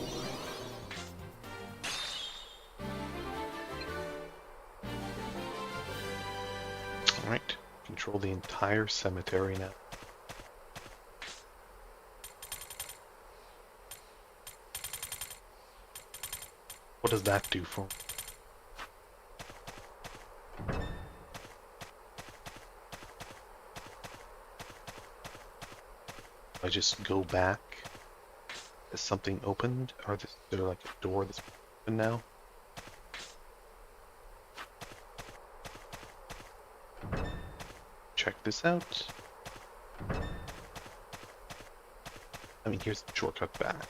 Alright, control the entire cemetery now. What does that do for me? I just go back. Is something opened? Or is there like a door that's open now? Check this out. I mean, here's the shortcut back.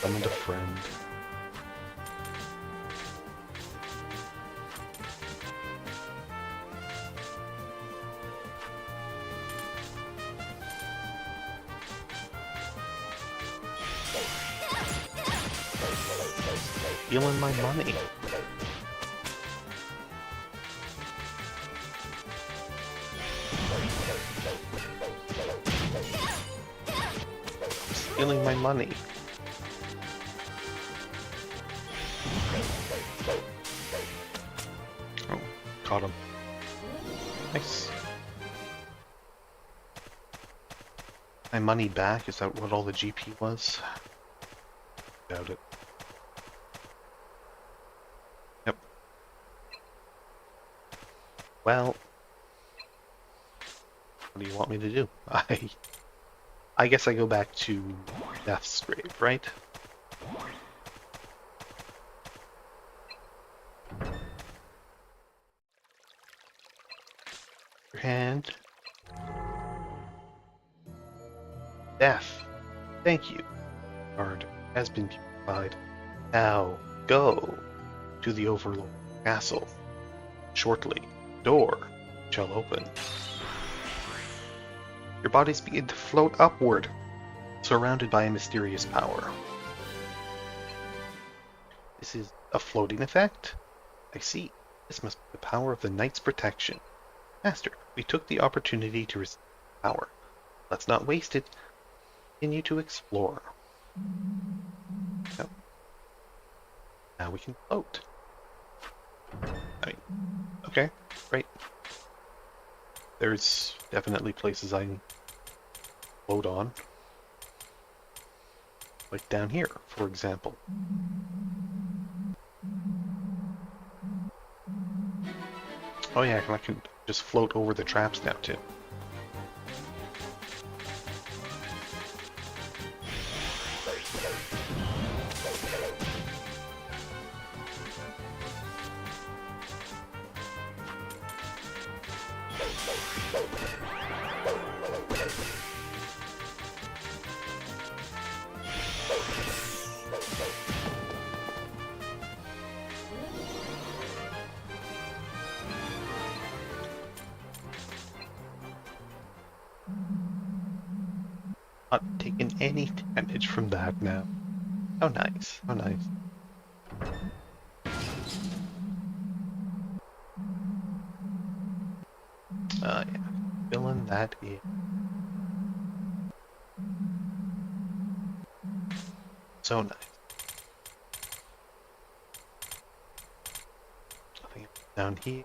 Summoned a friend. Stealing my money. stealing my money. Oh, caught him. Nice. My money back? Is that what all the GP was? Doubt it. Yep. Well, what do you want me to do? I guess I go back to Death's grave, right? Your hand. Death. Thank you. Card has been purified. Now go to the Overlord Castle. Shortly, door shall open. Your bodies begin to float upward, surrounded by a mysterious power. This is a floating effect? I see. This must be the power of the Knight's protection. Master, we took the opportunity to receive power. Let's not waste it. Continue to explore. So, now we can float. Okay, great. There's definitely places I can float on. Like down here, for example. Oh yeah, I can just float over the traps now too. Not taking any damage from that now. How nice, how nice. Yeah, filling that in. So nice. Nothing down here.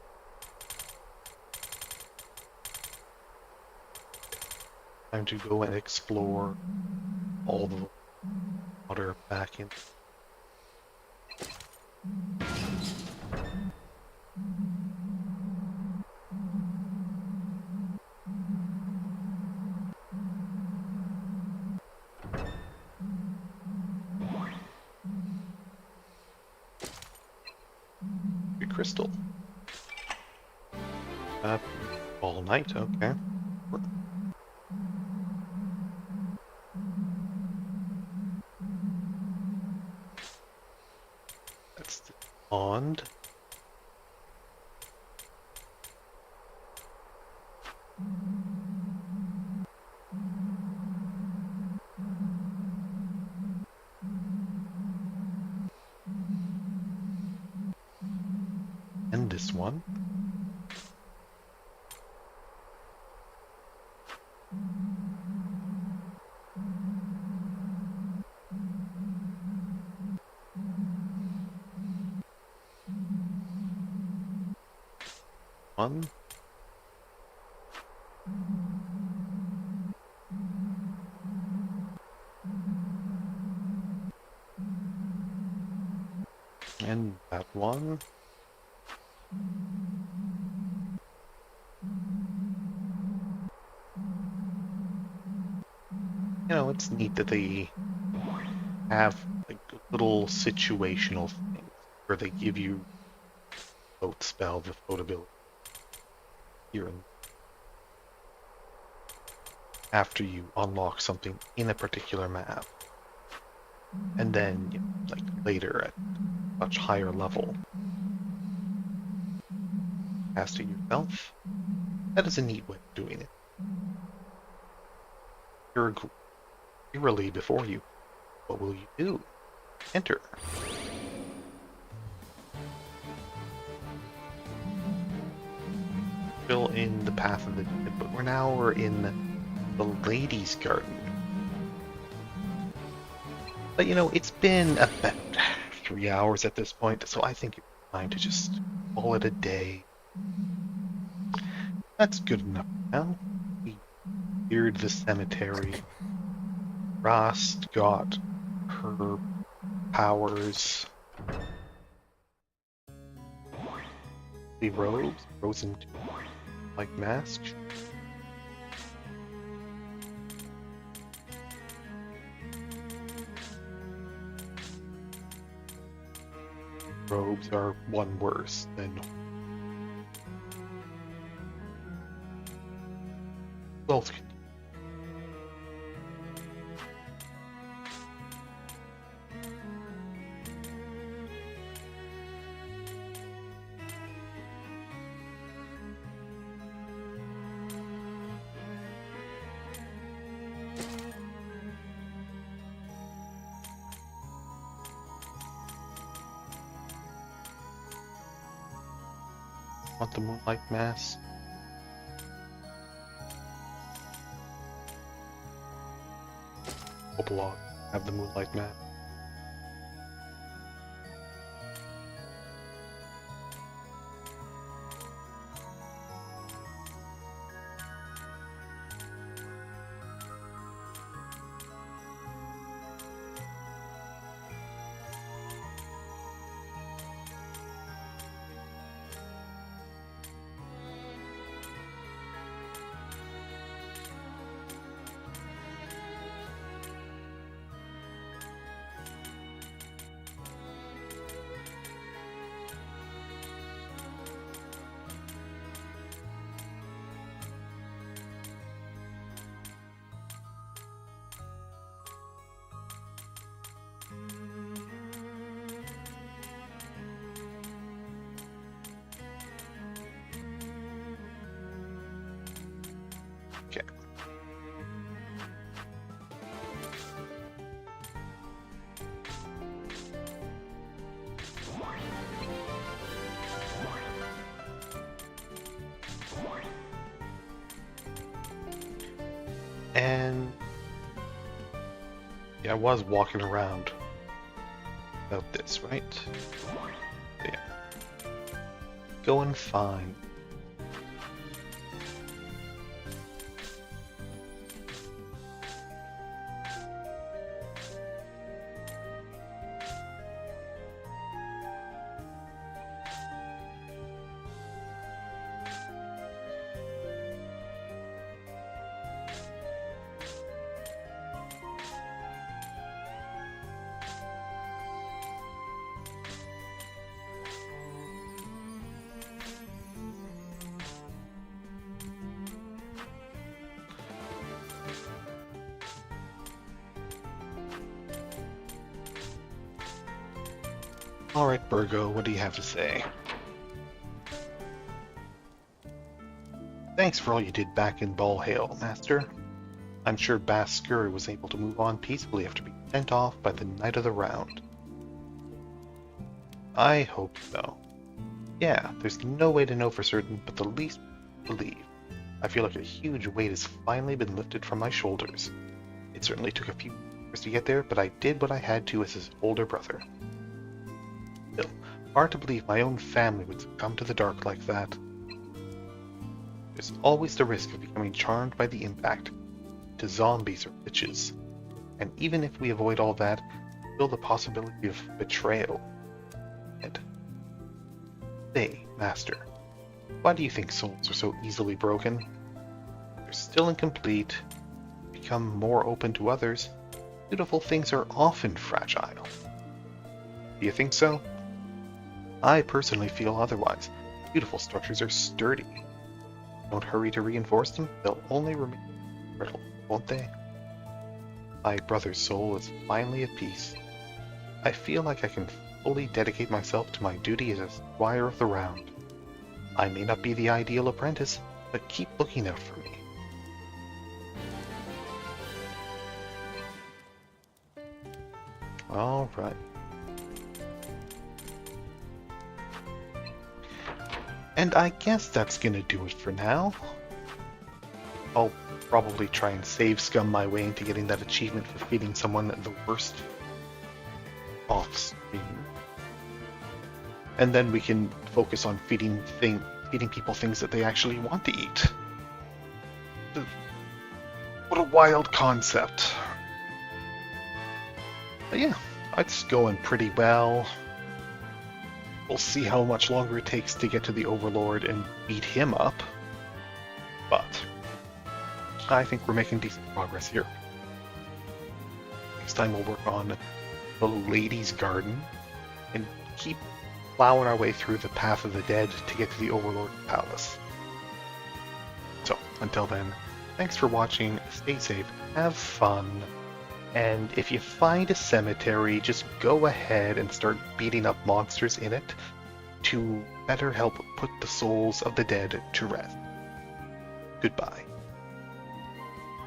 Time to go and explore all the water back in. Good crystal. All night, okay. That's the pond. And this one. One. And that one. You know, it's neat that they have like little situational things where they give you float spell, the float ability here and after you unlock something in a particular map. And then, you know, like later at a much higher level, cast it yourself. That is a neat way of doing it. You're eerily before you. What will you do? Enter. Still in the path of the dead, but we're in the ladies' garden. But you know, it's been about 3 hours at this point, so I think it's time to just call it a day. That's good enough now. We cleared the cemetery. Rost got her powers. The robes rose into like masks. Robes are one worse than. Well, want the moonlight mask. Blog have the moonlight mask. Okay. And yeah, I was walking around about this, right? Yeah. Going fine. Alright, Burgo, what do you have to say? Thanks for all you did back in Ballhale, Master. I'm sure Bass Scurry was able to move on peacefully after being sent off by the Knight of the Round. I hope so. Yeah, there's no way to know for certain, but the least believe. I feel like a huge weight has finally been lifted from my shoulders. It certainly took a few years to get there, but I did what I had to as his older brother. Still, hard to believe my own family would succumb to the dark like that. There's always the risk of becoming charmed by the impact to zombies or witches. And even if we avoid all that, still the possibility of betrayal. And say, Master, why do you think souls are so easily broken? They're still incomplete, become more open to others. Beautiful things are often fragile. Do you think so? I personally feel otherwise. Beautiful structures are sturdy. Don't hurry to reinforce them, they'll only remain brittle, won't they? My brother's soul is finally at peace. I feel like I can fully dedicate myself to my duty as a squire of the round. I may not be the ideal apprentice, but keep looking out for me. All right. And I guess that's gonna do it for now. I'll probably try and save scum my way into getting that achievement for feeding someone the worst off-screen. And then we can focus on feeding people things that they actually want to eat. What a wild concept. But yeah, it's going pretty well. We'll see how much longer it takes to get to the Overlord and beat him up. But I think we're making decent progress here. Next time we'll work on the Lady's Garden and keep plowing our way through the Path of the Dead to get to the Overlord Palace. So, until then, thanks for watching, stay safe, have fun, and if you find a cemetery, just go ahead and start beating up monsters in it to better help put the souls of the dead to rest. Goodbye.